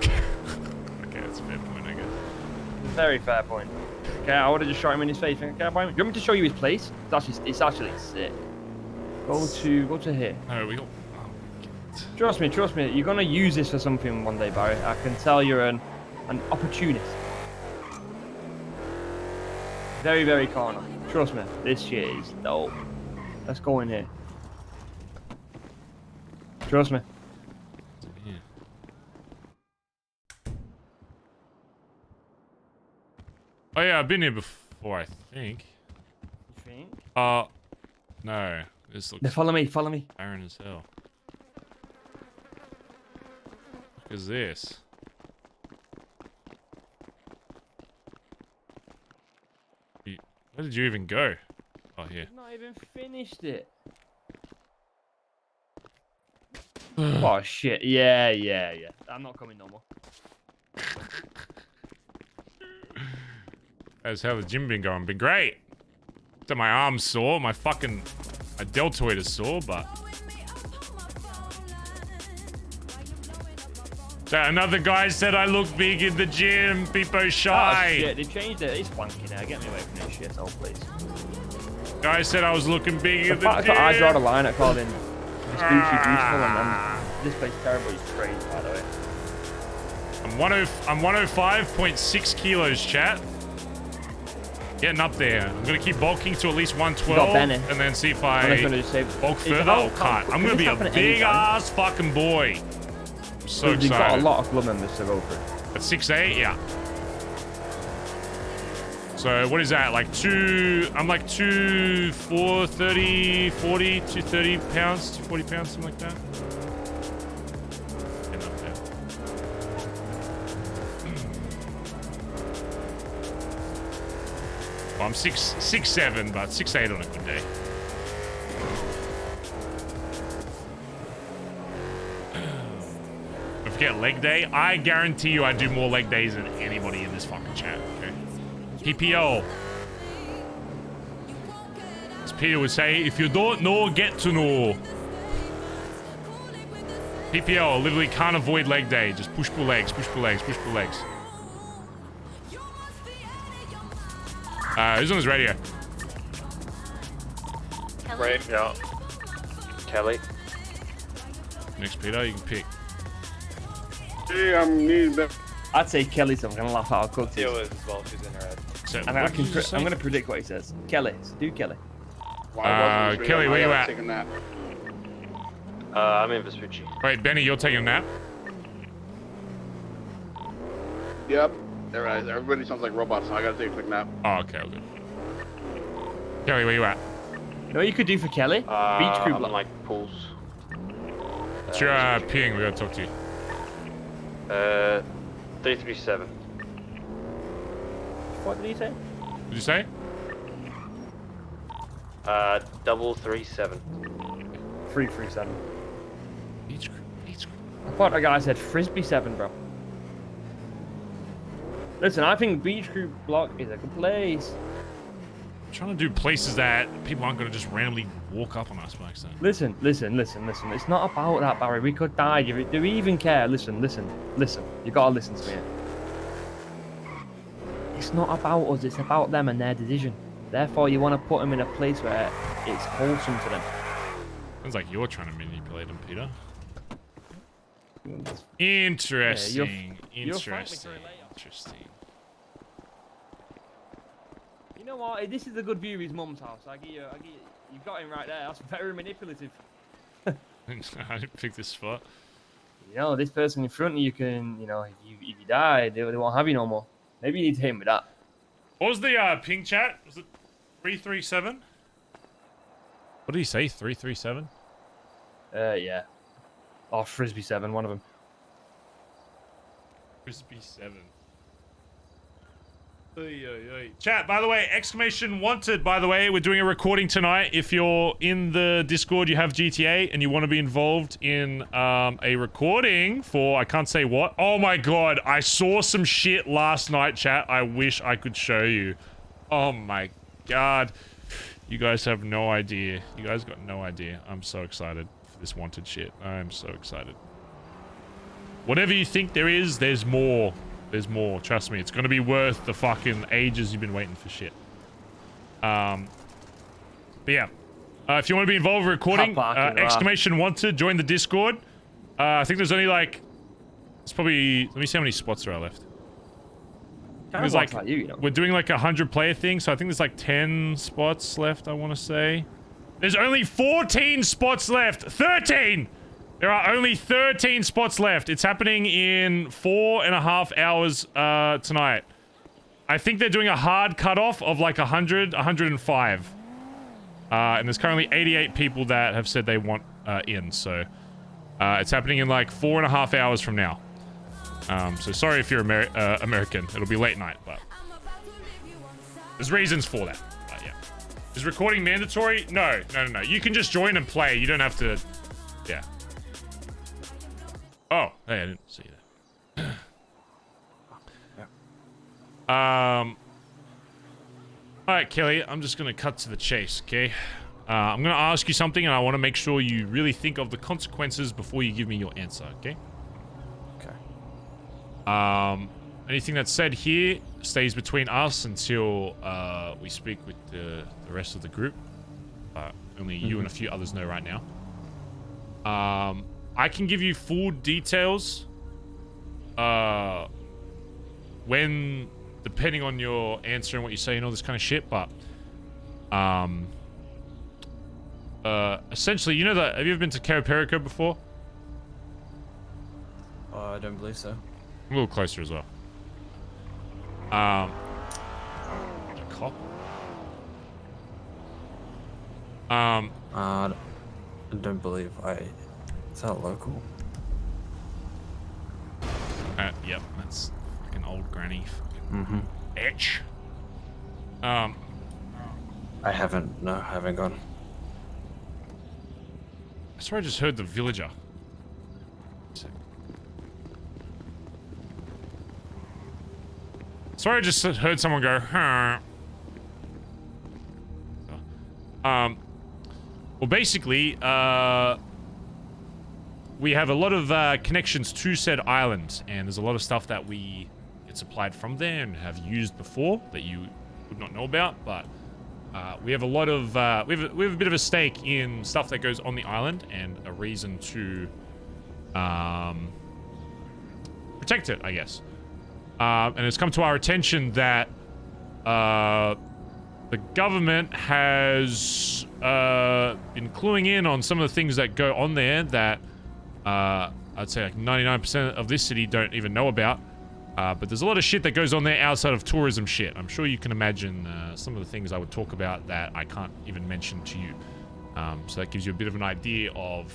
Okay, that's a fair point, I guess. Very fair point. Okay, I would have just shot him in his face. Okay, do you want me to show you his place? It's actually sick. Go to here. Oh, we go. Trust me. You're gonna use this for something one day, Barry. I can tell you're an opportunist. Very, very corner. Trust me, this shit is dope. Let's go in here. Trust me. Yeah. Oh yeah, I've been here before, I think. You think? No. This looks. Now follow me. Barren as hell. Look at this. Where did you even go? Oh, here. I've not even finished it. Oh shit! Yeah. I'm not coming no more. How's the gym been going? Been great. Except my arm's sore. My fucking A deltoid is sore, but... So another guy said I look big in the gym. People shy. Oh shit, they changed it. It's wanky now. Get me away from this shit, oh please. Guy said I was looking big in the fact gym. that I draw the line at calling this Gucci beautiful and then this place terrible is crazy, by the way. I'm 105.6 kilos, chat. Getting up there. I'm gonna keep bulking to at least 112, and then see if I bulk further or cut. I'm gonna be a big ass fucking boy. I'm so excited. You've got a lot of club members to go through. At 6'8", yeah. So what is that? Like I'm like 230, 40, 230 pounds, 240 pounds, something like that. Getting up there. Well, I'm 6'7", but 6'8" on a good day. Don't forget leg day. I guarantee you I do more leg days than anybody in this fucking chat, okay? PPO. As Peter would say, if you don't know, get to know. PPO literally can't avoid leg day. Just push pull legs, push pull legs, push pull legs. Who's on his radio? Right, yeah. Kelly. Next, Peter, you can pick. Hey, I'm needing that. I'd say Kelly, so I'm gonna laugh out of cook. Theo is as well, she's in her head. So, and I'm gonna predict what he says. Kelly, so do Kelly. Kelly, where you at? Take a nap. I'm in Vespucci. Wait, Benny, you're taking a nap? Yep. There, right. Everybody sounds like robots, so I gotta take a quick nap. Oh, okay, okay. Kelly, where you at? You know what you could do for Kelly? Beach crew block. Like pools. What's your ping? We gotta talk to you. 337. What did he say? What did you say? 337. 337. Beach crew. I thought a guy said Frisbee 7, bro. Listen, I think Beach Crew Block is a good place. I'm trying to do places that people aren't going to just randomly walk up on us by accident. Listen. It's not about that, Barry. We could die. Do we even care? Listen. You gotta listen to me. It's not about us. It's about them and their decision. Therefore, you want to put them in a place where it's wholesome to them. Sounds like you're trying to manipulate them, Peter. Interesting. Interesting. You know what? This is a good view of his mum's house. You got him right there. That's very manipulative. I didn't pick this spot. You know, this person in front of you can, you know, if you die, they won't have you no more. Maybe you need to hit him with that. What was the ping chat? Was it 337? What did he say? 337? Yeah. Or Frisbee 7, one of them. Frisbee 7. Chat, by the way, exclamation wanted, by the way. We're doing a recording tonight. If you're in the Discord, you have GTA, and you want to be involved in a recording for, I can't say what. Oh my god, I saw some shit last night, chat. I wish I could show you. Oh my god. You guys have no idea. You guys got no idea. I'm so excited for this wanted shit. I'm so excited. Whatever you think there is, there's more. There's more. Trust me. It's going to be worth the fucking ages you've been waiting for shit. But yeah. If you want to be involved with recording, exclamation wanted, join the Discord. I think there's only like... It's probably... Let me see how many spots there are left. There's like... We're doing like 100 player thing, so I think there's like 10 spots left, I want to say. There's only 14 spots left! 13! There are only 13 spots left. It's happening in 4.5 hours tonight. I think they're doing a hard cutoff of like 100, 105. And there's currently 88 people that have said they want in. So it's happening in like 4.5 hours from now. So sorry if you're American. It'll be late night, but there's reasons for that. Yeah. Is recording mandatory? No. You can just join and play. You don't have to... Yeah. Oh, hey, I didn't see that. Alright, Kelly, I'm just gonna cut to the chase, okay? I'm going to ask you something, and I want to make sure you really think of the consequences before you give me your answer, okay? Okay. Anything that's said here stays between us until we speak with the rest of the group. Only you and a few others know right now. I can give you full details when, depending on your answer and what you say and all this kind of shit, but essentially, you know that, have you ever been to Caraperico before? I don't believe so. A little closer as well. Cop. I don't believe is that local? Yep, that's like an old granny Mm-hmm. bitch. I haven't gone. I swear I just heard the villager. Sorry, I just heard someone go, huh. Well, basically, we have a lot of connections to said island, and there's a lot of stuff that we get supplied from there and have used before that you would not know about, but we have a lot of, we have a bit of a stake in stuff that goes on the island and a reason to protect it, I guess. And it's come to our attention that the government has been cluing in on some of the things that go on there that I'd say like 99% of this city don't even know about. But there's a lot of shit that goes on there outside of tourism shit. I'm sure you can imagine some of the things I would talk about that I can't even mention to you. So that gives you a bit of an idea of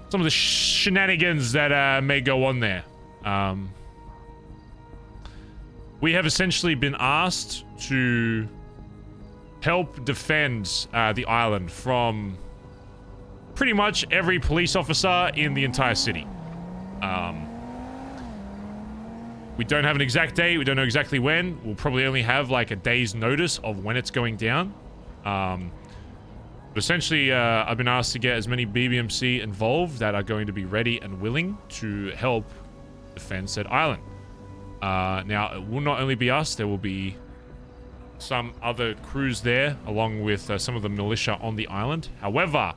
some of the shenanigans that may go on there. We have essentially been asked to help defend the island from pretty much every police officer in the entire city. We don't have an exact date. We don't know exactly when. We'll probably only have like a day's notice of when it's going down. But essentially, I've been asked to get as many BBMC involved that are going to be ready and willing to help defend said island. Now, it will not only be us. There will be some other crews there, along with some of the militia on the island. However,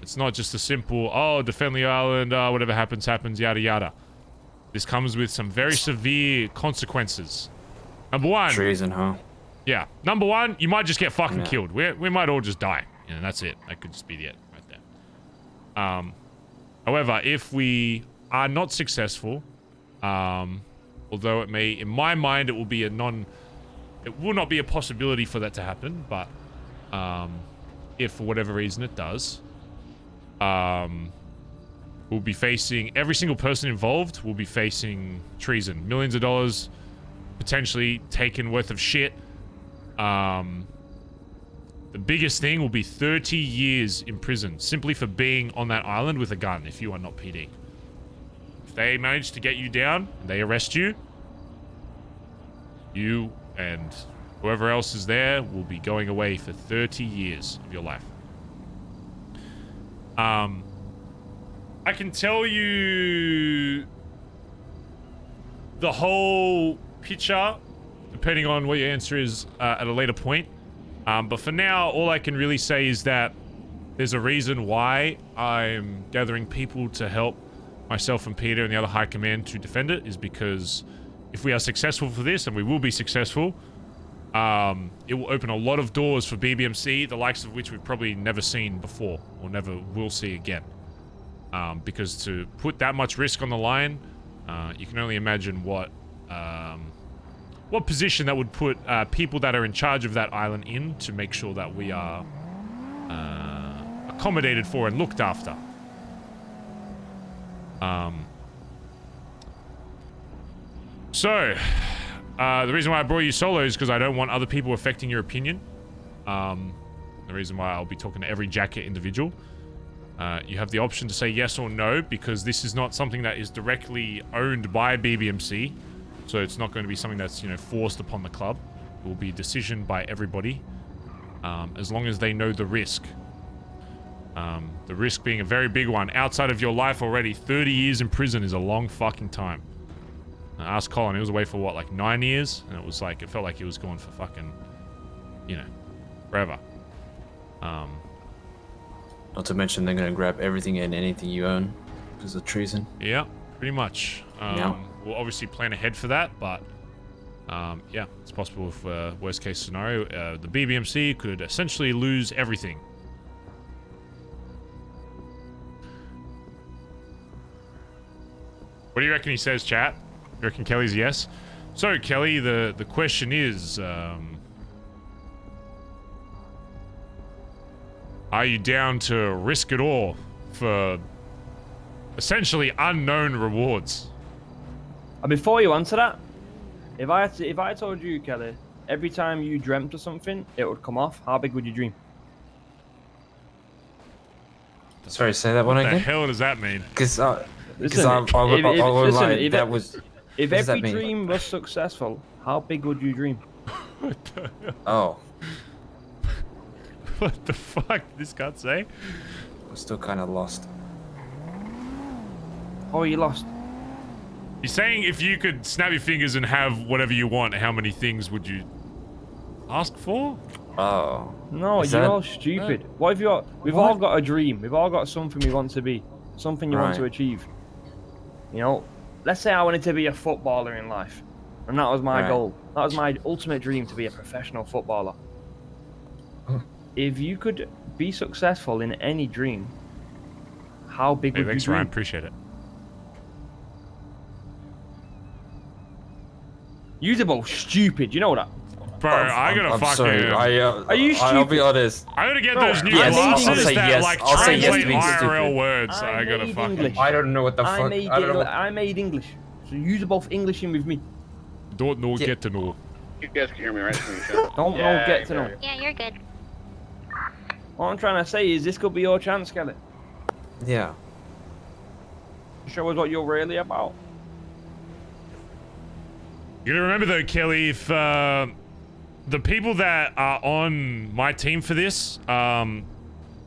it's not just a simple, oh, defend the island, whatever happens, happens, yada, yada. This comes with some very severe consequences. Number one... Treason, huh? Yeah. Number one, you might just get fucking killed. We might all just die. You know, that's it. That could just be it right there. However, if we are not successful, although it may, in my mind, it will not be a possibility for that to happen, but if for whatever reason it does, we'll be facing, every single person involved will be facing treason. Millions of dollars, potentially taken worth of shit. The biggest thing will be 30 years in prison, simply for being on that island with a gun, if you are not PD. If they manage to get you down, and they arrest you, you and whoever else is there will be going away for 30 years of your life. I can tell you the whole picture, depending on what your answer is at a later point. But for now, all I can really say is that there's a reason why I'm gathering people to help myself and Peter and the other high command to defend it, is because if we are successful for this, and we will be successful, it will open a lot of doors for BBMC, the likes of which we've probably never seen before, or never will see again. Because to put that much risk on the line, you can only imagine what position that would put people that are in charge of that island in, to make sure that we are accommodated for and looked after. So, the reason why I brought you solo is because I don't want other people affecting your opinion. The reason why I'll be talking to every jacket individual. You have the option to say yes or no, because this is not something that is directly owned by BBMC. So it's not going to be something that's, you know, forced upon the club. It will be a decision by everybody. as long as they know the risk. The risk being a very big one. Outside of your life already, 30 years in prison is a long fucking time. Ask Colin, he was away for what, like 9 years? And it was like, it felt like he was gone for fucking, you know, forever. Not to mention they're gonna grab everything and anything you own because of treason. Yeah, pretty much. We'll obviously plan ahead for that, but yeah, it's possible if worst case scenario, the BBMC could essentially lose everything. What do you reckon he says, chat? You reckon Kelly's yes? So, Kelly, the question is, are you down to risk it all for essentially unknown rewards? And before you answer that, if I told you, Kelly, every time you dreamt of something, it would come off, how big would you dream? Sorry, say that one again. What the hell does that mean? Because if every dream was successful, how big would you dream? What the hell? Oh. What the fuck? This can't say? I'm still kind of lost. Oh, you lost? You're saying if you could snap your fingers and have whatever you want, how many things would you ask for? Oh. No, you're all stupid. What have you got? We've all got a dream. We've all got something we want to be. Something you want to achieve. You know, let's say I wanted to be a footballer in life. And that was my goal. That was my ultimate dream, to be a professional footballer. If you could be successful in any dream, how big would you dream? Thanks, Ryan. Appreciate it. You're both stupid. You know that? Bro, I gotta fucking... Sorry. Are you stupid? I'll be honest. I gotta get those new glasses that like translate IRL words. I gotta fucking... I don't know what the fuck. I made English. So you're both Englishing with me. Don't know, get to know. You guys can hear me, right? Don't know, get to know. Yeah, you're good. What I'm trying to say is this could be your chance, Kelly. Yeah. Show us what you're really about. You gotta remember though, Kelly, if the people that are on my team for this,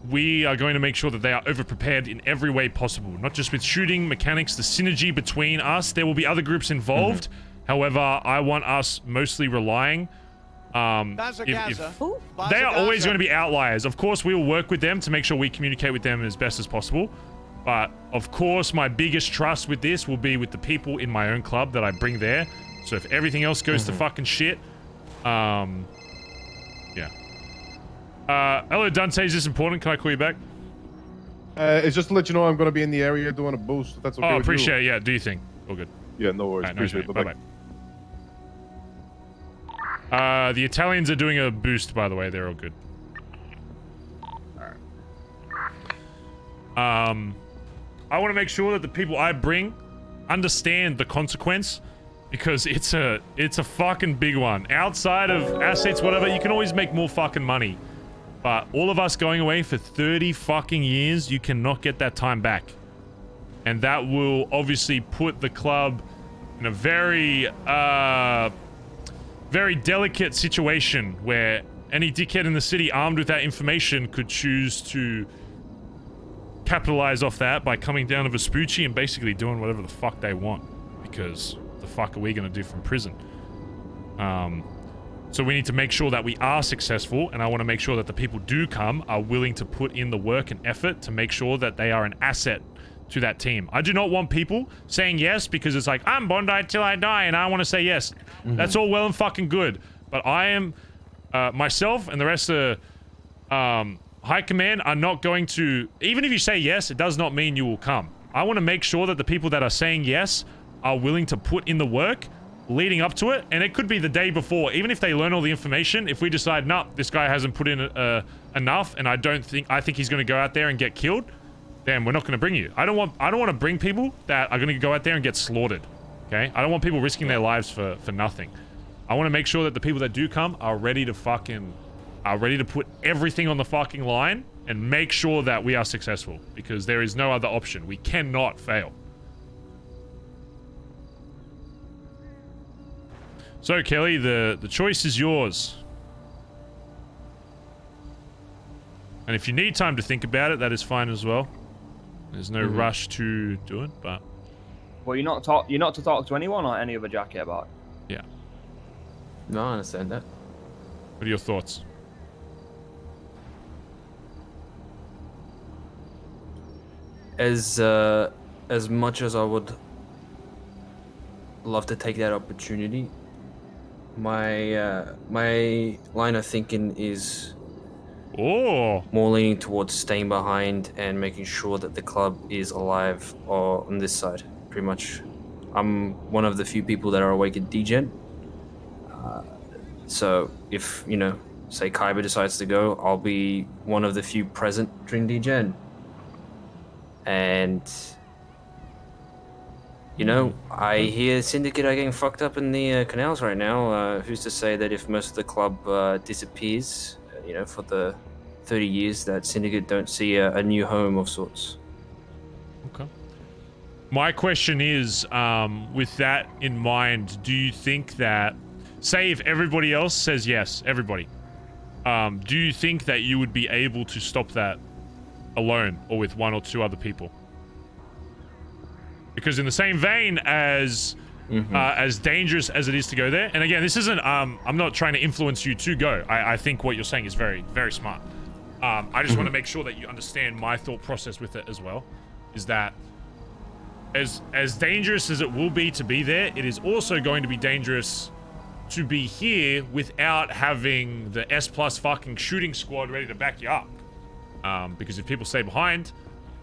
we are going to make sure that they are over-prepared in every way possible. Not just with shooting, mechanics, the synergy between us. There will be other groups involved. However, I want us mostly relying... they are always going to be outliers. Of course, we will work with them to make sure we communicate with them as best as possible. But, of course, my biggest trust with this will be with the people in my own club that I bring there. So if everything else goes to fucking shit, yeah. Hello, Dante. Is this important? Can I call you back? It's just to let you know I'm going to be in the area doing a boost. If that's okay. Oh, with appreciate you. it. Yeah, do you think? All good. Yeah, no worries. Right, nice, appreciate it. bye-bye. The Italians are doing a boost, by the way. They're all good. I want to make sure that the people I bring understand the consequence, because it's a fucking big one. Outside of assets, whatever, you can always make more fucking money. But all of us going away for 30 fucking years, you cannot get that time back. And that will obviously put the club in a very, very delicate situation where any dickhead in the city armed with that information could choose to capitalize off that by coming down to Vespucci and basically doing whatever the fuck they want. Because the fuck are we gonna do from prison? So we need to make sure that we are successful, and I want to make sure that the people do come are willing to put in the work and effort to make sure that they are an asset to that team. I do not want people saying yes because it's like, I'm Bondi till I die and I want to say yes. That's all well and fucking good. But I am, myself and the rest of High Command are not going to, even if you say yes, it does not mean you will come. I want to make sure that the people that are saying yes are willing to put in the work leading up to it, and it could be the day before. Even if they learn all the information, if we decide, nah, this guy hasn't put in enough, and I think he's going to go out there and get killed, then we're not going to bring you. I don't want to bring people that are going to go out there and get slaughtered. Okay, I don't want people risking their lives for nothing. I want to make sure that the people that do come are ready to put everything on the fucking line and make sure that we are successful, because there is no other option. We cannot fail. So, Kelly, the choice is yours. And if you need time to think about it, that is fine as well. There's no rush to do it, but... Well, you're not to talk to anyone or any other jacket about it? Yeah. No, I understand that. What are your thoughts? As much as I would love to take that opportunity, my line of thinking is more leaning towards staying behind and making sure that the club is alive or on this side. Pretty much, I'm one of the few people that are awake at DGen. So if, you know, say Kyber decides to go, I'll be one of the few present during DGen. And, you know, I hear Syndicate are getting fucked up in the canals right now. Who's to say that if most of the club disappears, you know, for the 30 years, that Syndicate don't see a new home of sorts? Okay. My question is, with that in mind, do you think that, say if everybody else says yes, everybody, do you think that you would be able to stop that alone or with one or two other people? Because in the same vein as dangerous as it is to go there, and again, this isn't, I'm not trying to influence you to go. I think what you're saying is very, very smart. I just want to make sure that you understand my thought process with it as well, is that as dangerous as it will be to be there, it is also going to be dangerous to be here without having the S+ fucking shooting squad ready to back you up. Because if people stay behind,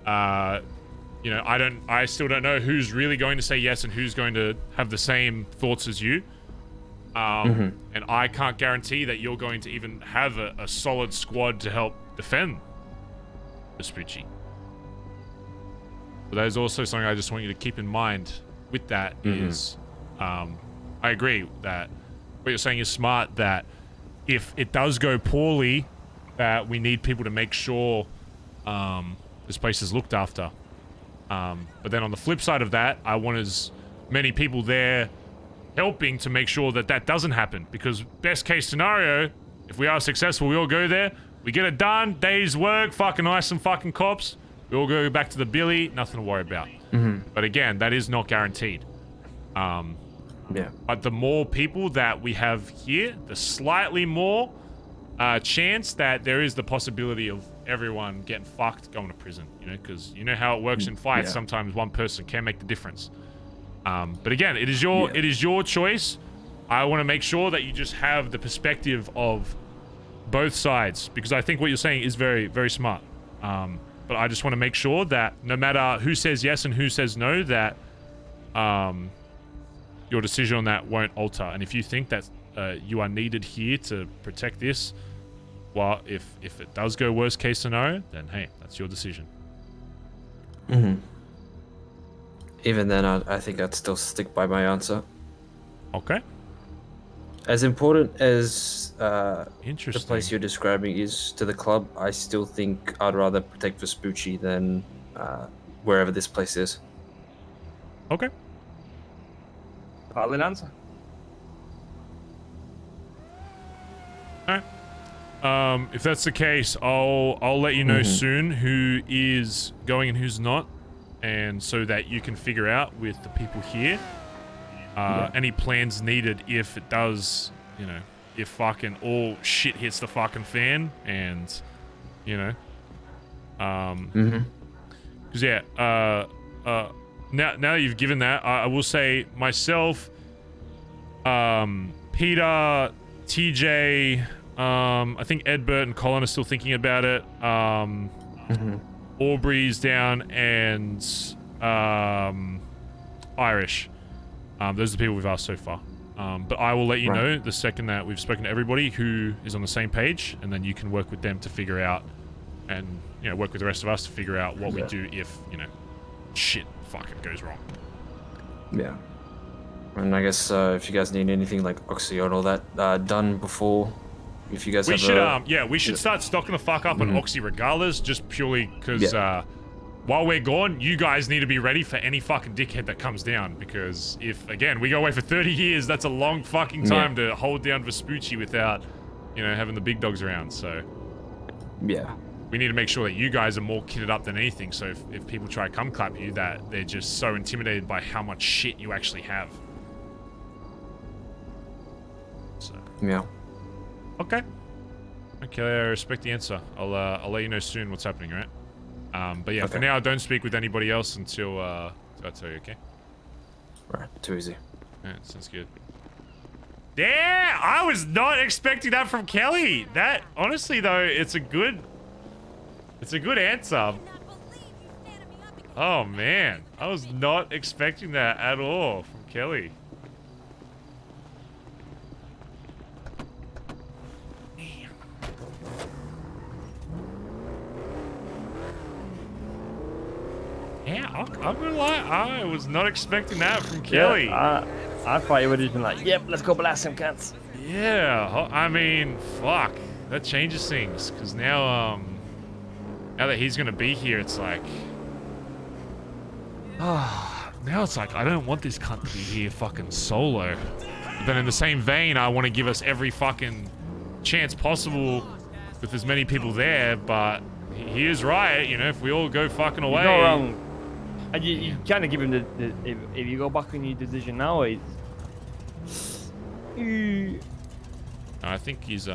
you know, I still don't know who's really going to say yes and who's going to have the same thoughts as you. And I can't guarantee that you're going to even have a solid squad to help defend Vespucci. But that is also something I just want you to keep in mind with that is, I agree that what you're saying is smart, that if it does go poorly, that we need people to make sure this place is looked after. But then on the flip side of that, I want as many people there helping to make sure that that doesn't happen. Because best case scenario, if we are successful, we all go there, we get it done, day's work, fucking ice some fucking cops, we all go back to the billy, nothing to worry about. But again, that is not guaranteed. Yeah. But the more people that we have here, the slightly more chance that there is the possibility of everyone getting fucked, going to prison, you know, because you know how it works in fights. Sometimes one person can make the difference. But again, it is your choice. I want to make sure that you just have the perspective of both sides, because I think what you're saying is very, very smart. But I just want to make sure that no matter who says yes and who says no, that your decision on that won't alter. And if you think that you are needed here to protect this, well, if it does go worst case scenario, then hey, that's your decision. Even then, I think I'd still stick by my answer. Okay. As important as the Interesting. place you're describing is to the club, I still think I'd rather protect Vespucci than wherever this place is. Okay. Valid answer. Alright. If that's the case, I'll let you know soon who is going and who's not, and so that you can figure out with the people here any plans needed if it does, you know, if fucking all shit hits the fucking fan, and you know, because now that you've given that, I will say myself, Peter, TJ, I think Edbert and Colin are still thinking about it. Aubrey's down, and Irish. Those are the people we've asked so far. But I will let you know the second that we've spoken to everybody who is on the same page, and then you can work with them to figure out, and you know, work with the rest of us to figure out what we do if, you know, shit fucking goes wrong. Yeah. And I guess if you guys need anything like Oxy and all that done before, if you guys we should start stocking the fuck up on Oxy regardless, just purely because while we're gone, you guys need to be ready for any fucking dickhead that comes down, because if, again, we go away for 30 years, that's a long fucking time to hold down Vespucci without, you know, having the big dogs around, so. Yeah. we need to make sure that you guys are more kitted up than anything. So if people try to come clap you, that they're just so intimidated by how much shit you actually have. So. Yeah. Okay. Okay, I respect the answer. I'll let you know soon what's happening, right? But yeah, for now, don't speak with anybody else until I tell you, okay? Right, too easy. Alright, sounds good. Yeah, I was not expecting that from Kelly. That, honestly though, it's a good answer. Oh man, I was not expecting that at all from Kelly. Yeah, I'm gonna lie, I was not expecting that from Kelly. Yeah, I thought you would have just been like, yep, let's go blast some cats. Yeah, I mean, fuck. That changes things, because now, now that he's gonna be here, it's like... now it's like, I don't want this cunt to be here fucking solo. But then in the same vein, I want to give us every fucking chance possible with as many people there, but he is right, you know, if we all go fucking away... You're not wrong. And you kind of give him the if you go back on your decision now, it's... I think he's,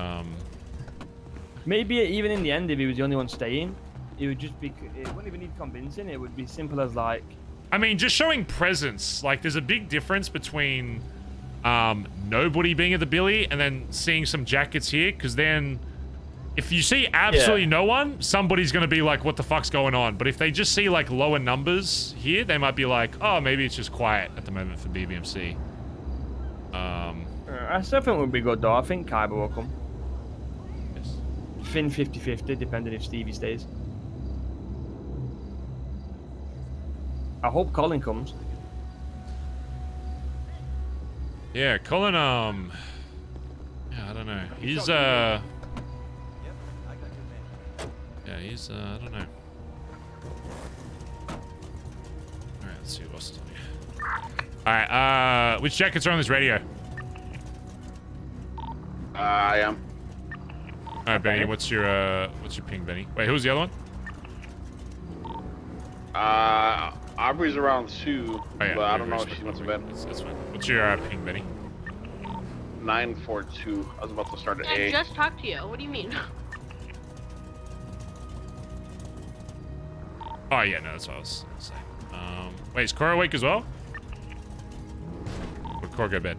Maybe even in the end, if he was the only one staying, it would just be... It wouldn't even need convincing, it would be simple as like... I mean, just showing presence. Like, there's a big difference between nobody being at the Billy and then seeing some jackets here, because then... If you see absolutely no one, somebody's going to be like, what the fuck's going on? But if they just see, like, lower numbers here, they might be like, oh, maybe it's just quiet at the moment for BBMC. I still think it would be good, though. I think Kyber will come. Yes. Finn 50-50, depending if Stevie stays. I hope Colin comes. Yeah, Colin, yeah, I don't know. He's, yeah, he's, I don't know. Alright, let's see what else is on here. Alright, which jackets are on this radio? I am. Alright, Benny, what's your ping, Benny? Wait, who's the other one? Aubrey's around 2, but I don't know if she went to bed. That's fine. What's your ping, Benny? 942. I was about to start at A. I just talked to you. What do you mean? Oh, yeah, no, that's what I was saying. Wait, is Cora awake as well? Or did Cora go to bed?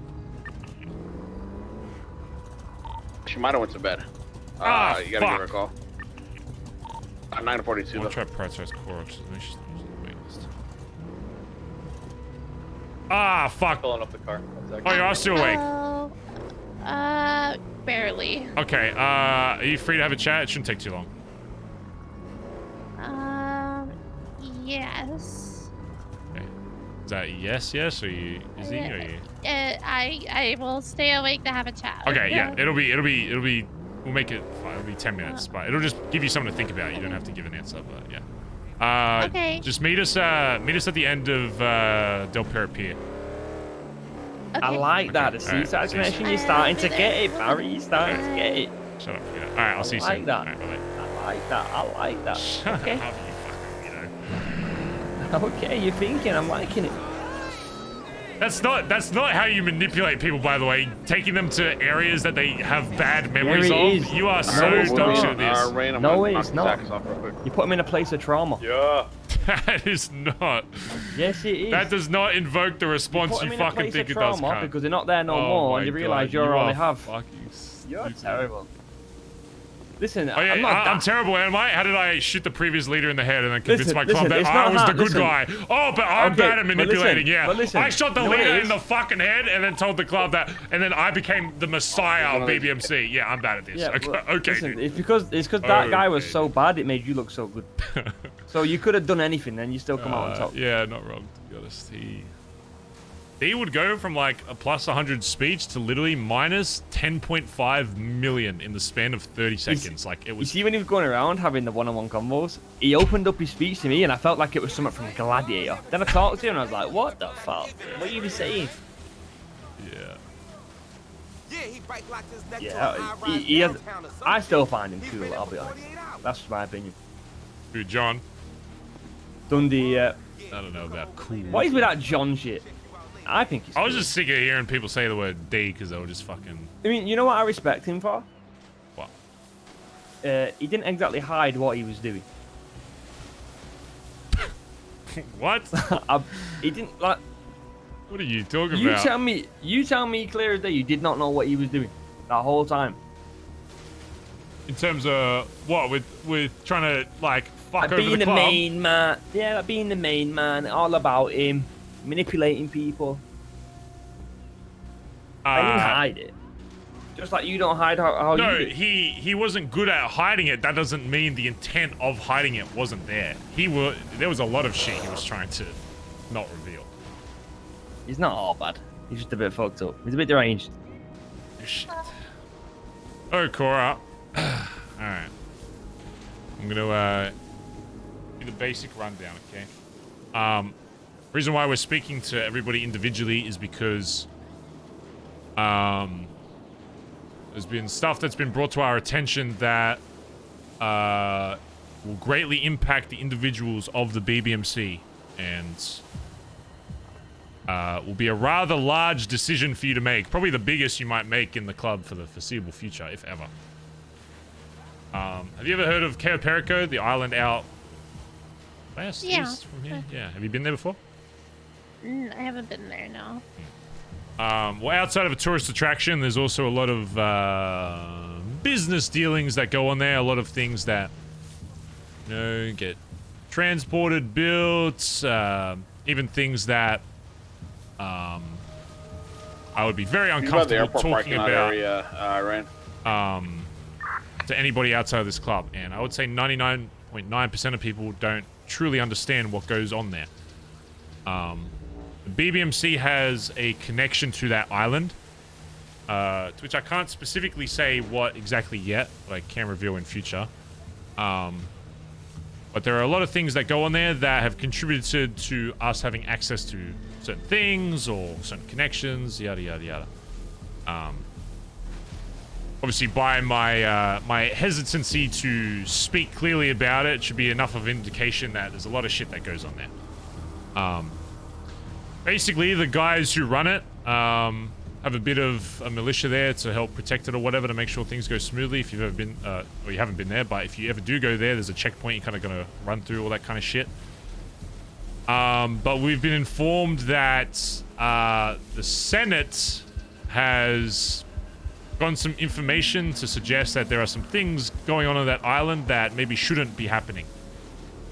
She might have went to bed. You gotta give her a call. 942. I'll try to prioritize Cora. She's on the wait list. Ah, fuck. Pulling up the car. Oh, you are still awake. Barely. Okay, are you free to have a chat? It shouldn't take too long. Yes. Okay. Is that yes, or you is he or you? I will stay awake to have a chat. Okay, yeah, it'll be we'll make it fine. It'll be 10 minutes, but it'll just give you something to think about. You don't have to give an answer, but yeah. Okay. Just meet us at the end of Del Perro Pier. I like that. The seaside connection. You're starting to get it, Barry. You're starting to get it. Shut up, you know. Alright, I'll see you soon. I like that. Alright, bye-bye. I like that. I like that. Shut okay. up, you fucking weirdo. Okay, you're thinking. I'm liking it. That's not how you manipulate people, by the way. Taking them to areas that they have bad memories of. You are so dog shit at this. No, it's not. You put them in a place of trauma. Yeah. That is not. Yes, it is. That does not invoke the response you fucking think it does, cunt. Because they're not there no more, and you realise you're all they have. Fucking You're terrible. Listen, oh, yeah, I'm terrible, am I? How did I shoot the previous leader in the head and then convince my club that I was the good guy? Oh, but I'm bad at manipulating, yeah. I shot the leader in the fucking head and then told the club that, and then I became the messiah of BBMC. Yeah, I'm bad at this. Yeah, okay, listen, it's because that guy was so bad, it made you look so good. So you could have done anything, and you still come out on top. Yeah, not wrong, to be honest. He would go from like a plus 100 speech to literally minus 10.5 million in the span of 30 seconds. Like, it was... You see, when he was going around having the one-on-one combos, he opened up his speech to me, and I felt like it was something from Gladiator. Then I talked to him, and I was like, what the fuck? What are you saying? Yeah. Yeah, he has, I still find him cool, I'll be honest. That's my opinion. Who, John? Dundee, I don't know about cool. What is with that John shit? I think he's I was cool. just sick of hearing people say the word D because they were just fucking... I mean, you know what I respect him for? What? He didn't exactly hide what he was doing. What? He didn't, like... What are you talking You about? tell me clear as day you did not know what he was doing that whole time. In terms of what? With trying to, like, fuck over Being the the club? main man. Yeah, like being the main man. All about him. Manipulating people. I didn't hide it. Just like you don't hide how No, you do. he wasn't good at hiding it. That doesn't mean the intent of hiding it wasn't there. There was a lot of shit he was trying to not reveal. He's not all bad. He's just a bit fucked up. He's a bit deranged. Shit. Oh, Cora. Alright. I'm gonna do the basic rundown, okay? Reason why we're speaking to everybody individually is because there's been stuff that's been brought to our attention that will greatly impact the individuals of the BBMC, and will be a rather large decision for you to make. Probably the biggest you might make in the club for the foreseeable future, if ever. Have you ever heard of Cayo Perico, the island out west, east from here? Yeah. Have you been there before? I haven't been there, no. Well, outside of a tourist attraction, there's also a lot of business dealings that go on there. A lot of things that, you know, get transported, built, even things that I would be very uncomfortable the airport talking parking lot about area, Ryan? to anybody outside of this club. And I would say 99.9% of people don't truly understand what goes on there. The BBMC has a connection to that island, to which I can't specifically say what exactly yet, but I can reveal in future. But there are a lot of things that go on there that have contributed to us having access to certain things or certain connections, yada, yada, yada. Obviously, by my my hesitancy to speak clearly about it should be enough of an indication that there's a lot of shit that goes on there. Basically, the guys who run it have a bit of a militia there to help protect it or whatever, to make sure things go smoothly. If you've ever been, or you haven't been there, but if you ever do go there, there's a checkpoint you're kind of going to run through, all that kind of shit. But we've been informed that the Senate has gotten some information to suggest that there are some things going on that island that maybe shouldn't be happening.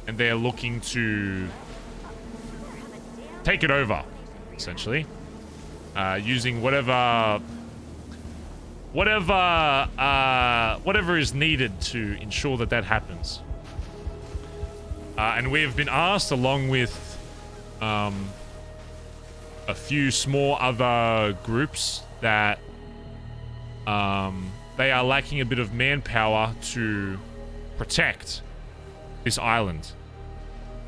And they're looking to take it over, essentially. Using whatever is needed to ensure that that happens. And we have been asked, along with a few small other groups, that they are lacking a bit of manpower to protect this island.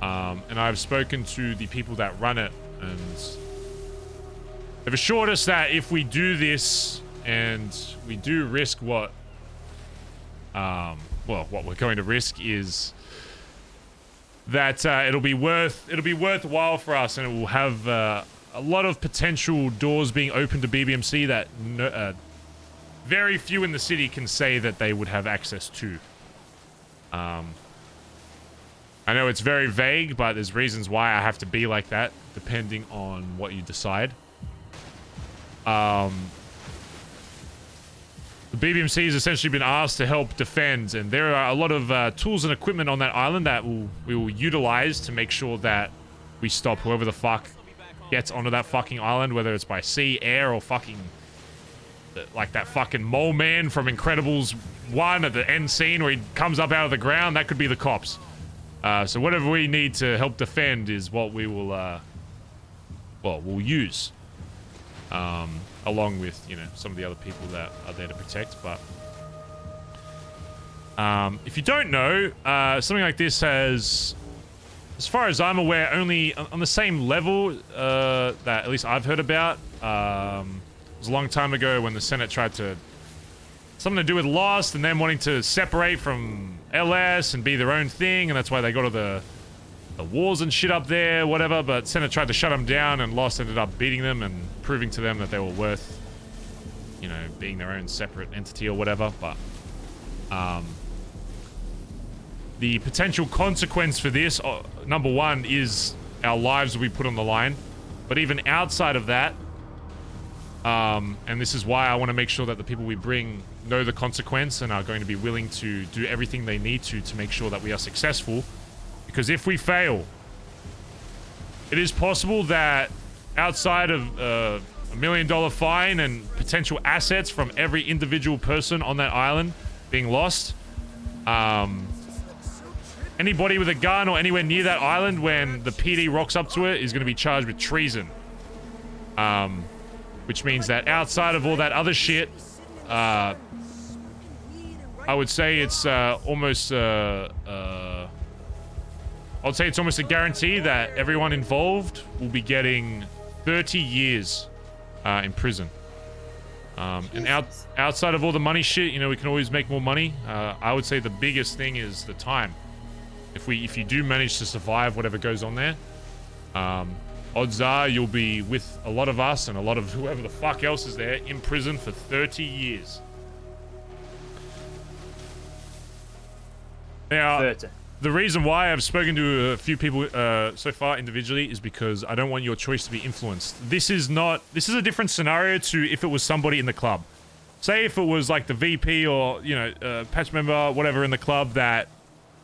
And I've spoken to the people that run it, and they've assured us that if we do this and we do risk what we're going to risk, is that it'll be worthwhile for us, and it will have a lot of potential doors being open to BBMC that very few in the city can say that they would have access to. I know it's very vague, but there's reasons why I have to be like that, depending on what you decide. The BBMC has essentially been asked to help defend, and there are a lot of tools and equipment on that island that we will utilize to make sure that we stop whoever the fuck gets onto that fucking island, whether it's by sea, air, or fucking like that fucking mole man from Incredibles 1 at the end scene where he comes up out of the ground. That could be the cops. So whatever we need to help defend is what we will, we'll use. Along with, you know, some of the other people that are there to protect. But if you don't know, something like this has, as far as I'm aware, only on the same level that at least I've heard about. It was a long time ago when the Senate tried to something to do with Lost and them wanting to separate from LS and be their own thing, and that's why they got all the wars and shit up there, whatever. But Senate tried to shut them down, and Lost ended up beating them and proving to them that they were worth, you know, being their own separate entity or whatever. But the potential consequence for this, number one, is our lives will be put on the line. But even outside of that, and this is why I want to make sure that the people we bring know the consequence and are going to be willing to do everything they need to make sure that we are successful. Because if we fail, it is possible that outside of $1 million fine and potential assets from every individual person on that island being lost, anybody with a gun or anywhere near that island when the PD rocks up to it is going to be charged with treason. Which means that outside of all that other shit, I would say it's almost a guarantee that everyone involved will be getting 30 years in prison. And outside of all the money shit, you know, we can always make more money. I would say the biggest thing is the time. If you do manage to survive whatever goes on there, odds are you'll be with a lot of us and a lot of whoever the fuck else is there in prison for 30 years. Now, 30. The reason why I've spoken to a few people so far individually is because I don't want your choice to be influenced. This is a different scenario to if it was somebody in the club. Say if it was like the VP or, you know, patch member, whatever in the club that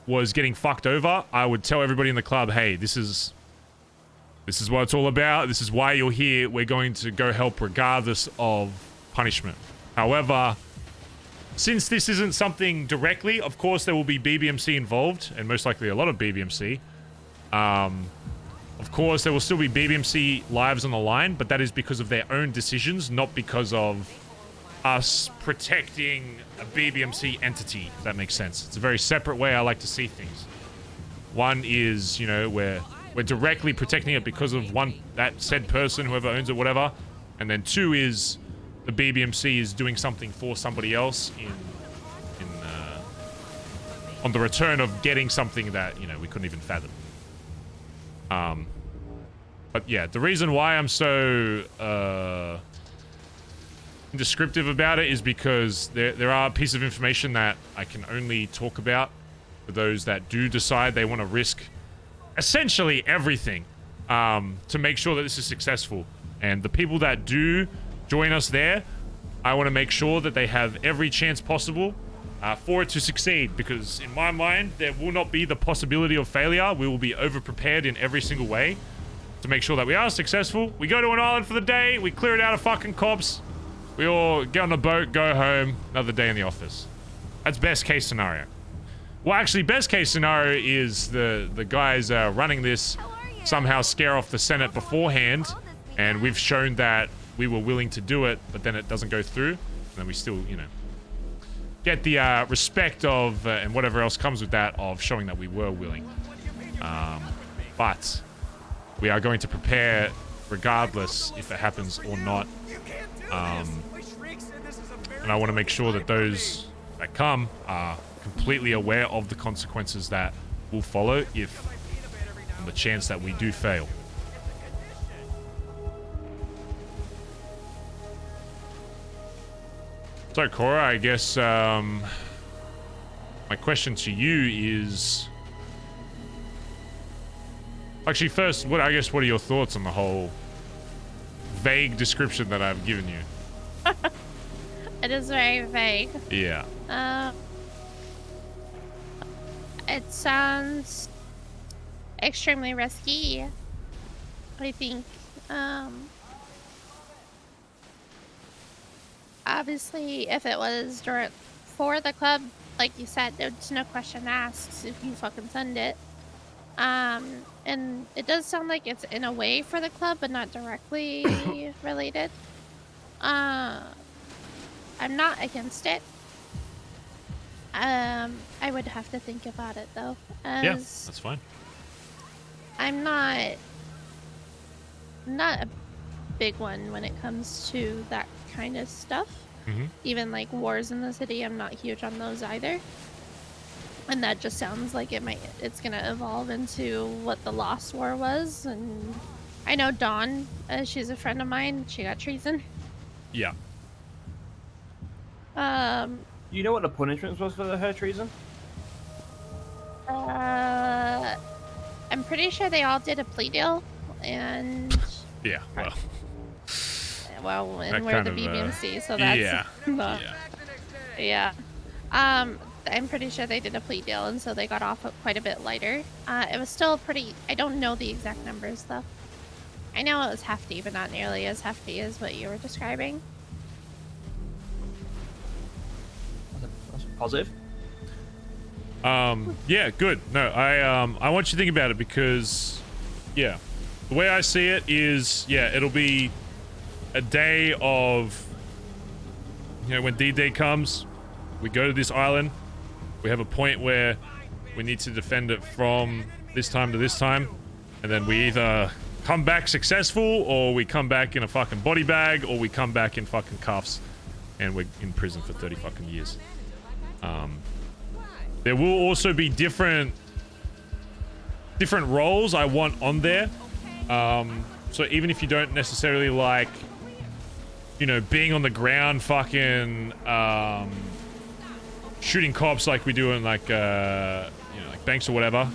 was getting fucked over, I would tell everybody in the club, hey, this is what it's all about. This is why you're here. We're going to go help regardless of punishment. However, since this isn't something directly, of course there will be BBMC involved, and most likely a lot of BBMC. Of course, there will still be BBMC lives on the line, but that is because of their own decisions, not because of us protecting a BBMC entity, if that makes sense. It's a very separate way I like to see things. One is, you know, we're directly protecting it because of that said person, whoever owns it, whatever. And then two is the BBMC is doing something for somebody else on the return of getting something that, you know, we couldn't even fathom. But yeah, the reason why I'm so descriptive about it is because there are pieces of information that I can only talk about for those that do decide they want to risk essentially everything to make sure that this is successful. And the people that do join us there, I want to make sure that they have every chance possible for it to succeed, because in my mind there will not be the possibility of failure. We will be over-prepared in every single way to make sure that we are successful. We go to an island for the day, we clear it out of fucking cops, we all get on a boat, go home, another day in the office. That's best case scenario. Well, actually, best case scenario is the guys running this somehow scare off the Senate beforehand, and we've shown that we were willing to do it, but then it doesn't go through, and then we still, you know, get the respect of, and whatever else comes with that, of showing that we were willing. But we are going to prepare regardless if it happens or not. And I want to make sure that those that come are completely aware of the consequences that will follow if on the chance that we do fail. So Cora, I guess my question to you is, actually first, what are your thoughts on the whole vague description that I've given you? It is very vague. Yeah. It sounds extremely risky. I think, obviously, if it was for the club, like you said, there's no question asked if you fucking send it. And it does sound like it's in a way for the club, but not directly related. I'm not against it. I would have to think about it though. Yeah, that's fine. I'm not a big one when it comes to that kind of stuff. Even like wars in the city, I'm not huge on those either. And that just sounds like it's gonna evolve into what the Lost War was. And I know Dawn, she's a friend of mine. She got treason. Yeah. You know what the punishment was for her treason? I'm pretty sure they all did a plea deal, and Yeah. well, and That we're kind the of, BBMC, so that's yeah. yeah. I'm pretty sure they did a plea deal, and so they got off quite a bit lighter. It was still pretty. I don't know the exact numbers though. I know it was hefty, but not nearly as hefty as what you were describing. That's positive. Yeah, good. No, I want you to think about it because, yeah, the way I see it is, yeah, it'll be a day of, you know, when D-Day comes, we go to this island, we have a point where we need to defend it from this time to this time, and then we either come back successful, or we come back in a fucking body bag, or we come back in fucking cuffs, and we're in prison for 30 fucking years. There will also be different roles I want on there. So even if you don't necessarily like, you know, being on the ground fucking shooting cops like we do in like you know, like banks or whatever,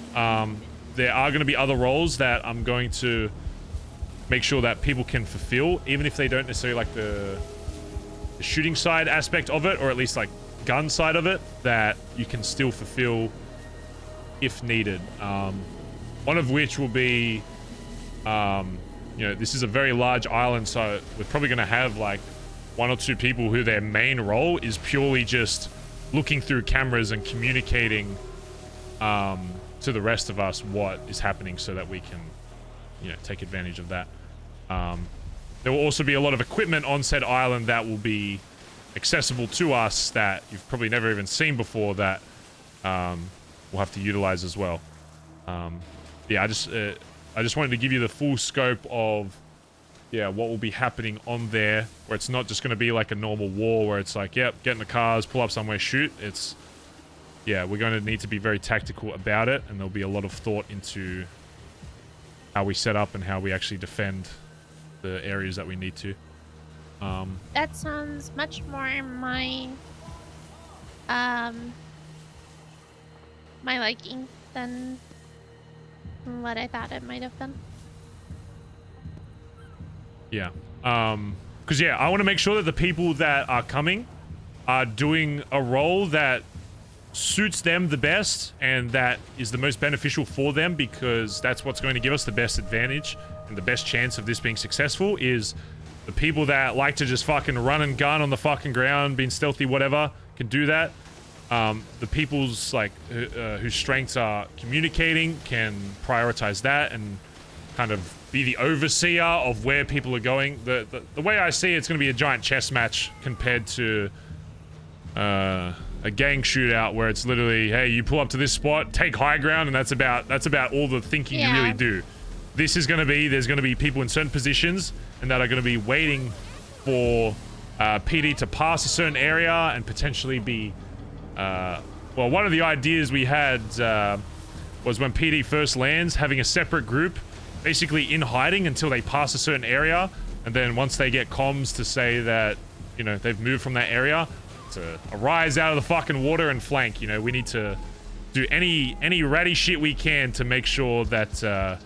there are going to be other roles that I'm going to make sure that people can fulfill, even if they don't necessarily like the shooting side aspect of it, or at least like gun side of it, that you can still fulfill if needed. One of which will be, you know, this is a very large island, so we're probably going to have like 1 or 2 people who their main role is purely just looking through cameras and communicating to the rest of us what is happening, so that we can, you know, take advantage of that. There will also be a lot of equipment on said island that will be accessible to us that you've probably never even seen before, that we'll have to utilize as well. Yeah, I just wanted to give you the full scope of, yeah, what will be happening on there, where it's not just going to be like a normal war where it's like, yep, get in the cars, pull up somewhere, shoot. It's, yeah, we're going to need to be very tactical about it, and there'll be a lot of thought into how we set up and how we actually defend the areas that we need to. That sounds much more my my liking than what I thought it might have been. Yeah. Because, yeah, I want to make sure that the people that are coming are doing a role that suits them the best and that is the most beneficial for them, because that's what's going to give us the best advantage and the best chance of this being successful. Is the people that like to just fucking run and gun on the fucking ground, being stealthy, whatever, can do that. The people's like whose strengths are communicating can prioritize that and kind of be the overseer of where people are going. The way I see it, it's going to be a giant chess match compared to a gang shootout where it's literally, hey, you pull up to this spot, take high ground, and that's about all the thinking you really do. This is going to be, there's going to be people in certain positions and that are going to be waiting for PD to pass a certain area and potentially be well, one of the ideas we had was when PD first lands, having a separate group basically in hiding until they pass a certain area, and then once they get comms to say that, you know, they've moved from that area, to arise out of the fucking water and flank. You know, we need to do any ratty shit we can to make sure that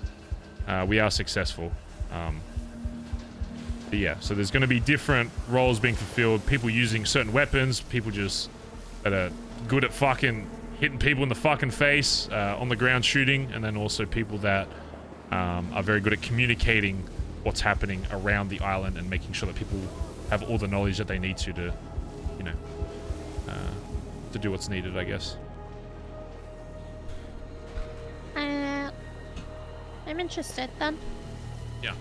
we are successful. But yeah, so there's going to be different roles being fulfilled, people using certain weapons, people just that are good at fucking hitting people in the fucking face, on the ground shooting, and then also people that are very good at communicating what's happening around the island and making sure that people have all the knowledge that they need to you know, to do what's needed, I guess. I'm interested then. Yeah.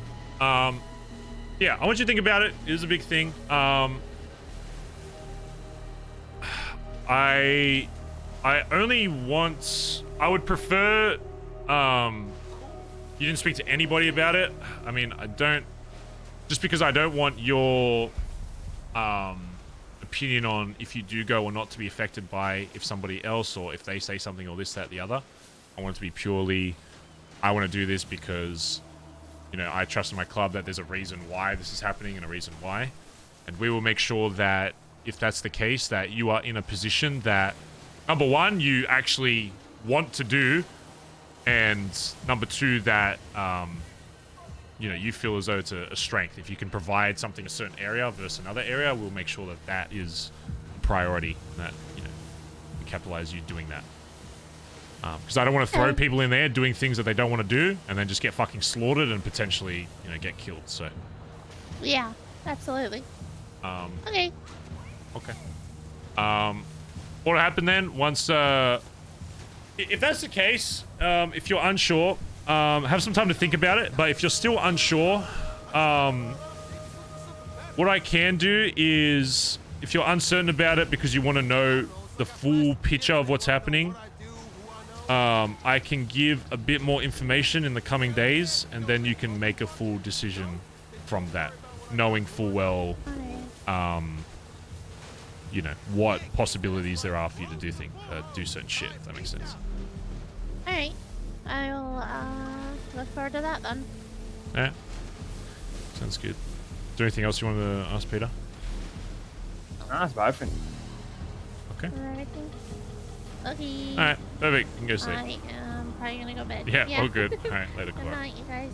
Yeah, I want you to think about it. It is a big thing. I only want... I would prefer... you didn't speak to anybody about it. I mean, I don't... Just because I don't want your... opinion on if you do go or not to be affected by if somebody else or if they say something or this, that, the other. I want it to be purely, I want to do this because, you know, I trust in my club that there's a reason why this is happening and a reason why. And we will make sure that if that's the case, that you are in a position that, number one, you actually want to do, and number two, that, you know, you feel as though it's a strength. If you can provide something in a certain area versus another area, we'll make sure that that is a priority, that, you know, we capitalize you doing that. Because I don't want to throw people in there doing things that they don't want to do and then just get fucking slaughtered and potentially, you know, get killed, so. Yeah, absolutely. Okay. Okay. What'll happen then once, if that's the case, if you're unsure, have some time to think about it, but if you're still unsure, what I can do is, if you're uncertain about it because you want to know the full picture of what's happening, I can give a bit more information in the coming days, and then you can make a full decision from that, knowing full well, you know, what possibilities there are for you to do certain shit, if that makes sense. Alright. I will look forward to that then. Yeah. Sounds good. Is there anything else you want to ask Peter? That's about everything. Okay. Okay. Alright, perfect. You can go sleep. I am probably gonna go to bed. Yeah, all good. Alright, later. Good night, you guys.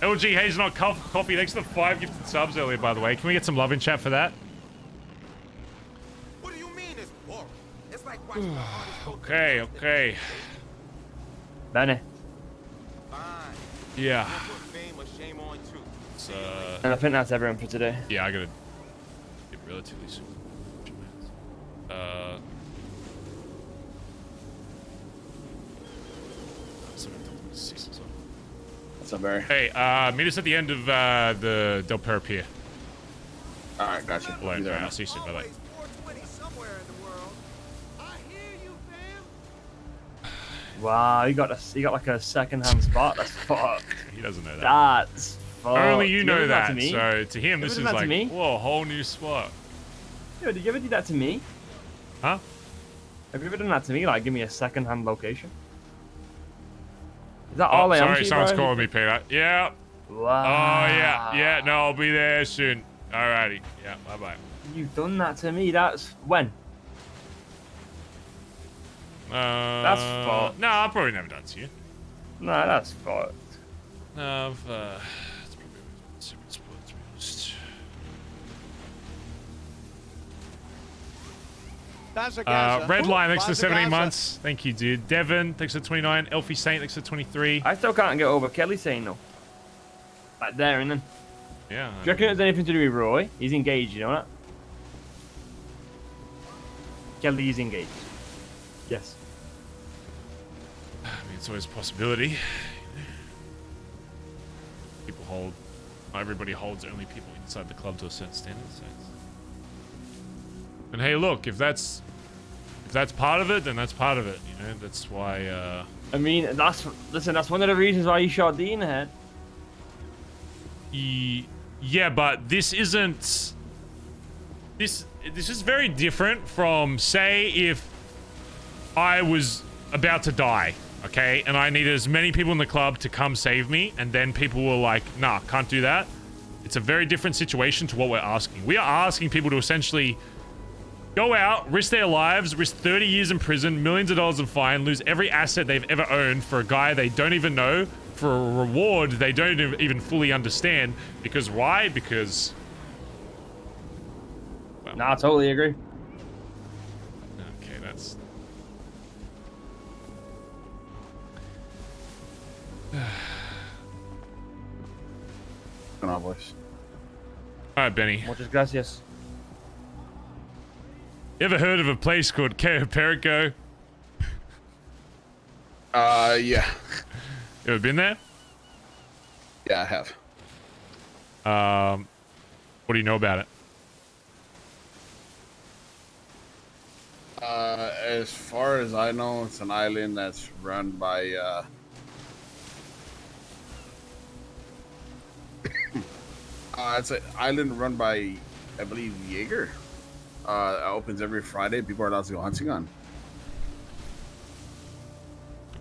LG Hazelnut Coffee, thanks for the 5 gifted subs earlier, by the way. Can we get some love in chat for that? What do you mean it's boring? It's like Okay, okay. Benny. Yeah. And I think that's everyone for today. Yeah, I gotta get relatively soon. What's up, Barry? Hey, meet us at the end of the Del Perro Pier. Alright, gotcha. Right, I'll see you soon. Bye-bye. Wow, you got like a second-hand spot. That's fucked. He doesn't know that. That's fucked. Only you know that. To me? So to him, this is like, whoa, a whole new spot. Yo, did you ever do that to me? Huh? Have you ever done that to me? Like, give me a second-hand location? Is that all I am? Sorry, someone's calling me, Peter. Yeah. Wow. Oh, yeah. Yeah, no, I'll be there soon. Alrighty. Yeah, bye-bye. You've done that to me. That's when? That's fucked. No, I've probably never done it to you. No, that's fucked. No, it's probably super sport, to be honest. Red Line, thanks for 17 months. Thank you, dude. Devin, thanks for 29. Elfie Saint, thanks for 23. I still can't get over Kelly saying no. Like there and then. Yeah. Do you reckon it has anything to do with Roy? He's engaged, you know that? Kelly's engaged. Yes. I mean, it's always a possibility. People hold... Not everybody holds only people inside the club to a certain standard, so it's... And hey, look, if that's part of it, then that's part of it, you know? That's why, I mean, that's one of the reasons why you shot D in the head. Yeah, but this isn't... This is very different from, say, if I was about to die, okay? And I needed as many people in the club to come save me, and then people were like, nah, can't do that. It's a very different situation to what we're asking. We are asking people to essentially go out, risk their lives, risk 30 years in prison, millions of dollars in fine, lose every asset they've ever owned for a guy they don't even know, for a reward they don't even fully understand. Because why? Because... Well, nah, I totally agree. Okay, that's... Come on, boys. Alright, Benny. Muchas gracias. You ever heard of a place called Perico? Yeah. You ever been there? Yeah, I have. What do you know about it? As far as I know, it's an island that's run by It's an island run by, I believe, Jaeger. It opens every Friday. People are allowed to go hunting on.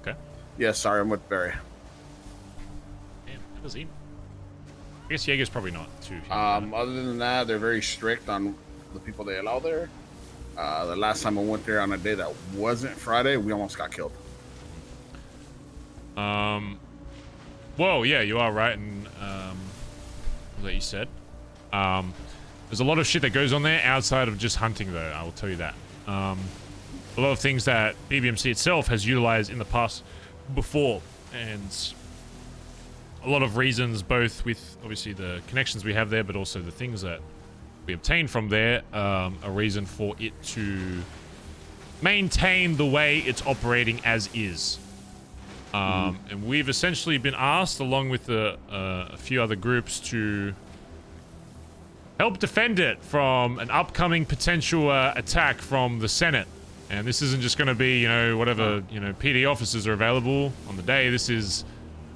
Okay. Yeah, sorry, I'm with Barry. Damn, that was him. I guess Jaeger's probably not too. Other than that, they're very strict on the people they allow there. The last time I went there on a day that wasn't Friday, we almost got killed. Well, yeah, you are right, and that you said. There's a lot of shit that goes on there outside of just hunting, though. I will tell you that. A lot of things that BBMC itself has utilized in the past before, and a lot of reasons, both with obviously the connections we have there, but also the things that we obtain from there, a reason for it to maintain the way it's operating as is. And we've essentially been asked, along with a few other groups, to help defend it from an upcoming potential attack from the Senate. And this isn't just going to be, whatever, PD officers are available on the day. This is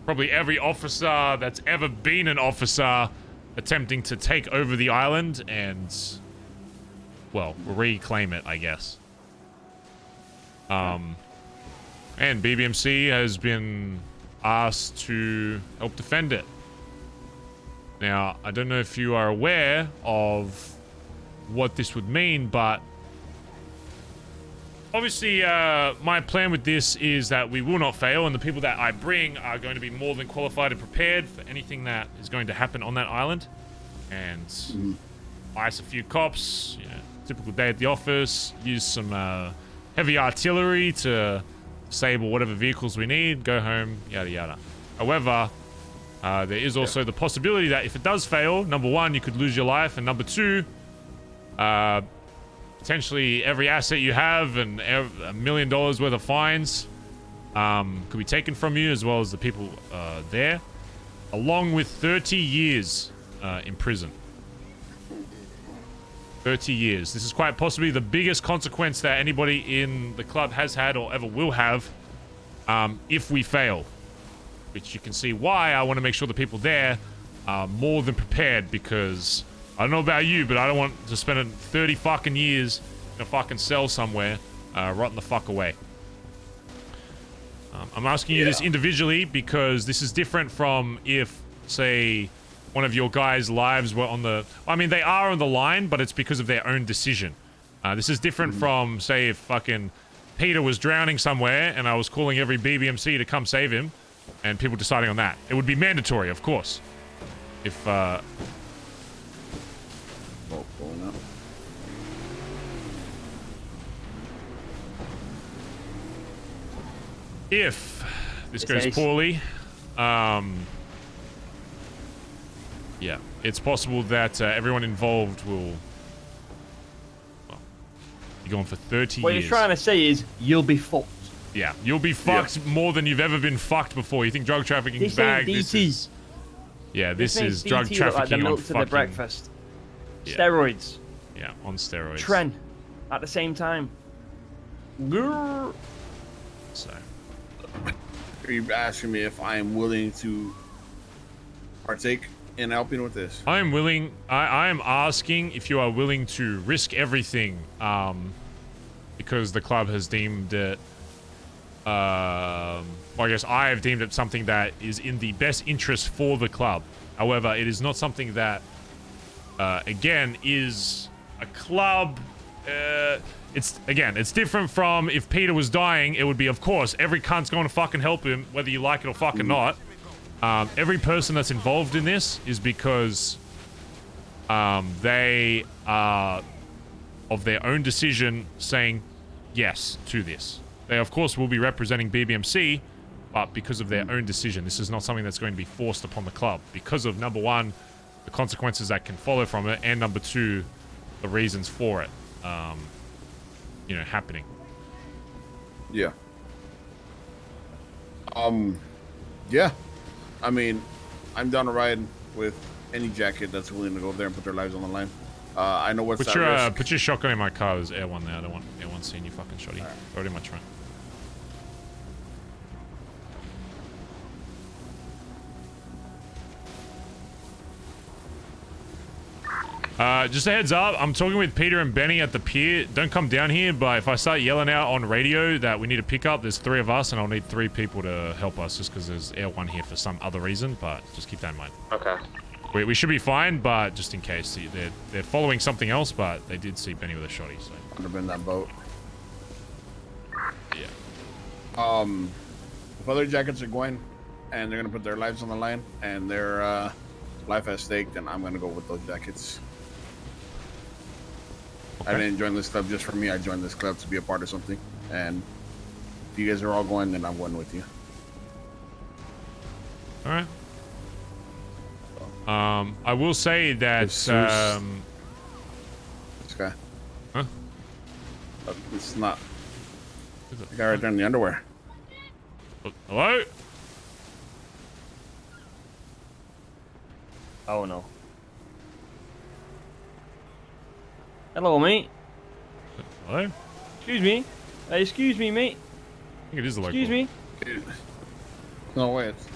probably every officer that's ever been an officer attempting to take over the island and, well, reclaim it, I guess. And BBMC has been asked to help defend it. Now, I don't know if you are aware of what this would mean, but obviously, my plan with this is that we will not fail, and the people that I bring are going to be more than qualified and prepared for anything that is going to happen on that island. And ice a few cops, typical day at the office, use some heavy artillery to disable whatever vehicles we need, go home, yada yada. However, there is also the possibility that if it does fail, number one, you could lose your life, and number two, potentially every asset you have and $1 million worth of fines could be taken from you, as well as the people there, along with 30 years in prison. 30 years. This is quite possibly the biggest consequence that anybody in the club has had or ever will have if we fail. Which you can see why I want to make sure the people there are more than prepared, because I don't know about you, but I don't want to spend 30 fucking years in a fucking cell somewhere, rotting the fuck away. I'm asking you this individually because this is different from if, say, one of your guys' lives were on the... I mean, they are on the line, but it's because of their own decision. This is different from, say, if fucking Peter was drowning somewhere and I was calling every BBMC to come save him, and people deciding on that. It would be mandatory, of course. If, if this goes poorly, yeah, it's possible that everyone involved will, well, be going for 30 years. What you're trying to say is you'll be fucked. Yeah, you'll be fucked more than you've ever been fucked before. You think drug trafficking is bad? This is, yeah, this is drug trafficking like the milk on to fucking... the breakfast. Yeah. Steroids. Yeah, on steroids. Tren. At the same time. Grrr. So. Are you asking me if I am willing to partake in helping with this? I am willing. I am asking if you are willing to risk everything, because the club has deemed it. Well, I guess I have deemed it something that is in the best interest for the club. However, it is not something that, again, is a club. It's different from if Peter was dying. It would be, of course, every cunt's going to fucking help him, whether you like it or fucking not. Every person that's involved in this is because they are of their own decision saying yes to this. They, of course, will be representing BBMC, but because of their own decision. This is not something that's going to be forced upon the club because of, number one, the consequences that can follow from it, and number two, the reasons for it, happening. Yeah. Yeah. I mean, I'm down to ride with any jacket that's willing to go there and put their lives on the line. I know what's put your shotgun in my car. There's Air 1 there. I don't want Air 1 seeing you fucking shotty. Right. Throw it in my trunk. Just a heads up, I'm talking with Peter and Benny at the pier. Don't come down here, but if I start yelling out on radio that we need a pickup, there's 3 of us, and I'll need 3 people to help us just because there's Air 1 here for some other reason, but just keep that in mind. Okay. We should be fine, but just in case. They're following something else, but they did see Benny with a shotty, so. Could have been that boat. Yeah. If other jackets are going, and they're gonna put their lives on the line, and their life at stake, then I'm gonna go with those jackets. Okay. I didn't join this club just for me. I joined this club to be a part of something. And if you guys are all going, then I'm going with you. All right. I will say that This guy. Huh? It's not. The guy right there in the underwear. Hello? Oh no. Hello, mate. Hello? Excuse me. Excuse me, mate. I think it is the local. Excuse me. No way. It's...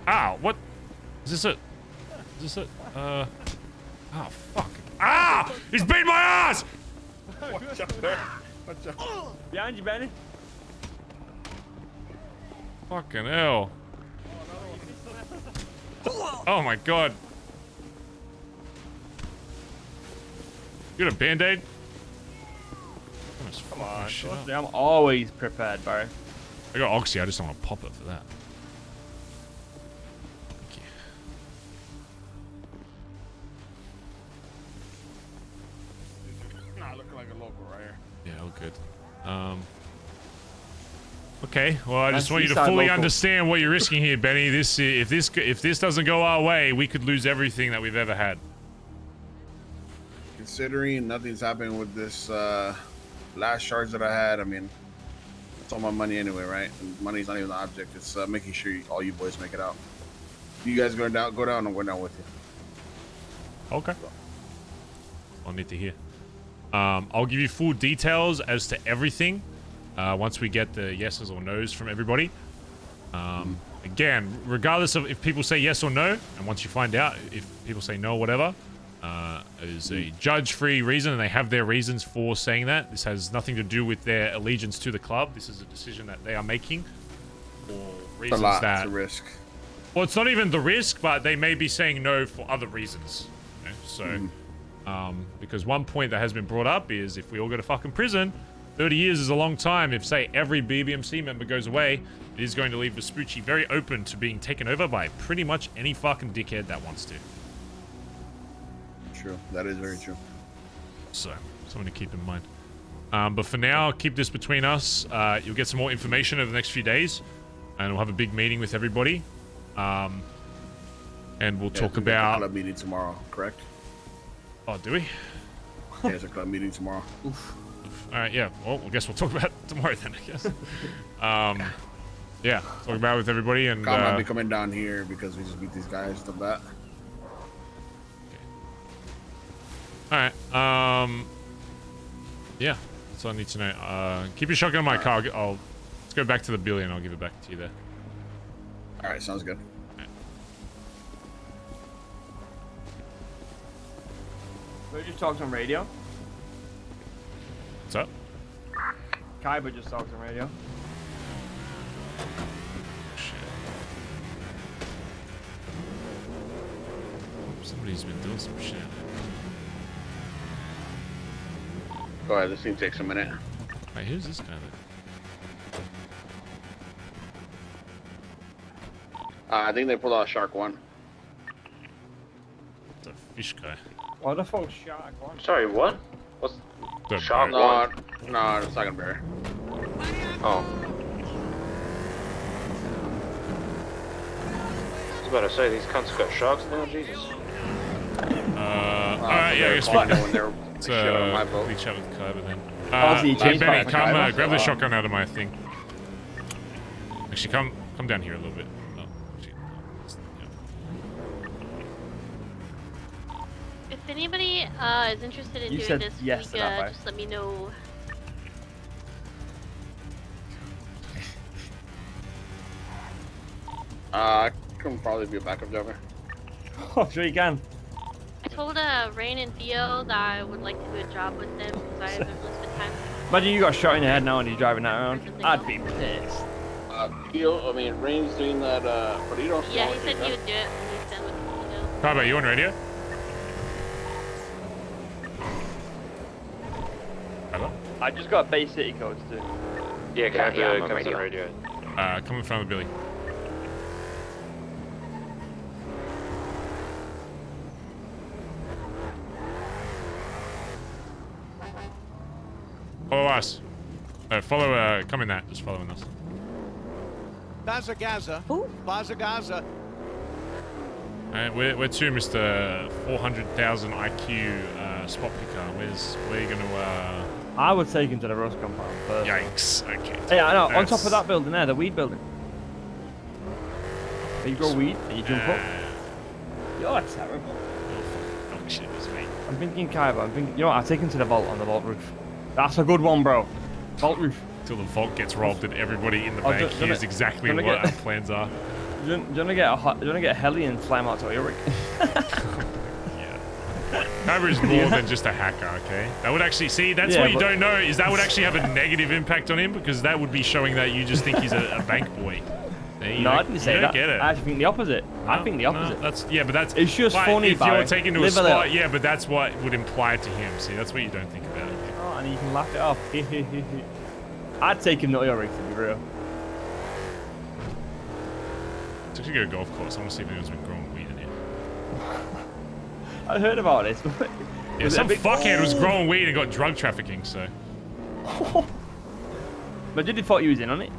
Ow, what? Is this it? Is this it? Oh, fuck. Ah! He's beating my ass! Watch out there. Watch out. Behind you, Benny. Fucking hell. Oh my god. You got a band-aid? Come on. I'm always prepared, bro. I got Oxy, I just don't want to pop it for that. Thank you. Nah, looking like a local right here. Yeah, all good. Okay, well, I just That's want you to Eastside fully local. understand what you're risking here, Benny. If this doesn't go our way, we could lose everything that we've ever had. Considering nothing's happening with this last charge that I had, I mean, it's all my money anyway, right? And money's not even the object. It's making sure all you boys make it out. If you guys go down, I'm going down with you. Okay. I'll need to hear. I'll give you full details as to everything once we get the yeses or nos from everybody. Again, regardless of if people say yes or no, and once you find out if people say no or whatever, it is a judge-free reason, and they have their reasons for saying that. This has nothing to do with their allegiance to the club. This is a decision that they are making for reasons that... It's a risk. Well, it's not even the risk, but they may be saying no for other reasons. You know? So, because one point that has been brought up is if we all go to fucking prison, 30 years is a long time. If, say, every BBMC member goes away, it is going to leave Vespucci very open to being taken over by pretty much any fucking dickhead that wants to. True. That is very true. So, something to keep in mind. But for now, keep this between us. You'll get some more information over the next few days, and we'll have a big meeting with everybody. And we'll talk about... club meeting tomorrow, correct? Oh, do we? Yeah, there's a club meeting tomorrow. Oof. All right, yeah. Well, I guess we'll talk about it tomorrow then, I guess. Yeah, talk about it with everybody, and... Kyle might be coming down here because we just beat these guys, stuff that. Alright, yeah, that's all I need to know. Keep your shotgun in my car. Let's go back to the billy and I'll give it back to you there. Alright, sounds good. We just talked on radio. What's up? Kaiba just talked on radio. Somebody's been doing some shit. Go ahead, this thing takes a minute. Alright, who's this guy then? I think they pulled out Shark 1. The fish guy. What the fuck, Shark? One? Sorry, what? What's The Shark bear. One? No, it's not gonna bear. Oh. I was about to say, these cunts got sharks now, Jesus. Alright, yeah, you're speaking. Let's please chat with Kaiba then. So you changed Benny, by come Kaiba? grab the shotgun out of my thing. Actually, come down here a little bit. Oh, actually, yeah. If anybody is interested in You doing said this yes week, to that, right? just let me know. Can probably be a backup driver. Oh, sure you can. I told Rain and Theo that I would like to do a job with them because I haven't really spent time. Imagine you got shot in the head now and you're driving that around. I'd be pissed. Theo, I mean, Rain's doing that, but you don't. Yeah, he said he would do it when he's done with the video. How about you on radio? Hello? I just got Bay City codes too. Yeah, can I have the radio? Coming from the Billy. Follow us. Come in that. Just following us. Bazza. Bazza. Where to, Mr. 400,000 IQ spot picker? Where you gonna? I would take him to the roast compound first. Yikes. Okay. Hey, I know. On top of that building there, the weed building. You grow weed and you jump up. You're terrible. Oh shit, was me. I'm thinking Kaiba. I'm thinking. You know what? I'll take him to the vault on the vault roof. That's a good one, bro. Vault roof. Till the vault gets robbed and everybody in the bank hears exactly what our plans are. Do you want to get a heli and fly him out to Ulrich? Kyber is more than just a hacker, okay? That would actually, see, that's what you don't know, is that would actually have a negative impact on him, because that would be showing that you just think he's a bank boy. No, I didn't say that. Get it. I actually think the opposite. No, I think the opposite. That's it's just funny. If you're taken to a spot, yeah, but that's what would imply to him. See, that's what you don't think about. Oh, and you can laugh it off. I'd take him to Ulrich to be real. Let's actually go to a golf course. I want to see if anyone's been growing weed in here. I heard about this. Yeah, some fuckhead was growing weed and got drug trafficking, so. But did they thought you was in on it?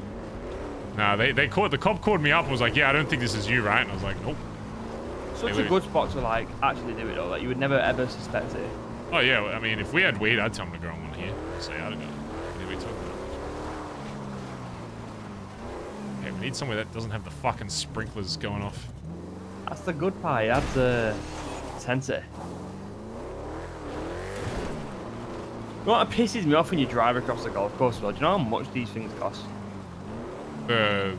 No, the cop called me up and was like, yeah, I don't think this is you, right? And I was like, nope. Such a good spot to like actually do it though. Like you would never ever suspect it. Oh yeah, I mean, if we had weed, I'd tell him to grow one here. So I don't know. What are we talking about? Okay, we need somewhere that doesn't have the fucking sprinklers going off. That's the good part. You have the sensor. You know what pisses me off when you drive across the golf course? Well, do you know how much these things cost? The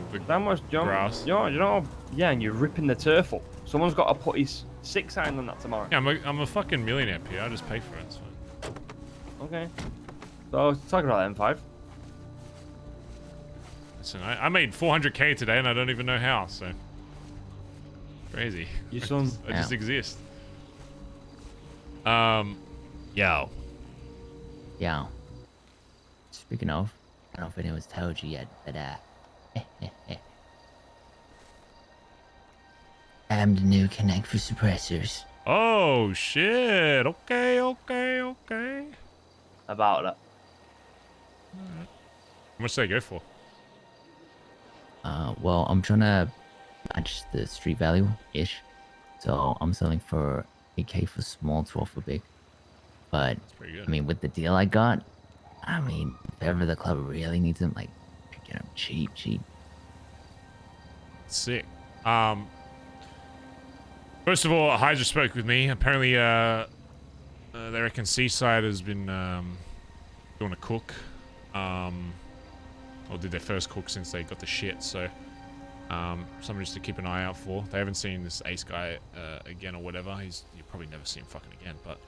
grass. You know, yeah, and you're ripping the turf up. Someone's got to put his 6 iron on that tomorrow. Yeah, I'm a fucking millionaire, Peter. I just pay for it. It's fine. Okay. So, talking about M5. Listen, I made 400k today and I don't even know how, so. Crazy. You son. I just exist. Yo. Yo. Speaking of, I don't know if anyone's told you yet, but I'm the new Connect for suppressors. Oh shit! Okay. About that. How much do they go for? Well, I'm trying to match the street value-ish. So I'm selling for 8k for small, 12 for big. But, I mean, with the deal I got, I mean, if ever the club really needs them, like, get them cheap. Sick. First of all, Hydra spoke with me. Apparently, they reckon Seaside has been doing a cook. Or did their first cook since they got the shit, so something just to keep an eye out for. They haven't seen this Ace guy again or whatever. You'll probably never see him fucking again, but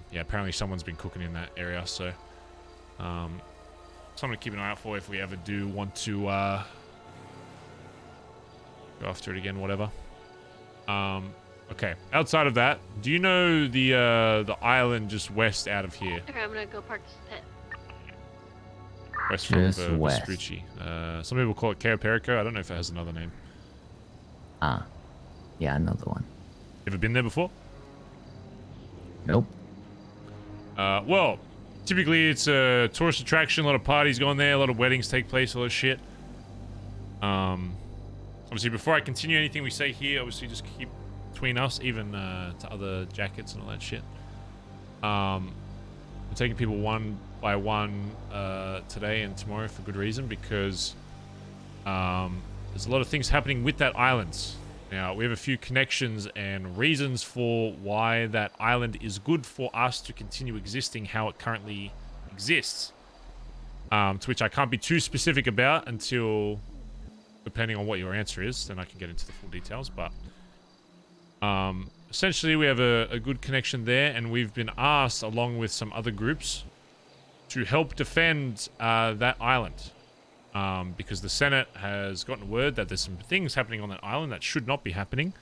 yeah, apparently someone's been cooking in that area, so something to keep an eye out for if we ever do want to go after it again, whatever. Okay, outside of that, do you know the island just west out of here? Okay, I'm gonna go park this pit. West from Vespucci. Some people call it Cayo Perico. I don't know if it has another name. Yeah, another one. Ever been there before? Nope. Well, typically it's a tourist attraction. A lot of parties go on there. A lot of weddings take place. All that shit. Obviously, before I continue anything we say here, obviously just keep between us, even to other jackets and all that shit. I'm taking people one by one today and tomorrow for good reason, because there's a lot of things happening with that island. Now, we have a few connections and reasons for why that island is good for us to continue existing how it currently exists. To which I can't be too specific about until depending on what your answer is, then I can get into the full details. But essentially, we have a good connection there, and we've been asked, along with some other groups, to help defend that island. Because the Senate has gotten word that there's some things happening on that island that should not be happening,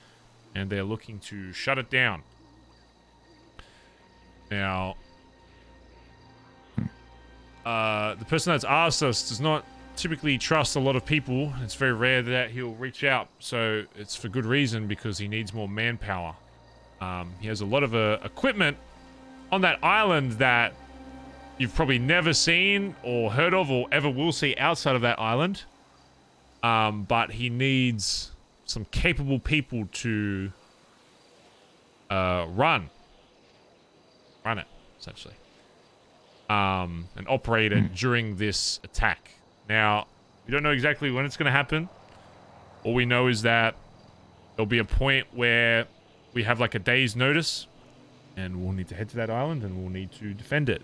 and they're looking to shut it down. Now, the person that's asked us does not typically trust a lot of people. It's very rare that he'll reach out, so it's for good reason, because he needs more manpower. He has a lot of equipment on that island that you've probably never seen or heard of or ever will see outside of that island. But he needs some capable people to run it, essentially. And operate it during this attack. Now, we don't know exactly when it's going to happen. All we know is that there'll be a point where we have like a day's notice, and we'll need to head to that island, and we'll need to defend it.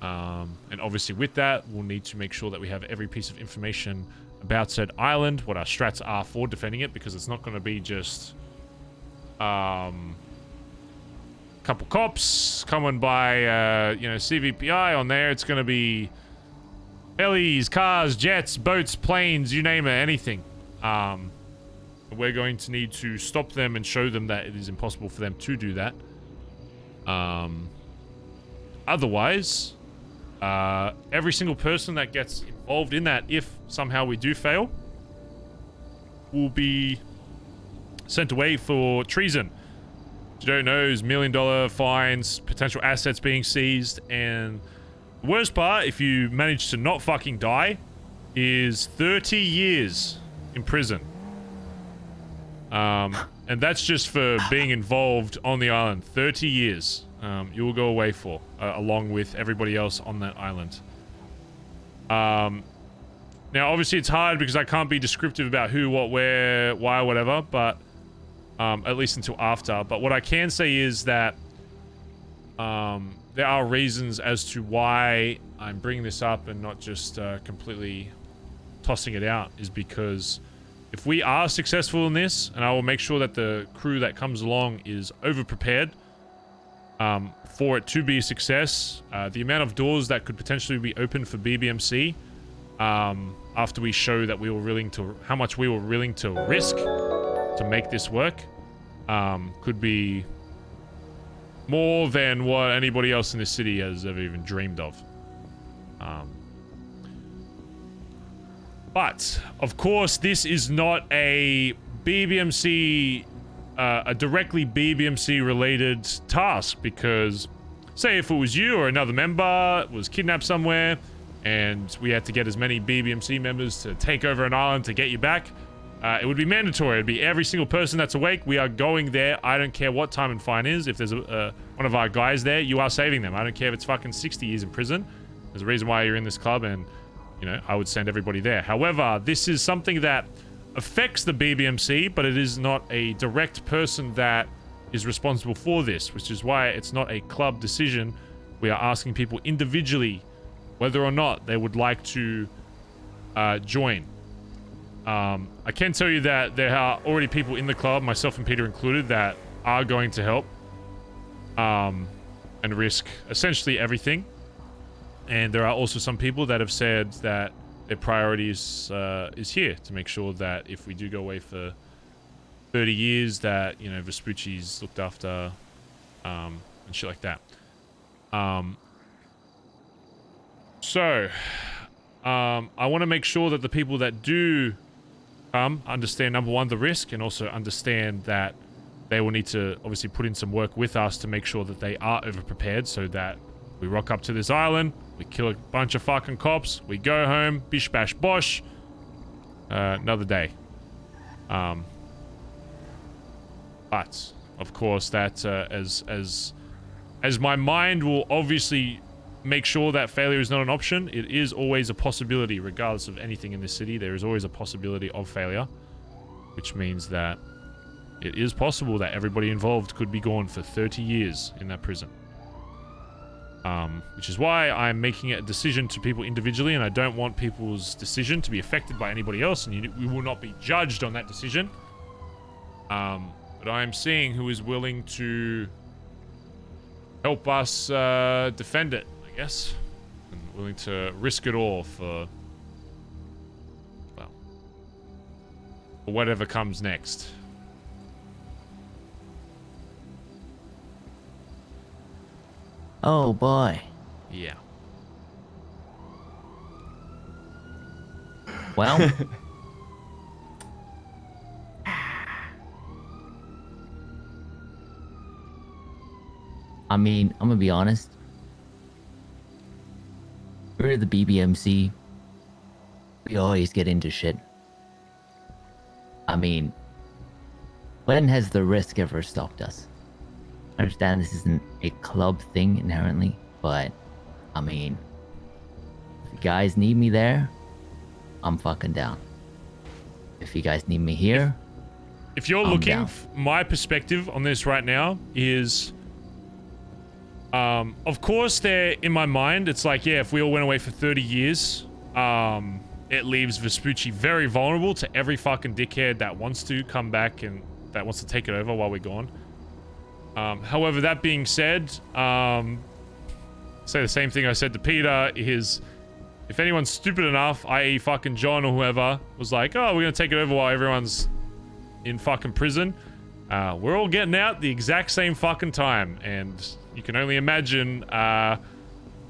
And obviously with that, we'll need to make sure that we have every piece of information about said island, what our strats are for defending it, because it's not going to be just couple cops coming by, CVPI on there. It's going to be helis, cars, jets, boats, planes, you name it, anything. We're going to need to stop them and show them that it is impossible for them to do that. Otherwise, every single person that gets involved in that, if somehow we do fail, will be sent away for treason. What you don't know is $1 million fines, potential assets being seized, and the worst part, if you manage to not fucking die, is 30 years in prison. And that's just for being involved on the island. 30 years you will go away for, along with everybody else on that island. Now, obviously, it's hard because I can't be descriptive about who, what, where, why, whatever, but at least until after. But what I can say is that there are reasons as to why I'm bringing this up and not just completely tossing it out, is because if we are successful in this, and I will make sure that the crew that comes along is over-prepared for it to be a success, the amount of doors that could potentially be open for BBMC after we show that we were willing to, how much we were willing to risk to make this work, could be more than what anybody else in this city has ever even dreamed of. But, of course, this is not a BBMC, a directly BBMC-related task, because, say if it was you or another member was kidnapped somewhere, and we had to get as many BBMC members to take over an island to get you back, it would be mandatory. It'd be every single person that's awake. We are going there. I don't care what time and fine is. If there's one of our guys there, you are saving them. I don't care if it's fucking 60 years in prison. There's a reason why you're in this club, and I would send everybody there. However, this is something that affects the BBMC, but it is not a direct person that is responsible for this, which is why it's not a club decision. We are asking people individually whether or not they would like to join. I can tell you that there are already people in the club, myself and Peter included, that are going to help and risk essentially everything. And there are also some people that have said that their priority is here, to make sure that if we do go away for 30 years, that, Vespucci's looked after, and shit like that. So, I want to make sure that the people that do come understand, number one, the risk, and also understand that they will need to obviously put in some work with us to make sure that they are over-prepared, so that we rock up to this island, we kill a bunch of fucking cops, we go home, bish bash bosh, another day. But of course, that as my mind will obviously make sure that failure is not an option, it is always a possibility. Regardless of anything in this city, there is always a possibility of failure, which means that it is possible that everybody involved could be gone for 30 years in that prison. Which is why I'm making a decision to people individually, and I don't want people's decision to be affected by anybody else, and we will not be judged on that decision. But I'm seeing who is willing to help us defend it, I guess. And willing to risk it all for, well, for whatever comes next. Oh boy. Yeah. Well. I mean, I'm gonna be honest. We're the BBMC. We always get into shit. I mean, when has the risk ever stopped us? I understand this isn't a club thing inherently, but I mean, if you guys need me there, I'm fucking down. If you guys need me here, if you're I'm looking, down. my perspective on this right now is, of course, there in my mind, it's like, yeah, if we all went away for 30 years, it leaves Vespucci very vulnerable to every fucking dickhead that wants to come back and that wants to take it over while we're gone. However, that being said, say the same thing I said to Peter is, if anyone's stupid enough, i.e. fucking John or whoever, was like, oh, we're gonna take it over while everyone's in fucking prison, we're all getting out the exact same fucking time, and you can only imagine,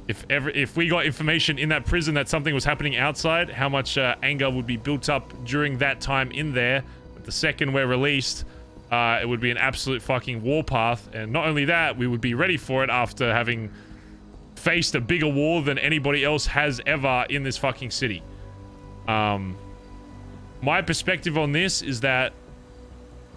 if we got information in that prison that something was happening outside, how much anger would be built up during that time in there. But the second we're released, it would be an absolute fucking warpath, and not only that, we would be ready for it after having faced a bigger war than anybody else has ever in this fucking city. My perspective on this is that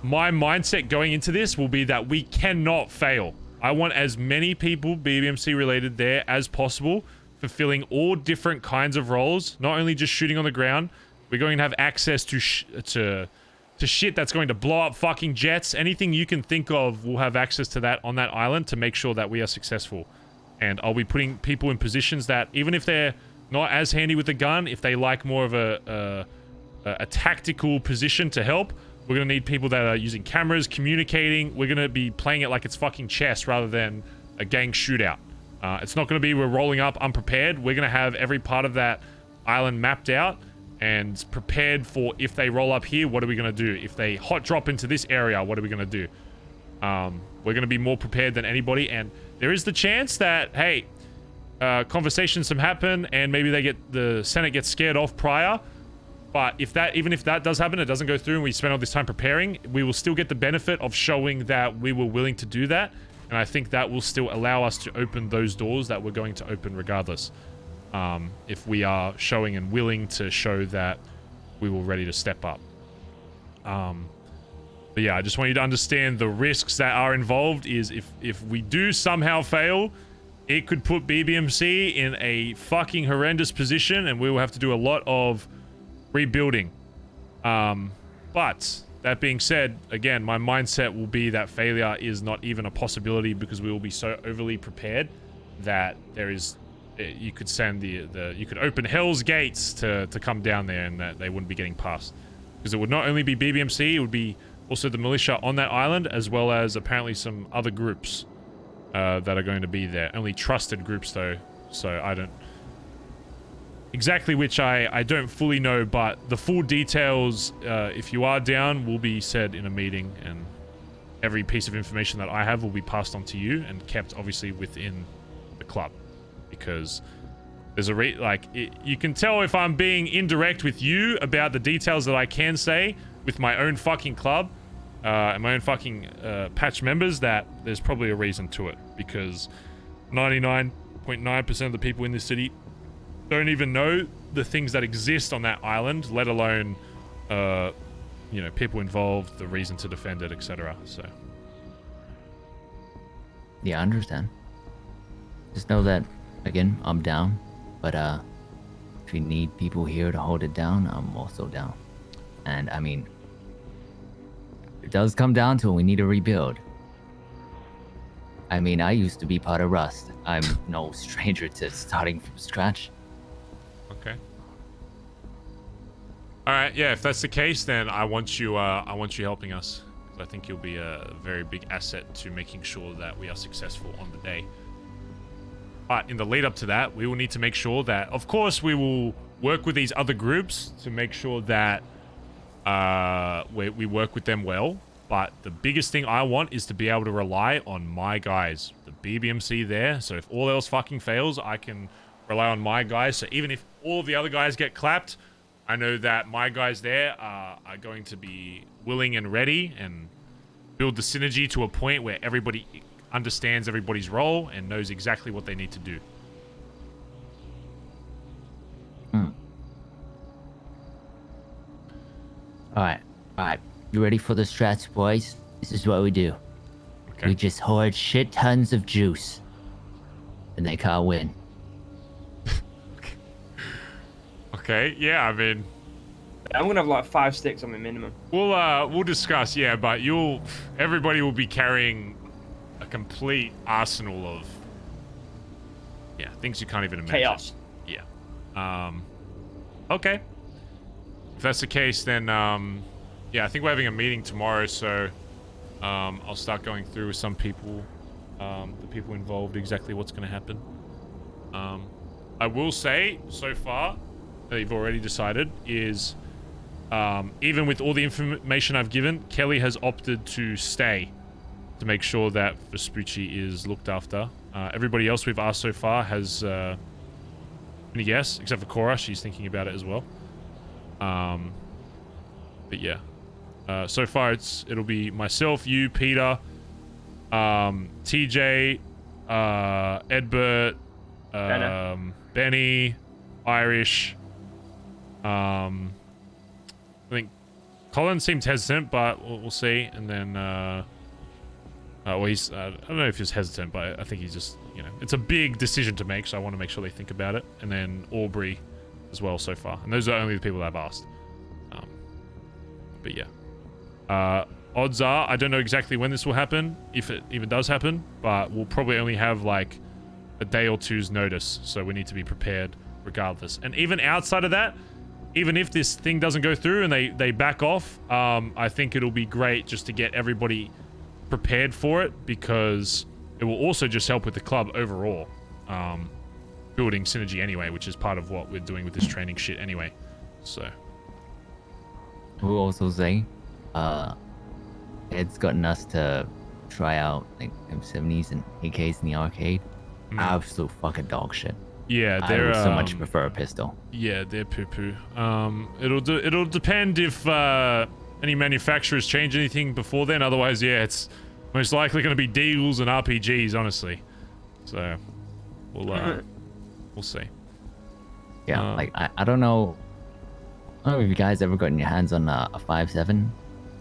my mindset going into this will be that we cannot fail. I want as many people BBMC related there as possible, fulfilling all different kinds of roles, not only just shooting on the ground. We're going to have access to shit that's going to blow up fucking jets. Anything you can think of, we'll have access to that on that island to make sure that we are successful. And I'll be putting people in positions that, even if they're not as handy with a gun, if they like more of a tactical position to help, we're going to need people that are using cameras, communicating. We're going to be playing it like it's fucking chess rather than a gang shootout. It's not going to be we're rolling up unprepared. We're going to have every part of that island mapped out and prepared for, if they roll up here, what are we going to do? If they hot drop into this area, what are we going to do? We're going to be more prepared than anybody, and there is the chance that, hey, conversations some happen and maybe the Senate gets scared off prior. But even if that does happen, it doesn't go through and we spend all this time preparing, we will still get the benefit of showing that we were willing to do that. And I think that will still allow us to open those doors that we're going to open regardless. If we are showing and willing to show that we were ready to step up. But yeah, I just want you to understand the risks that are involved is if we do somehow fail, it could put BBMC in a fucking horrendous position and we will have to do a lot of rebuilding. But that being said, again, my mindset will be that failure is not even a possibility because we will be so overly prepared that there is, you could send you could open hell's gates to come down there and that they wouldn't be getting past. Because it would not only be BBMC, it would be also the militia on that island, as well as apparently some other groups that are going to be there. Only trusted groups though, so I don't exactly which I don't fully know, but the full details, if you are down, will be said in a meeting, and every piece of information that I have will be passed on to you and kept obviously within the club, because there's you can tell if I'm being indirect with you about the details that I can say with my own fucking club and my own fucking patch members, that there's probably a reason to it, because 99.9% of the people in this city don't even know the things that exist on that island, let alone you know, people involved, the reason to defend it, etc. So yeah, I understand. Just know that, again, I'm down, but if you need people here to hold it down, I'm also down. And I mean, it does come down to it, we need to rebuild. I mean, I used to be part of Rust. I'm no stranger to starting from scratch. Okay. All right, yeah, if that's the case, then I want you helping us. I think you'll be a very big asset to making sure that we are successful on the day. But in the lead up to that, we will need to make sure that, of course, we will work with these other groups to make sure that we work with them well. But the biggest thing I want is to be able to rely on my guys, the BBMC there. So if all else fucking fails, I can rely on my guys. So even if all of the other guys get clapped, I know that my guys there are going to be willing and ready and build the synergy to a point where everybody understands everybody's role and knows exactly what they need to do. Alright. You ready for the strats, boys? This is what we do. Okay. We just hoard shit tons of juice. And they can't win. Okay, yeah, I mean... I'm gonna have like 5 sticks on my minimum. We'll discuss, yeah, but everybody will be carrying a complete arsenal of, things you can't even imagine. Chaos. Yeah. Okay. If that's the case, then, I think we're having a meeting tomorrow, so, I'll start going through with some people, the people involved, exactly what's gonna happen. I will say, so far, that you've already decided is, even with all the information I've given, Kelly has opted to stay to make sure that Vespucci is looked after. Everybody else we've asked so far has any guess, except for Cora. She's thinking about it as well. But yeah, so far it'll be myself, you, Peter, TJ, Edbert, Benny, Irish. I think Colin seems hesitant, but we'll see. And then, he's, I don't know if he's hesitant, but I think he's just, it's a big decision to make, so I want to make sure they think about it. And then Aubrey as well so far. And those are only the people that I've asked. But yeah. Odds are, I don't know exactly when this will happen, if it even does happen, but we'll probably only have like a day or two's notice. So we need to be prepared regardless. And even outside of that, even if this thing doesn't go through and they back off, I think it'll be great just to get everybody prepared for it, because it will also just help with the club overall. Building synergy anyway, which is part of what we're doing with this training shit anyway. So. We'll also say, Ed's gotten us to try out like M70s and AKs in the arcade. Absolute fucking dog shit. Yeah, they're I would so much prefer a pistol. Yeah, they're poo-poo. It'll depend if any manufacturers change anything before then. Otherwise, yeah, it's most likely going to be deagles and RPGs, honestly. So we'll see. Yeah, like I don't know. I don't know if you guys ever gotten your hands on a 5.7,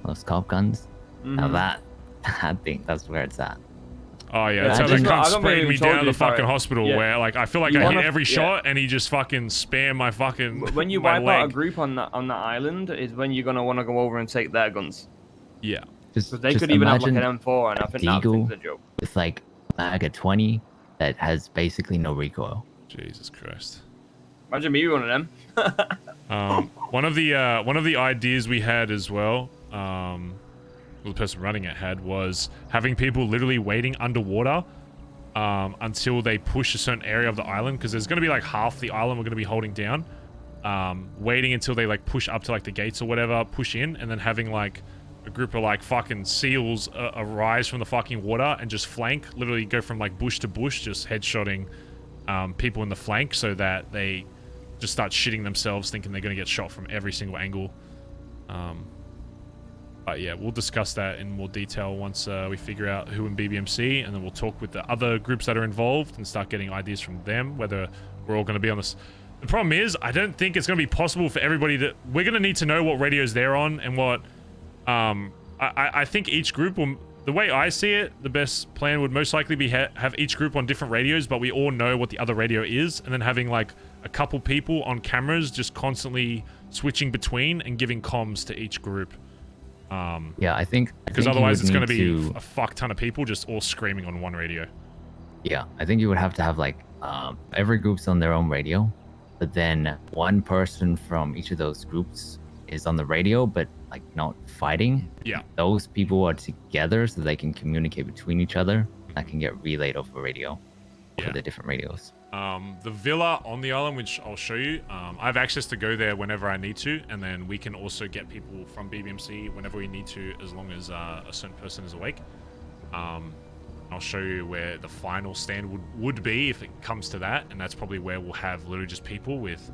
those cop guns. Now I think that's where it's at. Oh yeah, that's how they come spraying me down to the fucking hospital, where like I feel like I hit every shot and he just fucking spam my fucking. When you wipe out a group on that island, is when you're gonna want to go over and take their guns. Yeah, because they could even have like an M4, and I think that's a joke. With like a bag of 20 that has basically no recoil. Jesus Christ! Imagine me one of them. One of the ideas we had as well, the person running it had, was having people literally waiting underwater until they push a certain area of the island, because there's going to be like half the island we're going to be holding down, waiting until they like push up to like the gates or whatever, push in, and then having like a group of like fucking seals arise from the fucking water and just flank, literally go from like bush to bush, just headshotting people in the flank, so that they just start shitting themselves thinking they're going to get shot from every single angle. But yeah, we'll discuss that in more detail once we figure out who in BBMC, and then we'll talk with the other groups that are involved and start getting ideas from them, whether we're all going to be on this. The problem is, I don't think it's going to be possible for everybody to... We're going to need to know what radios they're on and what... I think each group will... The way I see it, the best plan would most likely be have each group on different radios, but we all know what the other radio is, and then having like a couple people on cameras just constantly switching between and giving comms to each group. Yeah, I think because you otherwise would it's going to need be a fuck ton of people just all screaming on one radio. Yeah, I think you would have to have like every group's on their own radio, but then one person from each of those groups is on the radio, but like not fighting. Yeah. Those people are together so they can communicate between each other. That can get relayed over radio, over the different radios. The villa on the island, which I'll show you, I have access to go there whenever I need to, and then we can also get people from BBMC whenever we need to, as long as a certain person is awake. I'll show you where the final stand would be if it comes to that, and that's probably where we'll have literally just people with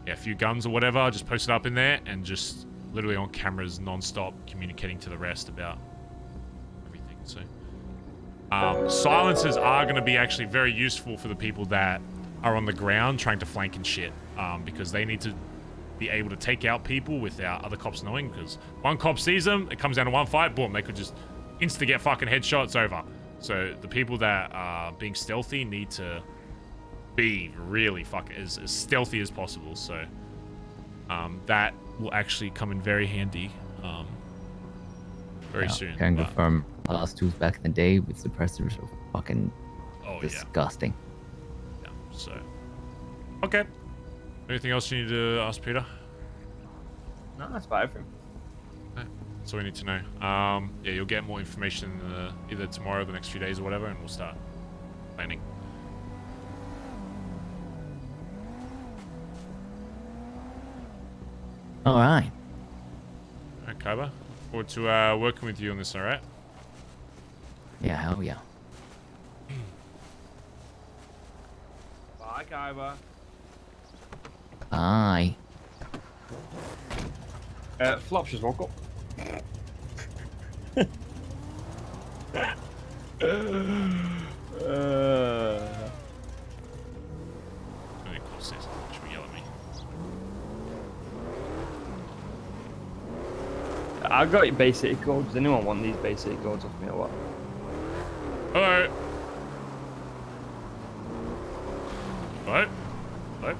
a few guns or whatever, just posted up in there, and just literally on cameras non-stop communicating to the rest about everything. So silencers are going to be actually very useful for the people that are on the ground trying to flank and shit, because they need to be able to take out people without other cops knowing, because one cop sees them, it comes down to one fight, boom, they could just insta get fucking headshots over. So the people that are being stealthy need to be really as stealthy as possible. So that will actually come in very handy very soon. Can confirm last tools back in the day with suppressors are fucking disgusting. Yeah. So okay. Anything else you need to ask Peter? No, that's fine for him. That's all we need to know. Yeah, you'll get more information either tomorrow or the next few days or whatever, and we'll start planning. All right. All right, Kaiba. Forward to working with you on this, all right? Yeah, hell yeah. Bye, Kaiba. Bye. Flops just woke up. I've got your basic codes. Does anyone want these basic codes off me or what? Hello. What? What?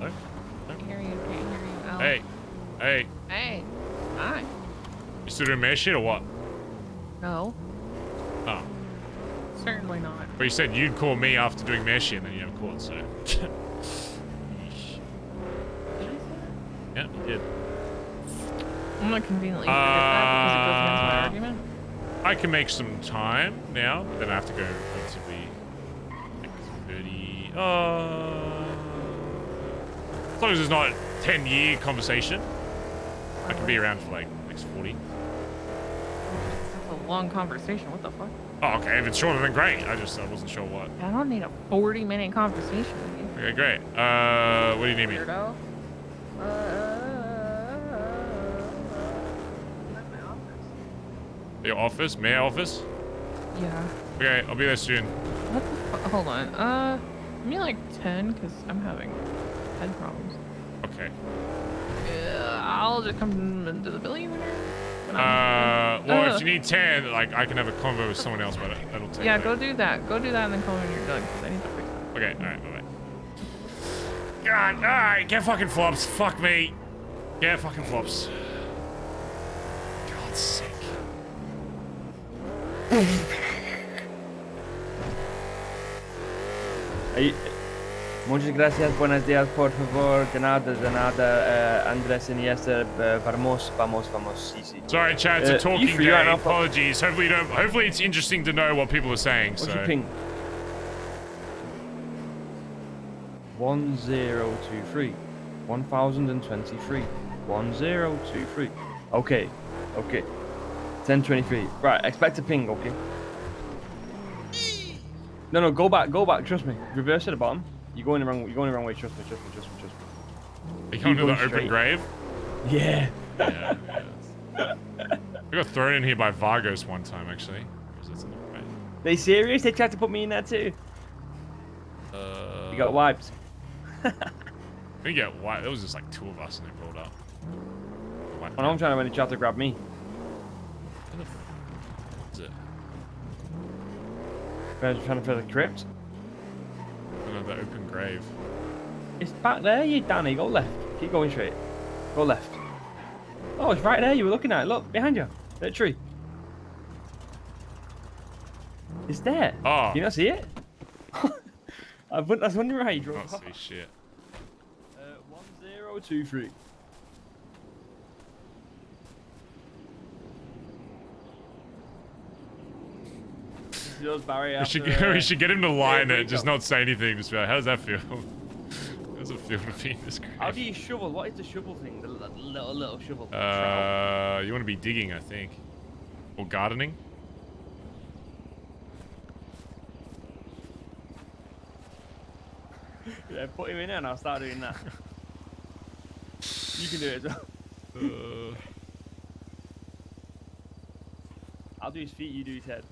What? Can't hear you. Oh. Hey. Hey. Hey. Hi. You still doing mayor shit or what? No. Oh. Certainly not. But you said you'd call me after doing mayor shit and then you never called, so. Yeah, you did. I'm not conveniently forget that because it goes against my argument. I can make some time now, but then I have to go relatively like 30. As long as it's not a 10-year conversation, I can be around for like next 40. That's a long conversation. What the fuck? Oh, okay. If it's shorter, then great. I wasn't sure what. I don't need a 40-minute conversation with you. Okay, great. What do you need me? Weirdo. Your office? Mayor office? Yeah. Okay, I'll be there soon. What the fuck? Hold on. Give me like 10 because I'm having head problems. Okay. I'll just come into the building later. Well, if you need 10, like I can have a convo with someone else, but that'll take. Yeah, go do that. Go do that and then call me when you're done because I need to fix that. Okay, alright, bye-bye. God, alright, get fucking flops. Fuck me. Get fucking flops. God's sake. Muchas gracias, buenos días, por favor, de nada, Andres Iniesta, vamos, sí. Sorry, chat, it's a talking free day, right now, apologies. Hopefully it's interesting to know what people are saying, What's so. your ping? 1023. 1023. 1023. Okay. 1023. Right, expect a ping, okay? No, go back, trust me. Reverse at the bottom. You're going the wrong way, trust me. Are you going to the open grave? Yeah. Yeah. I got thrown in here by Vargos one time, actually. They serious? They tried to put me in there too. You got wiped. We get wiped. There was just like 2 of us and they rolled up. And I'm trying to try to grab me. Where the f is it? Trying to fill the crypt. No, the open grave. It's back there, you Danny. Go left. Keep going straight. Go left. Oh, it's right there. You were looking at it. Look, behind you. That tree. It's there. Oh. You not see it? I was wondering how you I drove don't past. see shit. 1023. Barry, We should get him to line it, just not say anything. Just be like, how does that feel? How does it feel to be in this grave? How do you shovel? What is the shovel thing? The little shovel. You want to be digging, I think, or gardening. Yeah, put him in there and I'll start doing that. You can do it as well. I'll do his feet, you do his head.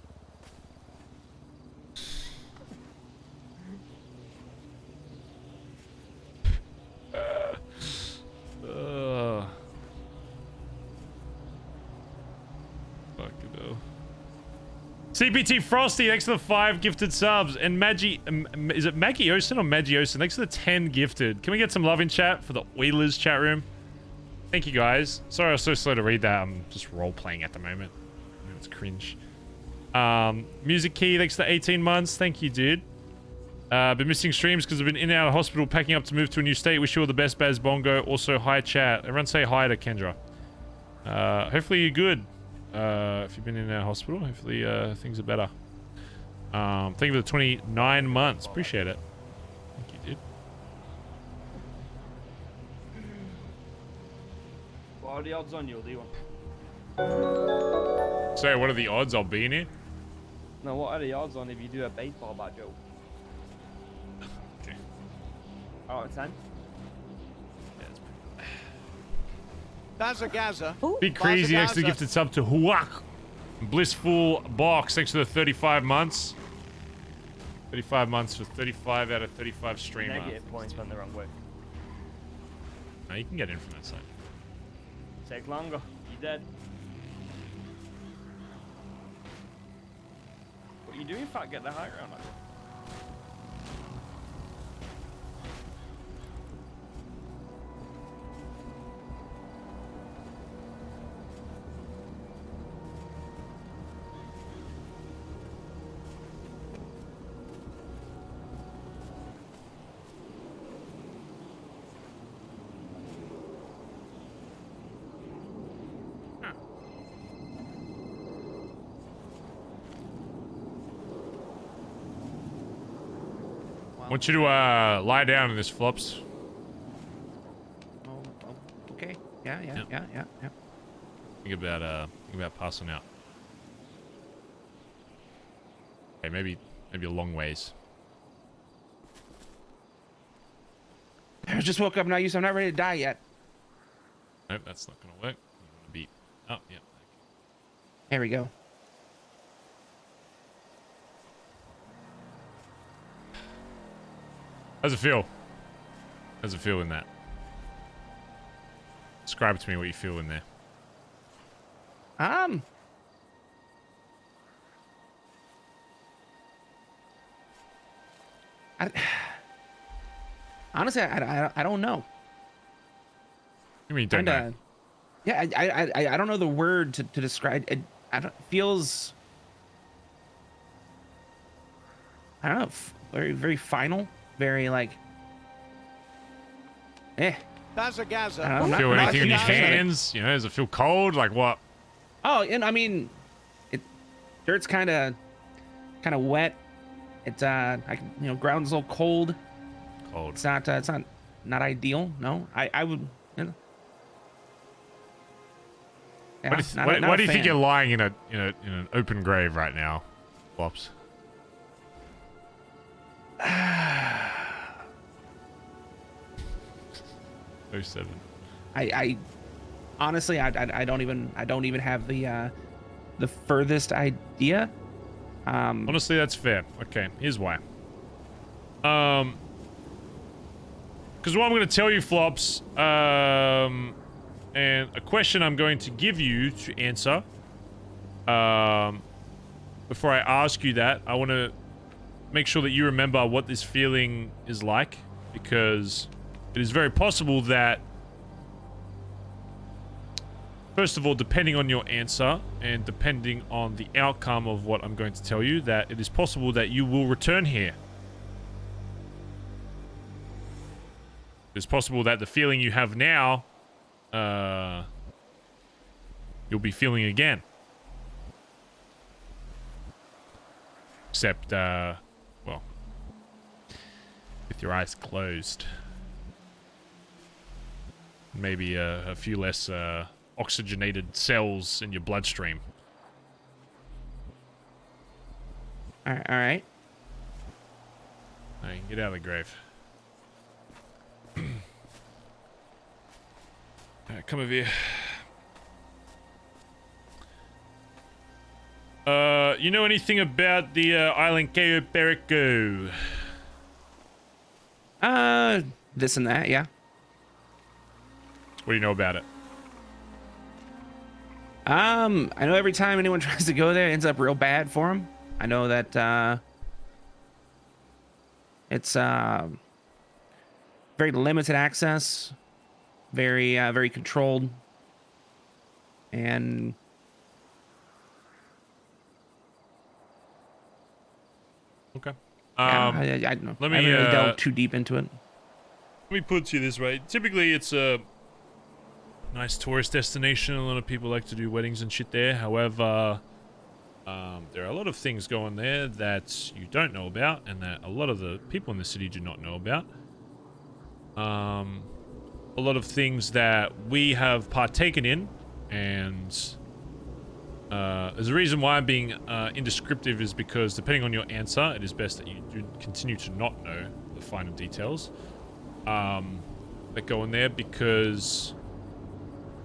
Fucking hell. CPT Frosty, thanks for the 5 gifted subs. And Maggie, is it Maggie Osen or Maggie Osen? Thanks for the 10 gifted. Can we get some love in chat for the Oilers chat room? Thank you guys. Sorry I was so slow to read that. I'm just role-playing at the moment. It's cringe. Music Key, thanks for the 18 months. Thank you, dude. Been missing streams because I've been in and out of hospital packing up to move to a new state. Wish you all the best, Baz Bongo. Also, hi, chat. Everyone say hi to Kendra. Hopefully you're good. If you've been in and out of hospital, hopefully things are better. Thank you for the 29 months. Appreciate it. Thank you, dude. What are the odds on you'll do one? So, what are the odds I'll be in here? No, what are the odds on if you do a baseball bat joke? Okay. Out of 10? Gaza. Big Crazy, thanks for the gifted sub to Huak. Blissful Box, thanks for the 35 months. 35 months for 35 out of 35 streamer. Negative points went the wrong way. No, you can get in from that side. Take longer. You dead. What you doing, fat? Get the high ground. Like I want you to lie down in this, Flops. Oh, okay. Yeah. Think about passing out. Okay, maybe a long ways. I just woke up now, I'm not ready to die yet. Nope, that's not gonna work. You want to beat. Oh, yeah. There we go. How's it feel? How's it feel in that? Describe to me what you feel in there. Honestly, I don't know. You mean you don't know? Yeah, I don't know the word to describe it. It feels, I don't know, very, very final. Very like, Gaza. Feel anything in your hands? You know, does it feel cold? Like what? Oh, and I mean, dirt's kind of wet. It's ground's a little cold. Cold. It's not not ideal. No, I would. You know, yeah, why do you think you're lying in an open grave right now, Flops? 07. I honestly I don't even have the furthest idea. Honestly, that's fair. Okay, here's why. Because what I'm going to tell you, Flops, and a question I'm going to give you to answer. Before I ask you that, I want to make sure that you remember what this feeling is like, because it is very possible that first of all, depending on your answer and depending on the outcome of what I'm going to tell you, that it is possible that you will return here. It's possible that the feeling you have now, you'll be feeling again. Except, well, with your eyes closed. Maybe a few less oxygenated cells in your bloodstream. All right. Hey, get out of the grave. Alright, come over here. You know anything about the island Cayo Perico? This and that, yeah. What do you know about it? I know every time anyone tries to go there, it ends up real bad for them. I know that it's very limited access, very controlled, and okay. I don't know. Let me I haven't really delved too deep into it. Let me put it to you this way. Typically, it's a nice tourist destination. A lot of people like to do weddings and shit there. However, there are a lot of things going there that you don't know about and that a lot of the people in the city do not know about. A lot of things that we have partaken in, and there's a reason why I'm being indescriptive is because depending on your answer, it is best that you do continue to not know the finer details that go in there, because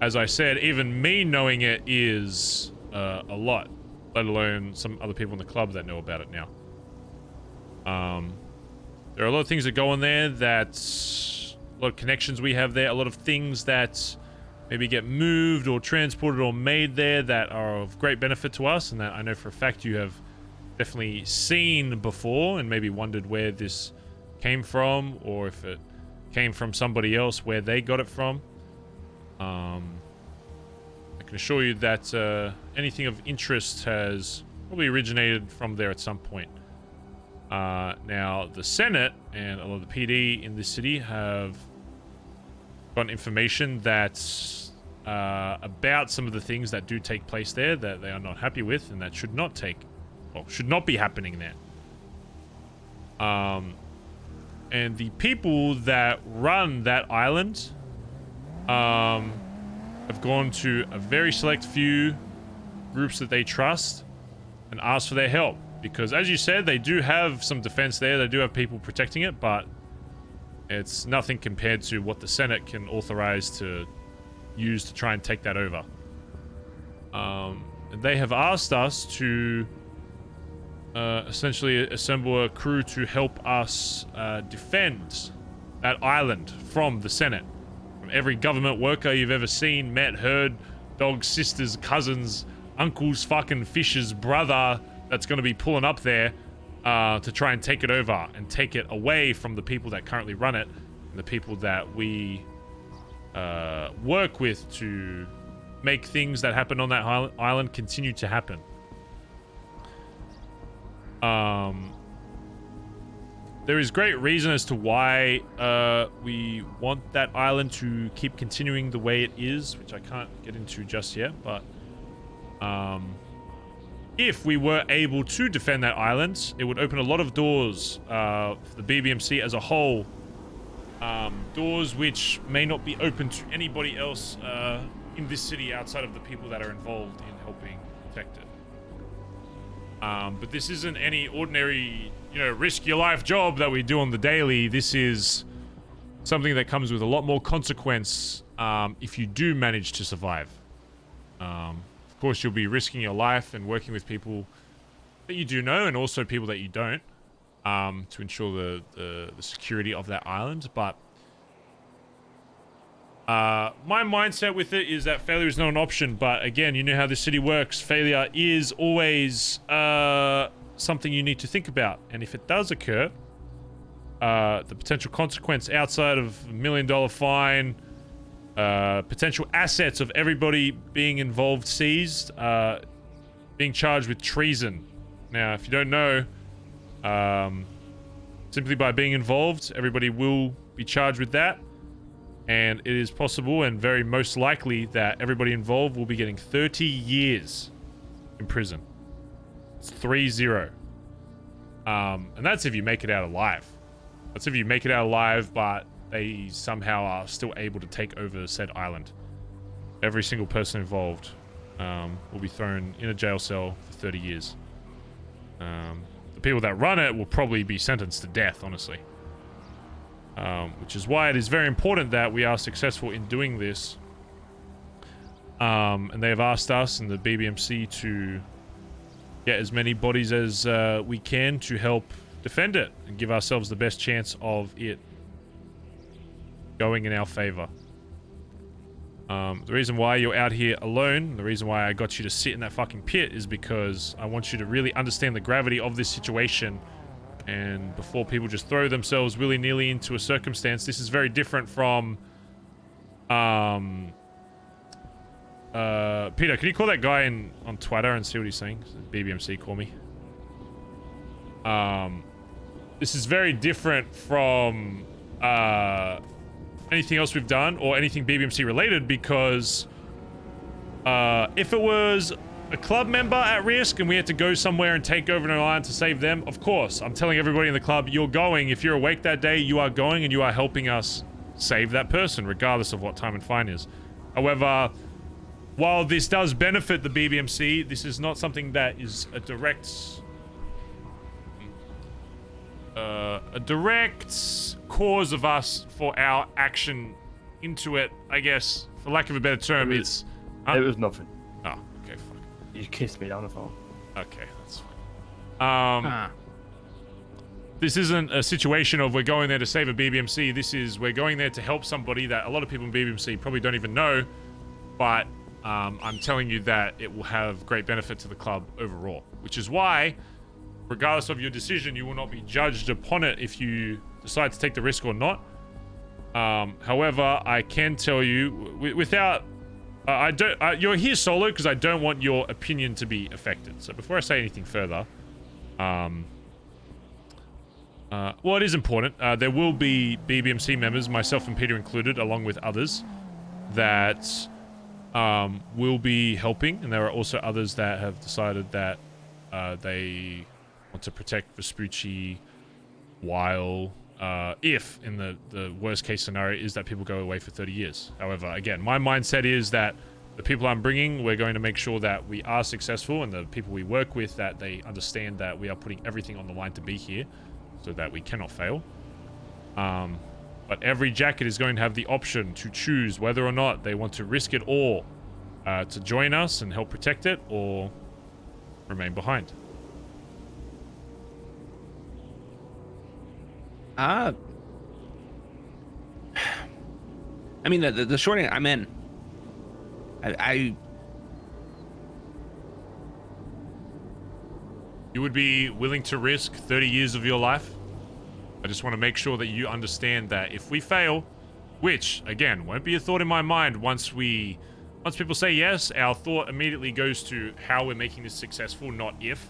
as I said, even me knowing it is a lot, let alone some other people in the club that know about it now. There are a lot of things that go in there, that a lot of connections we have there, a lot of things that maybe get moved or transported or made there that are of great benefit to us, and that I know for a fact you have definitely seen before and maybe wondered where this came from, or if it came from somebody else, where they got it from. I can assure you that anything of interest has probably originated from there at some point. Now, the Senate and a lot of the PD in this city have gotten information that's about some of the things that do take place there that they are not happy with, and that should not be happening there. And the people that run that island have gone to a very select few groups that they trust and asked for their help. Because, as you said, they do have some defense there. They do have people protecting it, but it's nothing compared to what the Senate can authorize to use to try and take that over. And they have asked us to essentially assemble a crew to help us defend that island from the Senate. From every government worker you've ever seen, met, heard, dogs, sisters, cousins, uncles, fucking fish's brother that's going to be pulling up there to try and take it over and take it away from the people that currently run it and the people that we work with to make things that happen on that island continue to happen. There is great reason as to why we want that island to keep continuing the way it is, which I can't get into just yet, but if we were able to defend that island, it would open a lot of doors for the BBMC as a whole. Doors which may not be open to anybody else in this city outside of the people that are involved in helping protect it. But this isn't any ordinary, risk your life job that we do on the daily. This is something that comes with a lot more consequence if you do manage to survive. Of course, you'll be risking your life and working with people that you do know and also people that you don't to ensure the security of that island. But my mindset with it is that failure is not an option. But again, you know how the city works. Failure is always something you need to think about. And if it does occur, the potential consequence outside of $1 million fine, potential assets of everybody being involved seized, being charged with treason. Now, if you don't know, simply by being involved, everybody will be charged with that. And it is possible and very most likely that everybody involved will be getting 30 years in prison. It's 3-0. And that's if you make it out alive. That's if you make it out alive, but they somehow are still able to take over said island. Every single person involved will be thrown in a jail cell for 30 years. The people that run it will probably be sentenced to death, honestly. Which is why it is very important that we are successful in doing this. And they have asked us and the BBMC to get as many bodies as we can to help defend it and give ourselves the best chance of it going in our favor. The reason why you're out here alone, the reason why I got you to sit in that fucking pit is because I want you to really understand the gravity of this situation. And before people just throw themselves willy-nilly into a circumstance, this is very different from... Peter, can you call that guy on Twitter and see what he's saying? BBMC, call me. This is very different from anything else we've done or anything BBMC related because if it was a club member at risk and we had to go somewhere and take over an island to save them, of course, I'm telling everybody in the club, you're going. If you're awake that day, you are going and you are helping us save that person, regardless of what time and fine is. However, while this does benefit the BBMC, this is not something that is a direct cause of us for our action into it, I guess, for lack of a better term. It was nothing. Oh, okay, fuck. You kissed me down the phone. Okay, that's fine. This isn't a situation of we're going there to save a BBMC. This is we're going there to help somebody that a lot of people in BBMC probably don't even know, but I'm telling you that it will have great benefit to the club overall, which is why, regardless of your decision, you will not be judged upon it if you decide to take the risk or not. However, I can tell you, without... you're here solo because I don't want your opinion to be affected. So before I say anything further, well, it is important. There will be BBMC members, myself and Peter included, along with others, that will be helping. And there are also others that have decided that they want to protect Vespucci while... if in the worst case scenario is that people go away for 30 years. However, again, my mindset is that the people I'm bringing, we're going to make sure that we are successful, and the people we work with, that they understand that we are putting everything on the line to be here so that we cannot fail. But every jacket is going to have the option to choose whether or not they want to risk it all to join us and help protect it or remain behind. I mean, the short answer, I'm in. You would be willing to risk 30 years of your life? I just want to make sure that you understand that if we fail, which, again, won't be a thought in my mind once people say yes, our thought immediately goes to how we're making this successful, not if.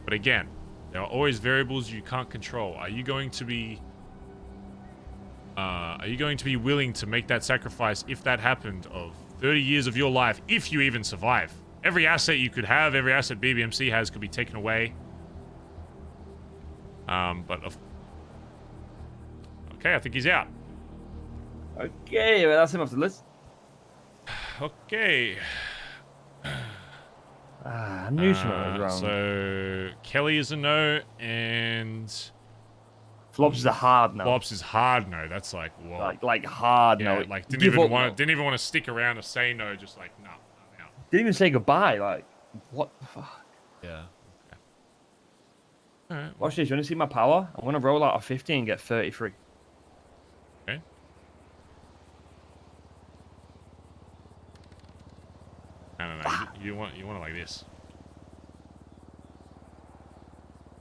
But again, there are always variables you can't control. Are you going to be willing to make that sacrifice if that happened of 30 years of your life, if you even survive? Every asset you could have, every asset BBMC has could be taken away. Okay, I think he's out. Okay, well, that's him off the list. Okay. I knew something was wrong. So Kelly is a no, and Flops is a hard no. Flops is hard no. That's like whoa. Like hard yeah, no. Like didn't even want to stick around to say no. Just like no, I'm out. Didn't even say goodbye. Like what the fuck? Yeah. Okay. All right. Watch this. You want to see my power? I'm gonna roll out a 50 and get 33. Okay. No. You want it like this.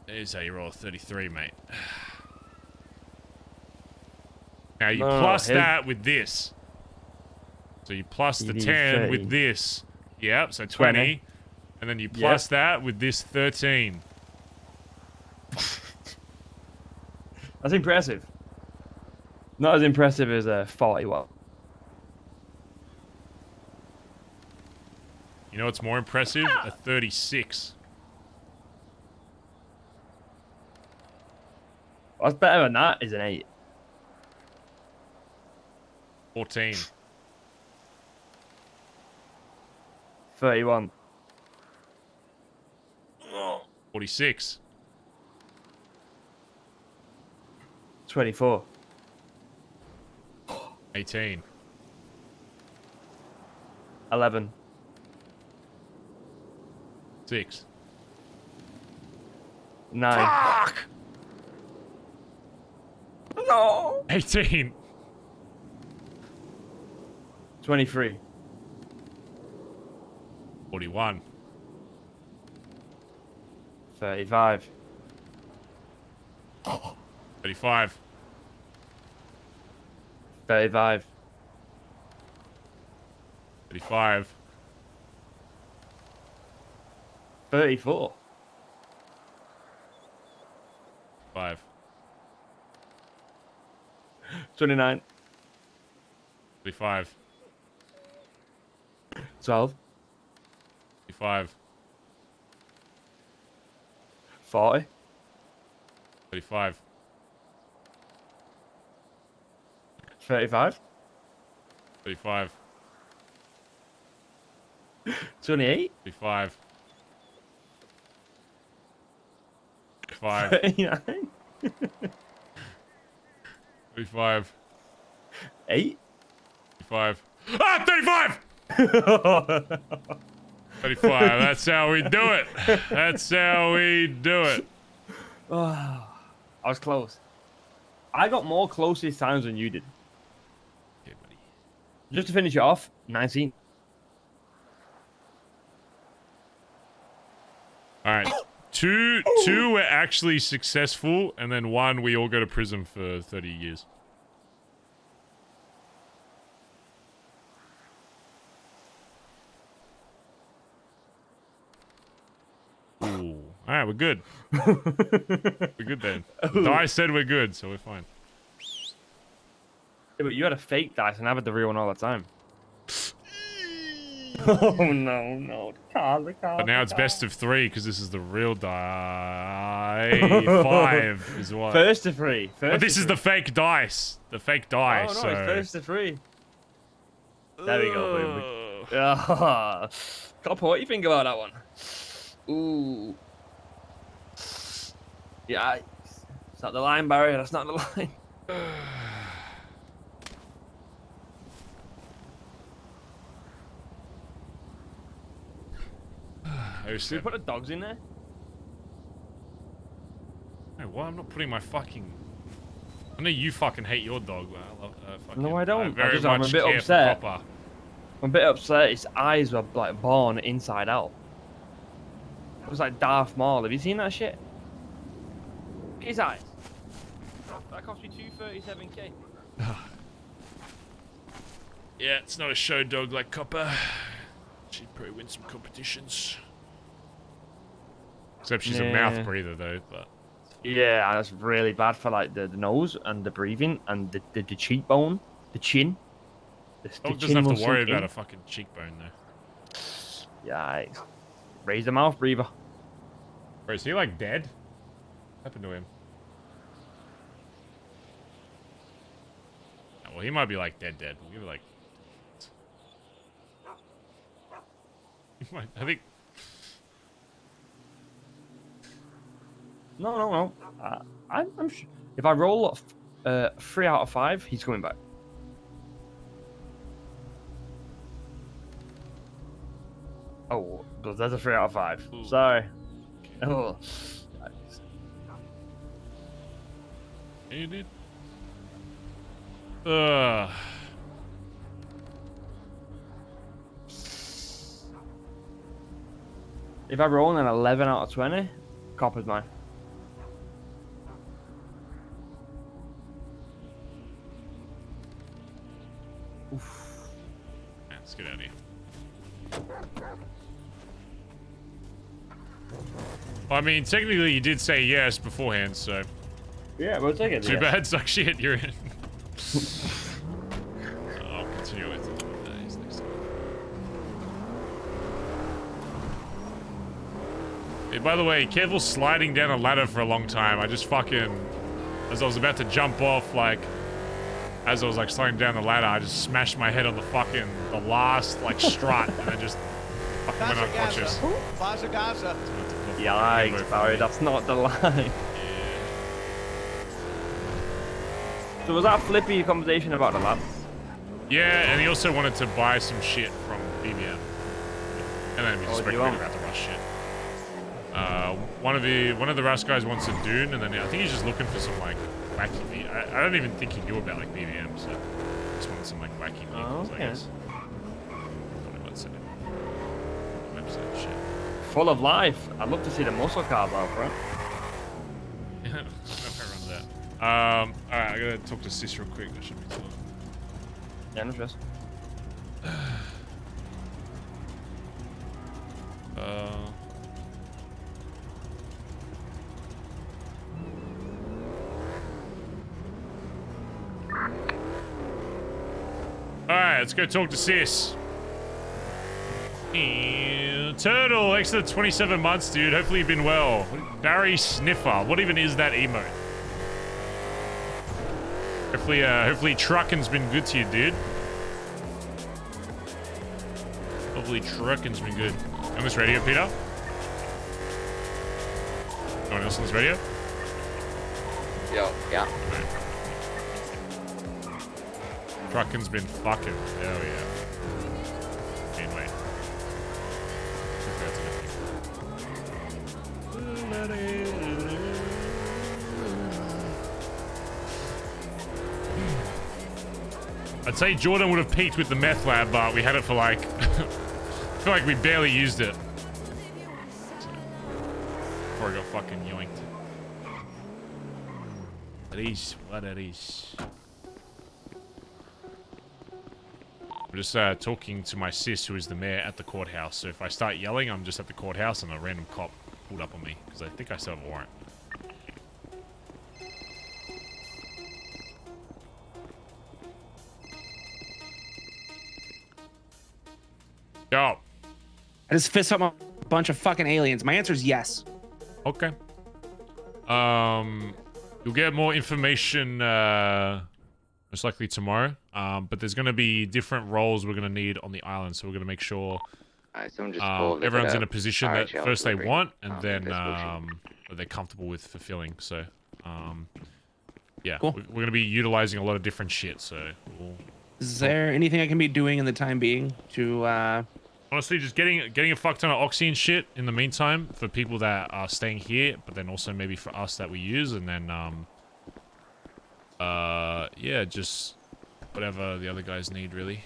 There's how you roll a 33, mate. Now you plus that with this. So you plus the You need 10 30. with this. Yep, so 20. And then you plus that with this 13. That's impressive. Not as impressive as a 41. You know what's more impressive? A 36. What's better than that is an 8. 14. 31. 46. 24. 18. 11. 6. 9. Fuck! No! 18. 23. 41. 35. 35. 35. 35. 34. 5. 29. 35. 12. 35. 40. 35. 35. 35. 28. 35. 35. 39. 35. 8. 35. Ah, 35! 35. That's how we do it. That's how we do it. I was close. I got more closest times than you did. Okay, buddy. Just to finish it off, 19. All right. Two were actually successful, and then one we all go to prison for 30 years. Ooh. All right, we're good. We're good then. The dice said we're good, so we're fine. Yeah, but you had a fake dice, and I had the real one all the time. Oh no! But now it's best of 3 because this is the real die. 5 is what. First to 3. But this is the fake dice. The fake die. Oh no, so. it's first to 3. There we go, baby. Copper, what do you think about that one? Ooh. Yeah, it's not the line, Barry. That's not the line. Should we put the dogs in there? No, why? I'm not putting my fucking... I know you fucking hate your dog, but I love fucking... No, I don't. Very I'm much a bit care for upset. Copper. I'm a bit upset. His eyes were like born inside out. It was like Darth Maul. Have you seen that shit? Look at his eyes. That cost me $237k. Yeah, it's not a show dog like Copper. She'd probably win some competitions. Except she's a mouth breather though, but... Yeah, that's really bad for like the nose and the breathing and the cheekbone, the chin. Dog doesn't have to worry about a fucking cheekbone though. Yeah, raise the mouth breather. Bro, is he like dead? What happened to him? Oh, well, he might be like dead. We'll give it like... I think... No. I'm sure. If I roll 3 out of 5, he's coming back. Oh, but that's a 3 out of 5. Ooh. Sorry. Oh. Hey, dude. If I roll an 11 out of 20, Copper's mine. Oof. Let's get out of here. Well, I mean, technically you did say yes beforehand, so... Yeah, we'll take it. Too bad, suck shit, you're in. I'll continue with these next time. Hey, by the way, careful sliding down a ladder for a long time. I just fucking... As I was about to jump off, like... As I was, like, sliding down the ladder, I just smashed my head on the fucking... The last, like, strut, and then just... Fucking went unconscious. Bazza. Yikes, Barry, that's not the line. So was that Flippy conversation about the lab? Yeah, and he also wanted to buy some shit from BBM. And then we just speculated about the Rust shit. One of the Rust guys wants a Dune, and then I think he's just looking for some like wacky. I don't even think he knew about like BBM, so just wanted some like wacky vehicles, I guess. Website shit. Full of life. I'd love to see the muscle cars out front. Yeah, I don't know if I run that. Alright, I gotta talk to Sis real quick. That should be fun. Yeah, no stress. Alright, let's go talk to Sis. Turtle, extra 27 months, dude. Hopefully you've been well. Barry Sniffer. What even is that emote? Hopefully trucking's been good to you, dude. Hopefully trucking's been good. On this radio, Peter? No one else on this radio? Yo, yeah. Right. Trucking's been fucking. Hell yeah. Anyway. I'd say Jordan would have peaked with the meth lab, but we had it for like... I feel like we barely used it. Before I got fucking yoinked. It is what it is. I'm just talking to my sis, who is the mayor at the courthouse. So if I start yelling, I'm just at the courthouse and a random cop pulled up on me. Because I think I still have a warrant. Yo. I just fist up a bunch of fucking aliens. My answer is yes. Okay. You'll get more information most likely tomorrow. But there's going to be different roles we're going to need on the island, so we're going to make sure everyone's in a position that first they want, and then that they're comfortable with fulfilling. So, yeah, Cool. we're going to be utilizing a lot of different shit. So, Is there anything I can be doing in the time being to honestly, just getting a fuck ton of oxy and shit in the meantime for people that are staying here, but then also maybe for us that we use, and then yeah, just whatever the other guys need, really.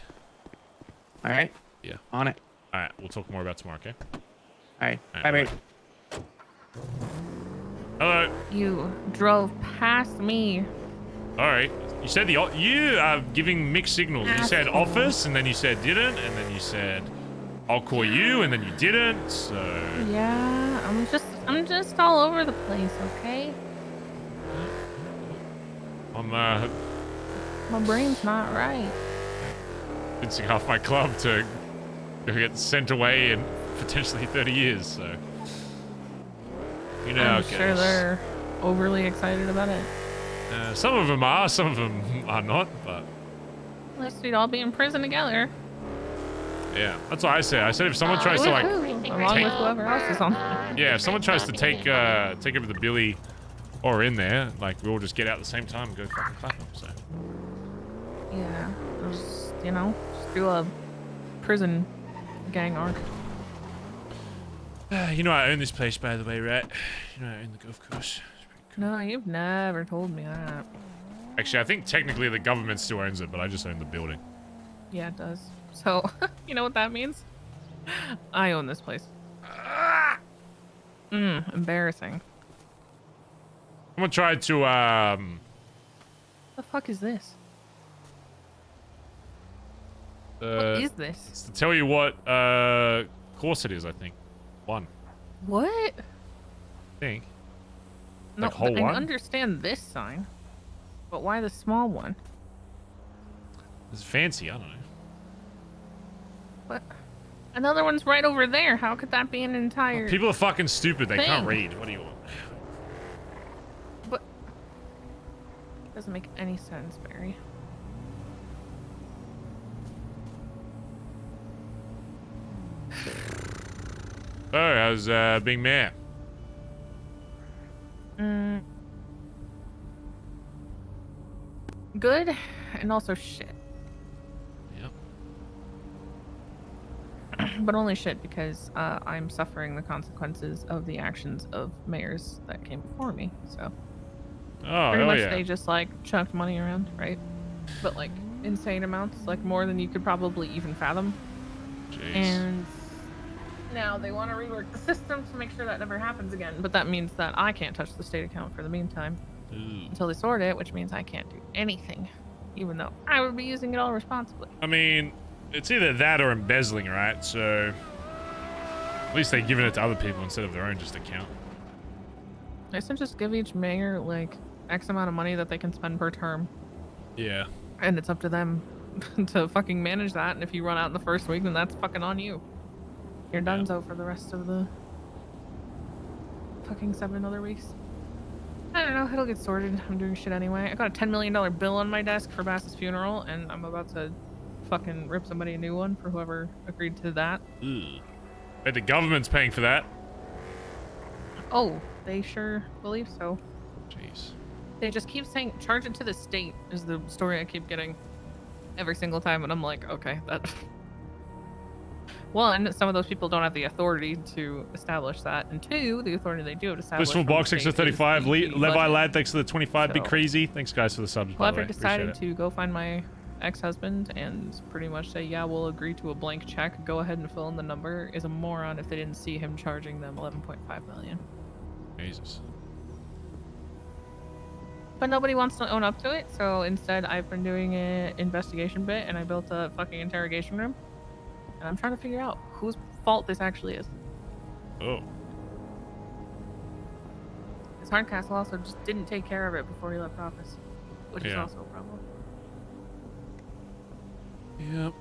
All right. Yeah. On it. All right, we'll talk more about tomorrow, okay? All right. Bye, bye. Hello. You drove past me. All right. You said you are giving mixed signals. You said office, and then you said didn't, and then you said I'll call you, and then you didn't. So Yeah, I'm just all over the place, okay? I'm My brain's not right. convincing half my club to go get sent away in potentially 30 years. So you know, I'm sure they're overly excited about it. Some of them are, some of them are not, but At least we'd all be in prison together. yeah, that's what I said. I said if someone tries to like along with whoever else is on. yeah, if someone tries to take over the Billy or in there, like we'll just get out at the same time and go fucking clap them. So Yeah, just, you know, just do a prison gang arc. you know I own this place, by the way, right? You know I own the golf course. No, you've never told me that. Actually, I think technically the government still owns it, but I just own the building. Yeah, it does. So, you know what that means? I own this place. Embarrassing. Someone tried to The fuck is this? What is this? It's to tell you what course it is, I think. 1. What? I think. No, Like hole I 1? understand this sign, but why the small one? It's fancy, I don't know. What? Another one's right over there. How could that be an entire... People are fucking stupid. They can't thing? read. What do you want? But... Doesn't make any sense, Barry. Oh, how's being mayor? Good, and also shit. Yep. But only shit because I'm suffering the consequences of the actions of mayors that came before me, so... Oh, pretty hell much yeah. they just, like, chucked money around, right? But, like, insane amounts, like, more than you could probably even fathom. Jeez. And now they want to rework the system to make sure that never happens again. But that means that I can't touch the state account for the meantime until they sort it, which means I can't do anything, even though I would be using it all responsibly. I mean, it's either that or embezzling, right? So at least they're giving it to other people instead of their own just account. I should just give each mayor, like, X amount of money that they can spend per term. Yeah. And it's up to them to fucking manage that. And if you run out in the first week, then that's fucking on you. You're donezo for the rest of the fucking 7 other weeks. I don't know. It'll get sorted. I'm doing shit anyway. I got a $10 million bill on my desk for Bass's funeral, and I'm about to fucking rip somebody a new one for whoever agreed to that. Ugh. Bet the government's paying for that. Oh, they sure believe so. Jeez. They just keep saying, charge it to the state, is the story I keep getting every single time, and I'm like, okay, that... One, some of those people don't have the authority to establish that, and 2, the authority they do have to establish... Blissful Box, thanks for 35. Levi Lad, thanks for the 25. So, Big Crazy. Thanks, guys, for the subs, by the Whoever way. decided Appreciate it. to go find my ex-husband and pretty much say, yeah, we'll agree to a blank check, go ahead and fill in the number, is a moron if they didn't see him charging them $11.5 million. Jesus. But nobody wants to own up to it, so instead I've been doing an investigation bit, and I built a fucking interrogation room. And I'm trying to figure out whose fault this actually is. Oh. Because Hardcastle also just didn't take care of it before he left office, which is also a problem. Yep.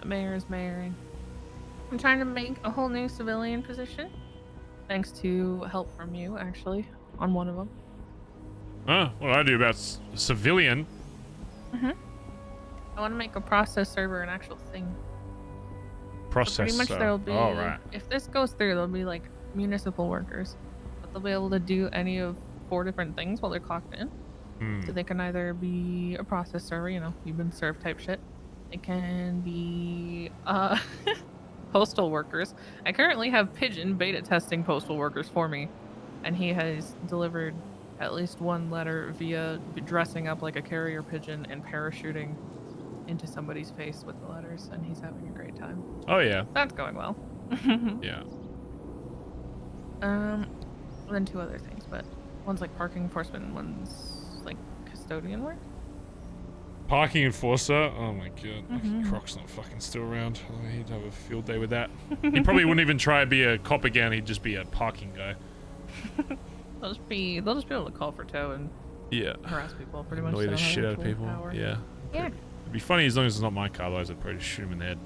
The mayor is mayoring. I'm trying to make a whole new civilian position, thanks to help from you, actually, on one of them. Huh? What do I do about civilian? I want to make a process server an actual thing. Process. So pretty much there'll be, all right. if this goes through, there'll be like municipal workers, but they'll be able to do any of 4 different things while they're clocked in. So they can either be a process server, you know, you've been served type shit. It can be postal workers. I currently have Pigeon beta testing postal workers for me, and he has delivered at least 1 letter via dressing up like a carrier pigeon and parachuting into somebody's face with the letters, and he's having a great time. Oh, yeah. That's going well. Yeah. Then 2 other things, but one's like parking enforcement and one's like custodian work. Parking enforcer? Oh my god. Lucky Croc's not fucking still around. Oh, he'd have a field day with that. He probably wouldn't even try to be a cop again. He'd just be a parking guy. They'll just be able to call for tow and harass people pretty much. Annoy the They don't have shit out of actual people. power. Yeah. Yeah. It'd be funny as long as it's not my car, otherwise I'd probably just shoot him in the head.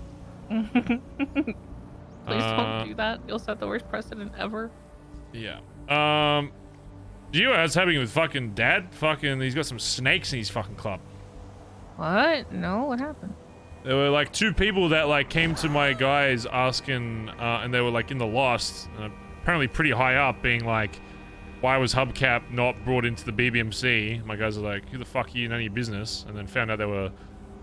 Please don't do that. You'll set the worst precedent ever. Yeah. Do you know what's happening with fucking Dad? Fucking, he's got some snakes in his fucking club. What? No, what happened? There were like 2 people that like came to my guys asking, and they were like in the Lost, apparently pretty high up, being like, why was Hubcap not brought into the BBMC? My guys are like, who the fuck are you? None of your business. And then found out they were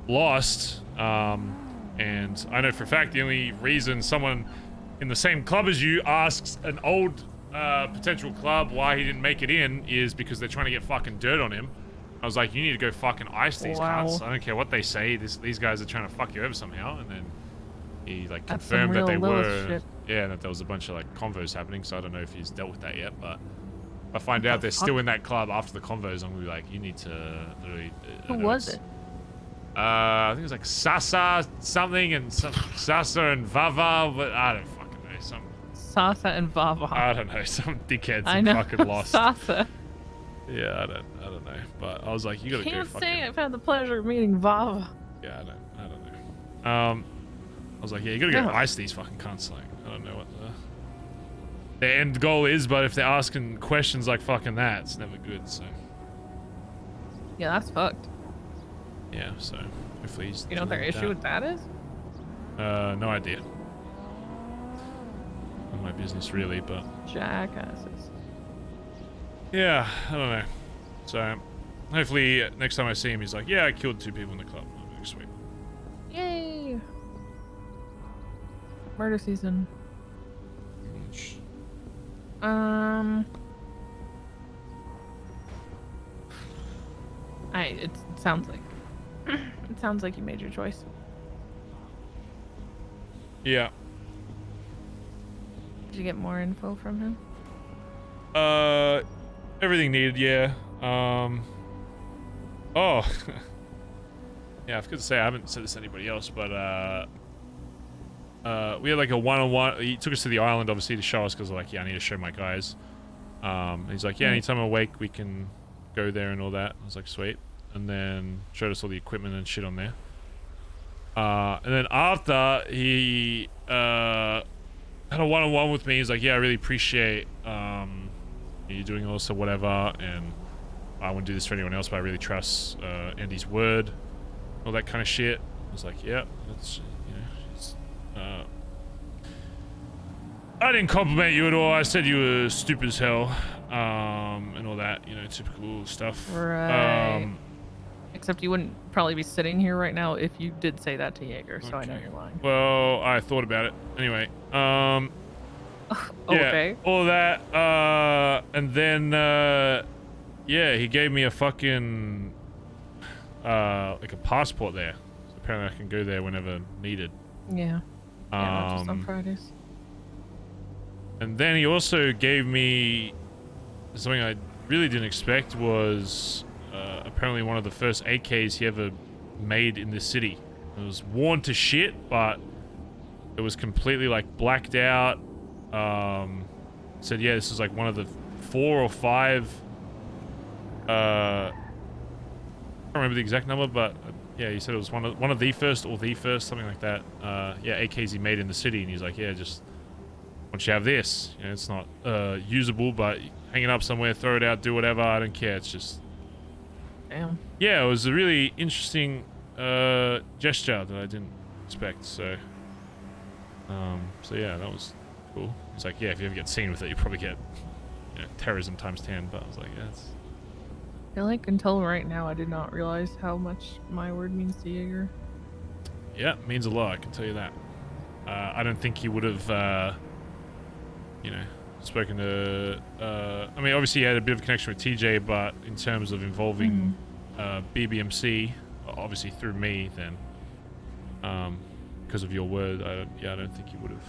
lost. And I know for a fact the only reason someone in the same club as you asks an old potential club why he didn't make it in is because they're trying to get fucking dirt on him. I was like, you need to go fucking ice these cunts. I don't care what they say. These guys are trying to fuck you over somehow. And then he like confirmed that they were. Shit. Yeah, and that there was a bunch of like convos happening. So I don't know if he's dealt with that yet. But if I find out they're still in that club after the convos, I'm gonna be like, you need to literally. Who was it? I think it was like Sasa something and some Sasa and Vava, but I don't fucking know. Some Sasa and Vava. I don't know. Some dickheads I know. fucking lost. Sasa. Yeah, I don't know. But I was like, you gotta Can't go say fucking. I've had the pleasure of meeting Vava. Yeah, I don't know. I was like, yeah, you gotta go ice these fucking cunts. Like, I don't know what the end goal is, but if they're asking questions like fucking that, it's never good. So Yeah, that's fucked. yeah, so hopefully he's. You know what their issue with that is? No idea. Not my business really, but Jackasses. yeah, I don't know. So hopefully next time I see him, he's like, yeah, I killed 2 people in the club. I'm like, sweet. Yay! Murder season. It sounds like it sounds like you made your choice. Yeah. Did you get more info from him? Everything needed, yeah. Oh. Yeah, I forgot to say, I haven't said this to anybody else, but, we had like a one-on-one. He took us to the island, obviously, to show us, because like, yeah, I need to show my guys. He's like, yeah, anytime I'm awake, we can go there and all that. I was like, sweet. And then showed us all the equipment and shit on there. And then after, he, had a one-on-one with me. He's like, yeah, I really appreciate, you doing all this or whatever, and I wouldn't do this for anyone else, but I really trust, Andy's word. All that kind of shit. I was like, yeah, that's, you know, it's, I didn't compliment you at all. I said you were stupid as hell, and all that, you know, typical stuff. Right. Except you wouldn't probably be sitting here right now if you did say that to Jaeger, so I know you're lying. Well, I thought about it. Anyway, okay. Yeah, all that, and then, yeah, he gave me a fucking, like a passport there. So apparently I can go there whenever needed. Yeah. Yeah, not just on Fridays. And then he also gave me something I really didn't expect was apparently one of the first AKs he ever made in this city. It was worn to shit, but it was completely like blacked out. Said, yeah, this is like one of the 4 or 5 I don't remember the exact number, but yeah, he said it was one of the first or the first, something like that. Yeah, AKs he made in the city, and he's like, yeah, just once you have this, you know, it's not usable, but hang it up somewhere, throw it out, do whatever. I don't care. It's just, damn. Yeah, it was a really interesting gesture that I didn't expect. So, so yeah, that was cool. It's like, yeah, if you ever get seen with it, you probably get, you know, terrorism times 10. But I was like, yeah, it's. I feel like until right now, I did not realize how much my word means to Jaeger. Yeah, it means a lot, I can tell you that. I don't think he would have, you know, spoken to... I mean, obviously he had a bit of a connection with TJ, but in terms of involving BBMC, obviously through me, then, because of your word, I don't think he would have...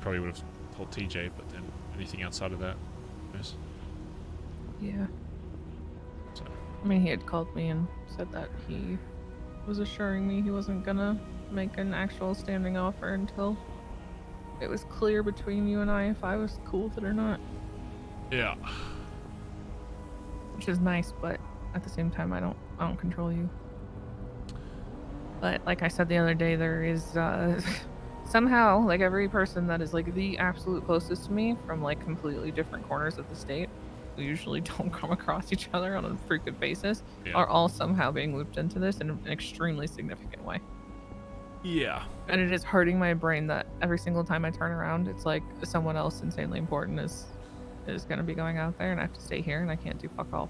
Probably would have told TJ, but then anything outside of that, yes. Yeah. I mean, he had called me and said that he was assuring me he wasn't gonna make an actual standing offer until it was clear between you and I if I was cool with it or not. Yeah. Which is nice, but at the same time, I don't control you. But like I said the other day, there is somehow like every person that is like the absolute closest to me from like completely different corners of the state, who usually don't come across each other on a frequent basis, are all somehow being looped into this in an extremely significant way. Yeah. And it is hurting my brain that every single time I turn around, it's like someone else insanely important is going to be going out there, and I have to stay here, and I can't do fuck all.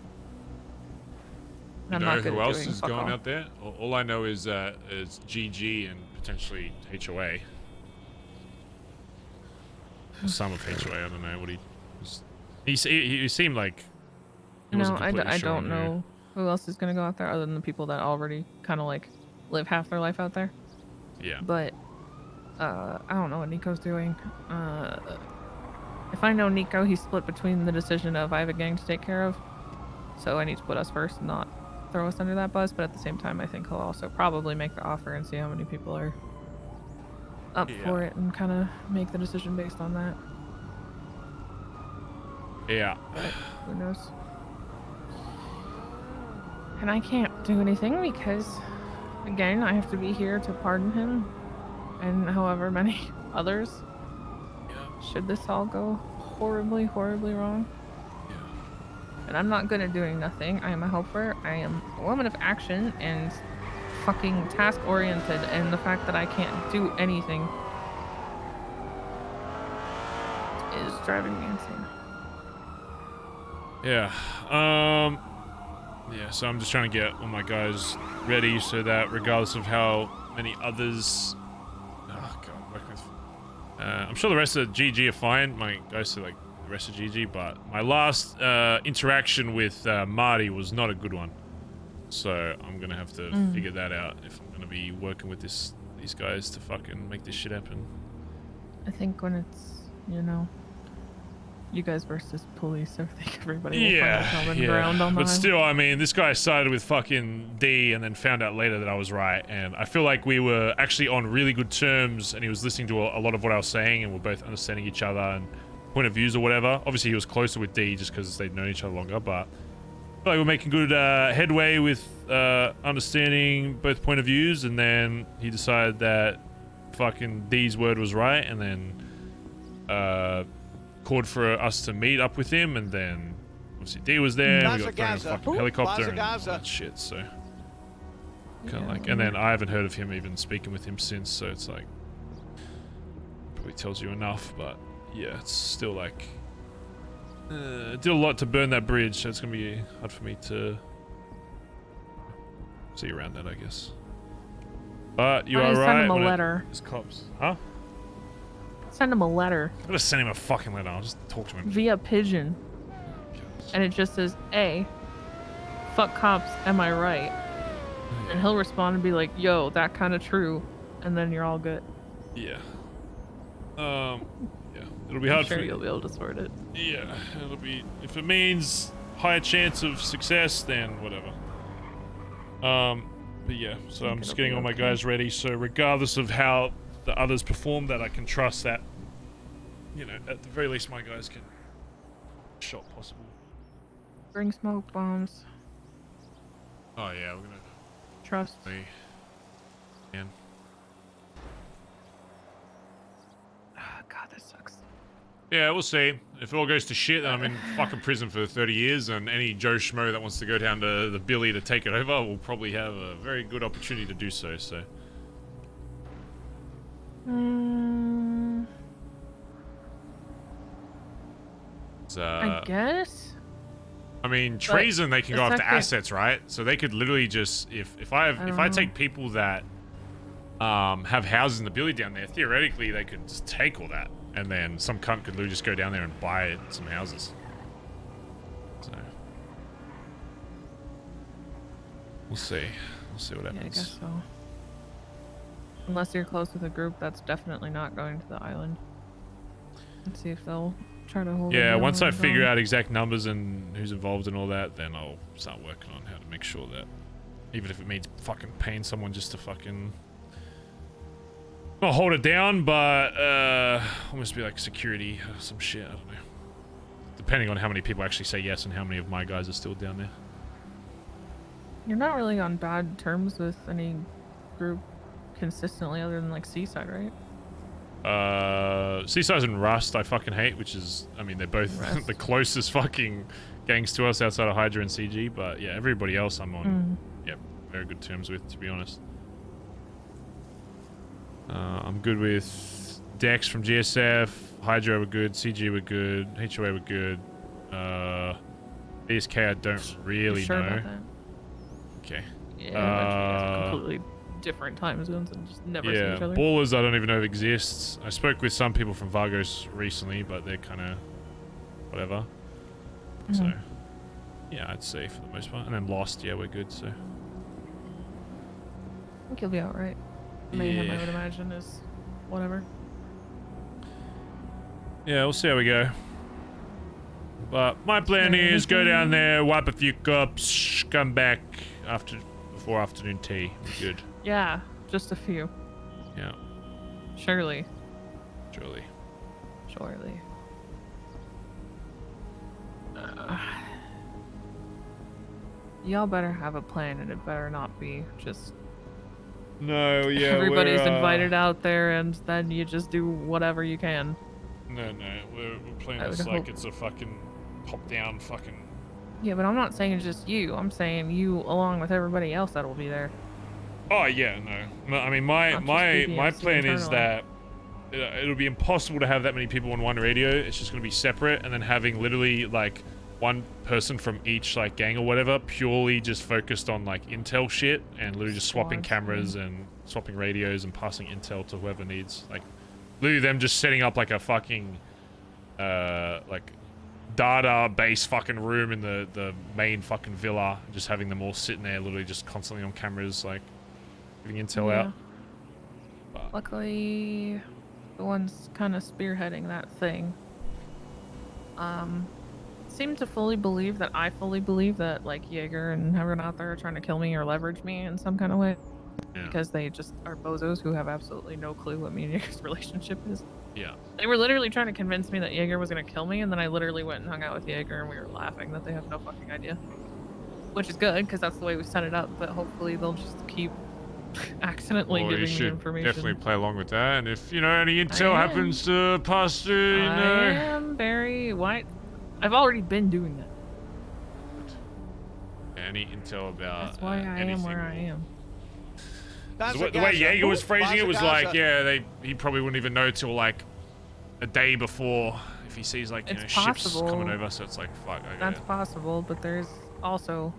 You know who else is going out there? All I know is GG and potentially HOA. Or some of HOA, I don't know what he was. He seemed like he wasn't completely I sure don't know who else is gonna go out there other than the people that already kind of like live half their life out there. Yeah. But I don't know what Nico's doing. If I know Nico, he's split between the decision of I have a gang to take care of, so I need to put us first, not throw us under that bus, but at the same time, I think he'll also probably make the offer and see how many people are up for it and kind of make the decision based on that. Yeah. But who knows? And I can't do anything because, again, I have to be here to pardon him and however many others. Should this all go horribly, horribly wrong. And I'm not good at doing nothing. I am a helper. I am a woman of action and fucking task oriented, and the fact that I can't do anything is driving me insane. Yeah. Yeah, so I'm just trying to get all my guys ready so that regardless of how many others... Oh, God, working with... I'm sure the rest of GG are fine. My guys are like the rest of GG, but my last interaction with Marty was not a good one. So I'm going to have to figure that out if I'm going to be working with these guys to fucking make this shit happen. I think when it's, you know, you guys versus police, I think everybody will find a common ground on that. But still, I mean, this guy started with fucking D and then found out later that I was right. And I feel like we were actually on really good terms and he was listening to a lot of what I was saying and we're both understanding each other and point of views or whatever. Obviously, he was closer with D just because they'd known each other longer, but I feel like we're making good headway with understanding both point of views. And then he decided that fucking D's word was right and then called for us to meet up with him, and then obviously D was there, and we got thrown in a fucking helicopter and all that shit, so kind of like, and then I haven't heard of him even speaking with him since, so it's like, probably tells you enough, but yeah, it's still like, did a lot to burn that bridge, so it's gonna be hard for me to see around that, I guess. But you are right. Send him a letter. It's cops, huh? Send him a letter. I'm gonna send him a fucking letter. I'll just talk to him. Via pigeon. And it just says, A, fuck cops, am I right? And he'll respond and be like, yo, that kind of true. And then you're all good. Yeah. Yeah. It'll be hard I'm sure for you'll be able to sort it. Yeah. It'll be, if it means higher chance of success, then whatever. But yeah, so I'm just getting all my guys ready. So regardless of how the others perform, that I can trust that, you know, at the very least my guys can shot possible. Bring smoke bombs. Oh yeah, we're gonna trust me. And God, this sucks. yeah, we'll see. If it all goes to shit, then I'm in fucking prison for 30 years, and any Joe Schmo that wants to go down to the Billy to take it over will probably have a very good opportunity to do so. So. I guess. I mean, treason, they can go after assets, right? So they could literally just, if I take people that have houses in the Billy down there, theoretically they could just take all that, and then some cunt could literally just go down there and buy some houses. So we'll see. We'll see what happens. Yeah, I guess so. Unless you're close with a group that's definitely not going to the island. Let's see if they'll try to hold it. Yeah, once I figure out exact numbers and who's involved and all that, then I'll start working on how to make sure that, even if it means fucking paying someone just to fucking not hold it down, but almost be like security or some shit, I don't know. Depending on how many people actually say yes and how many of my guys are still down there. You're not really on bad terms with any group consistently other than like Seaside, right? Seaside and Rust I fucking hate, which is, I mean, they're both the closest fucking gangs to us outside of Hydra and CG, but yeah, everybody else I'm on, very good terms with, to be honest. I'm good with Dex from GSF, Hydra were good, CG were good, HOA were good, BSK I don't really sure know. about that? Okay. Yeah, guys are completely different time zones and just never see each other. Ballers I don't even know if exists. I spoke with some people from Vargos recently, but they're kind of whatever. So yeah, I'd say for the most part. And then Lost, yeah, we're good. So I think you'll be alright. Mayhem, I would imagine, is whatever. Yeah, we'll see how we go. But my plan is go down there, wipe a few cups, come back, before afternoon tea. We're good. Yeah, just a few. Yeah. Surely. Surely. Y'all better have a plan, and it better not be just. No, yeah. Everybody's invited out there, and then you just do whatever you can. No, we're playing I this would like hope- it's a fucking top-down fucking. Yeah, but I'm not saying it's just you. I'm saying you along with everybody else that will be there. Oh yeah, no. I mean, my Not just my BBMC plan is internally. that it'll be impossible to have that many people on one radio. It's just going to be separate, and then having literally like one person from each like gang or whatever, purely just focused on like intel shit, and literally just swapping Squads, cameras and swapping radios and passing intel to whoever needs. Like, literally them just setting up like a fucking like data-based fucking room in the main fucking villa, and just having them all sitting there, literally just constantly on cameras, like giving intel out. Luckily, the ones kind of spearheading that thing seem to fully believe that I fully believe that like Jaeger and everyone out there are trying to kill me or leverage me in some kind of way. Yeah. Because they just are bozos who have absolutely no clue what me and Jaeger's relationship is. Yeah. They were literally trying to convince me that Jaeger was going to kill me, and then I literally went and hung out with Jaeger, and we were laughing that they have no fucking idea. Which is good, because that's the way we set it up, but hopefully they'll just keep accidentally Well, you giving me should information. definitely play along with that, and if, you know, any intel happens to pass through, you I know... am very white. I've already been doing that. Any intel about That's why I am where I am. The way Jaeger was phrasing it was like, yeah, he probably wouldn't even know till like a day before if he sees like, you know, ships coming over, so it's like, fuck, okay. That's possible, but there's also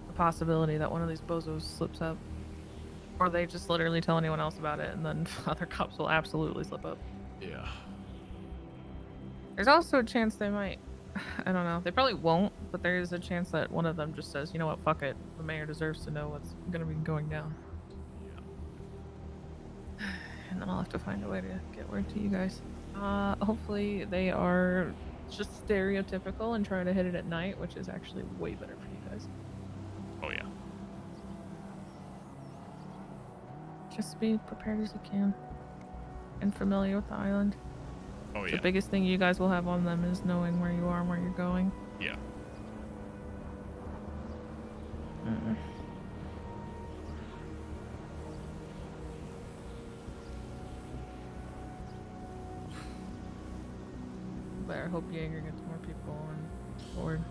a possibility that one of these bozos slips up. Or they just literally tell anyone else about it, and then other cops will absolutely slip up. Yeah. There's also a chance they might, I don't know, they probably won't, but there is a chance that one of them just says, you know what, fuck it, the mayor deserves to know what's gonna be going down. And then I'll have to find a way to get word to you guys. Hopefully they are just stereotypical and try to hit it at night, which is actually way better for you guys. Oh yeah. Just be prepared as you can and familiar with the island. Oh yeah. The biggest thing you guys will have on them is knowing where you are and where you're going. Yeah. But I hope Jaeger gets more people on board.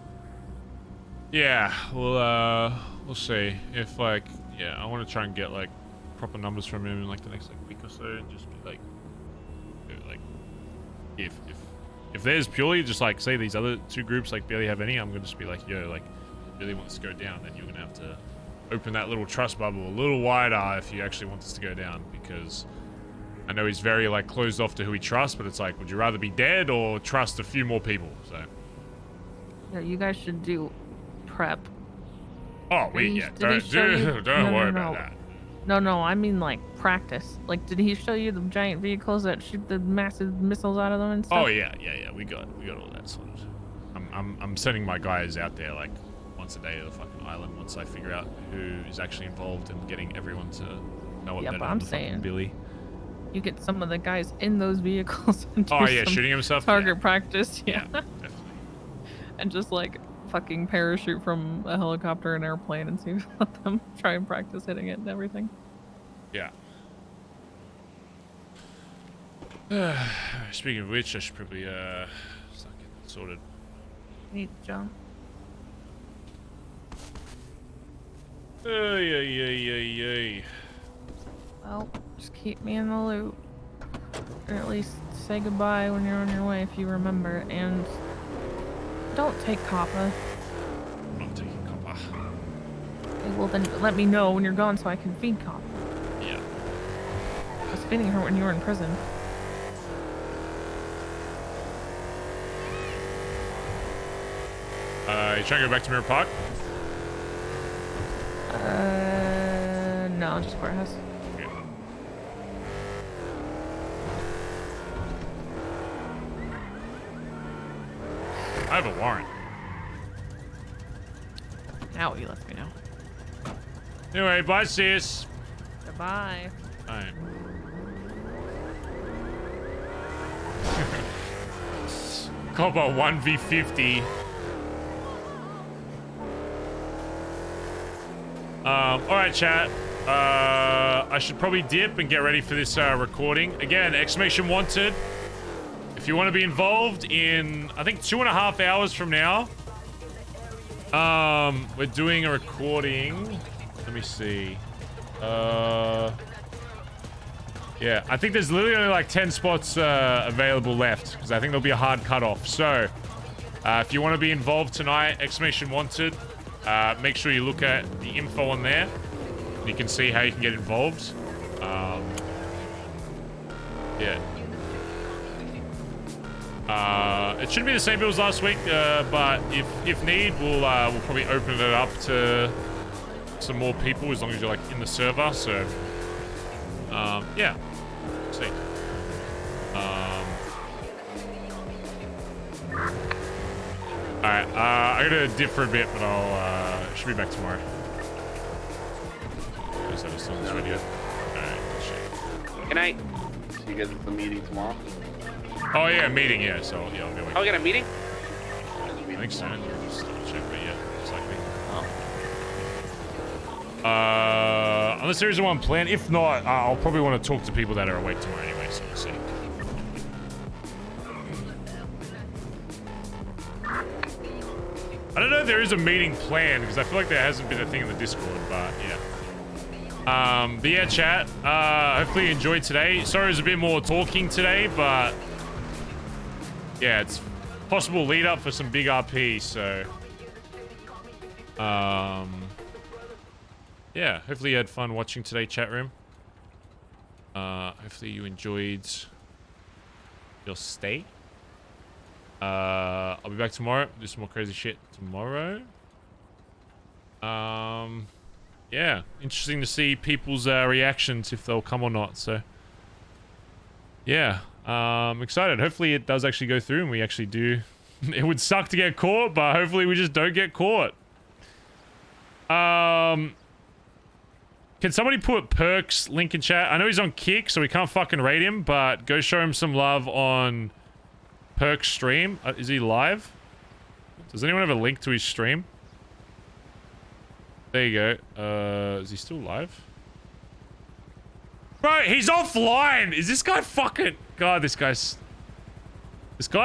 Yeah, we'll see. If like, yeah, I want to try and get like proper numbers from him in like the next like week or so, and just be like if there's purely just like, say these other two groups like barely have any, I'm gonna just be like, yo, like, if you really want this to go down, then you're gonna have to open that little trust bubble a little wider if you actually want this to go down, because I know he's very like closed off to who he trusts, but it's like, would you rather be dead or trust a few more people? So Yeah, you guys should do prep. oh wait, yeah, don't worry about that. No, I mean like practice. Like, did he show you the giant vehicles that shoot the massive missiles out of them and stuff? Oh yeah, we got all that sorted. I'm sending my guys out there like once a day to the fucking island once I figure out who is actually involved in getting everyone to know what Yeah, better but than I'm the fucking saying Billy. you get some of the guys in those vehicles and do Oh yeah, some shooting himself. target practice. Yeah. Definitely. And just like fucking parachute from a helicopter and airplane and see let them try and practice hitting it and everything. Yeah. Speaking of which, I should probably start getting that sorted. Neat, John. Yay. Well, just keep me in the loop. Or at least say goodbye when you're on your way if you remember. And don't take Kappa. I'm not taking copper. Okay, well then let me know when you're gone so I can feed Kappa. Yeah. I was feeding her when you were in prison. You trying to go back to Mirror Park? No, just courthouse. Okay. I have a warrant. Now you let me know. Anyway, bye, sis. Goodbye. Alright. Copper 1v50. Alright, chat. I should probably dip and get ready for this recording. Again, exclamation wanted. If you want to be involved in, I think 2.5 hours from now, we're doing a recording. Let me see. Yeah, I think there's literally only like 10 spots available left because I think there'll be a hard cutoff. So, if you want to be involved tonight, exclamation wanted, make sure you look at the info on there. You can see how you can get involved. Yeah. It shouldn't be the same bill as last week, but if need, we'll probably open it up to some more people as long as you're like in the server. So, yeah. Let's see. All right. I gotta dip for a bit, but I'll should be back tomorrow. Is that a song that's ready yet? All right. Good night. See you guys at the meeting tomorrow. Oh yeah, meeting. Yeah. So yeah, I'll be awake. Oh, we got a meeting? I think so. Just check, but yeah, it's likely. Unless there is one planned. If not, I'll probably want to talk to people that are awake tomorrow anyway, so we'll see. I don't know if there is a meeting planned, because I feel like there hasn't been a thing in the Discord, but yeah. But yeah, chat, hopefully you enjoyed today. Sorry it was a bit more talking today, but yeah, it's possible lead up for some big RP, so yeah, hopefully you had fun watching today, chat room. Hopefully you enjoyed your stay. I'll be back tomorrow, do some more crazy shit tomorrow. Yeah, interesting to see people's reactions, if they'll come or not, so yeah, I'm excited. Hopefully it does actually go through and we actually do. It would suck to get caught, but hopefully we just don't get caught. Can somebody put Perk's link in chat? I know he's on Kick, so we can't fucking rate him, but go show him some love on Perk's stream. Is he live? Does anyone have a link to his stream? There you go. Is he still live? Bro, he's offline! Is this guy fucking... God, this guy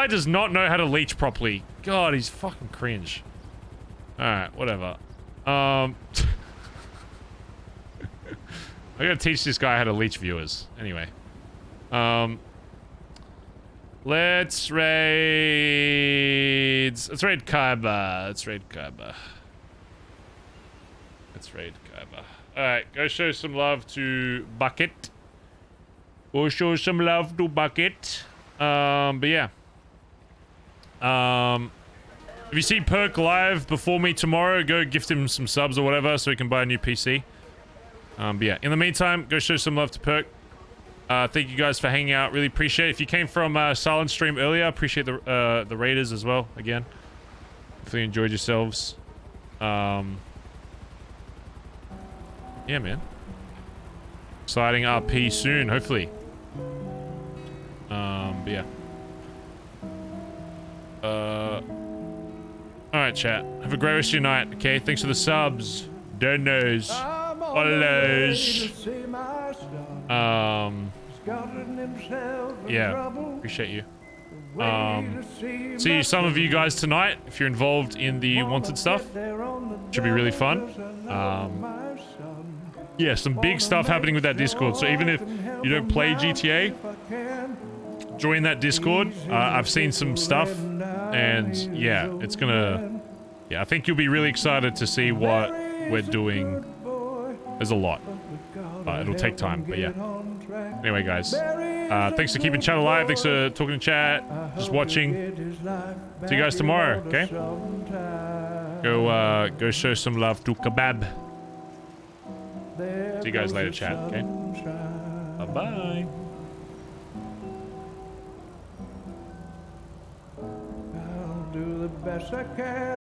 does not know how to leech properly. God, he's fucking cringe. Alright, whatever. I gotta teach this guy how to leech viewers. Anyway. Let's raid Kaiba. Let's raid Kaiba. Alright, go show some love to Bucket. Go show some love to Bucket. But yeah. If you see Perk live before me tomorrow, go gift him some subs or whatever so he can buy a new PC. But yeah, in the meantime, go show some love to Perk. Thank you guys for hanging out. Really appreciate it. If you came from Silent Stream earlier, appreciate the raiders as well. Again, hopefully you enjoyed yourselves. Yeah, man. Exciting RP soon, hopefully. But yeah. Alright, chat. Have a great rest of your night, okay? Thanks for the subs. Donos. Follows. Yeah, appreciate you. See some of you guys tonight if you're involved in the wanted stuff. Should be really fun. Yeah, some big stuff happening with that Discord. So even if you don't play GTA, join that Discord. I've seen some stuff, and yeah, it's gonna... Yeah, I think you'll be really excited to see what we're doing. There's a lot. It'll take time, but yeah. Anyway, guys. Thanks for keeping chat alive. Thanks for talking to chat. Just watching. See you guys tomorrow, okay? Go show some love to Kebab. See you guys later, chat, okay? Bye-bye. I'll do the best I can.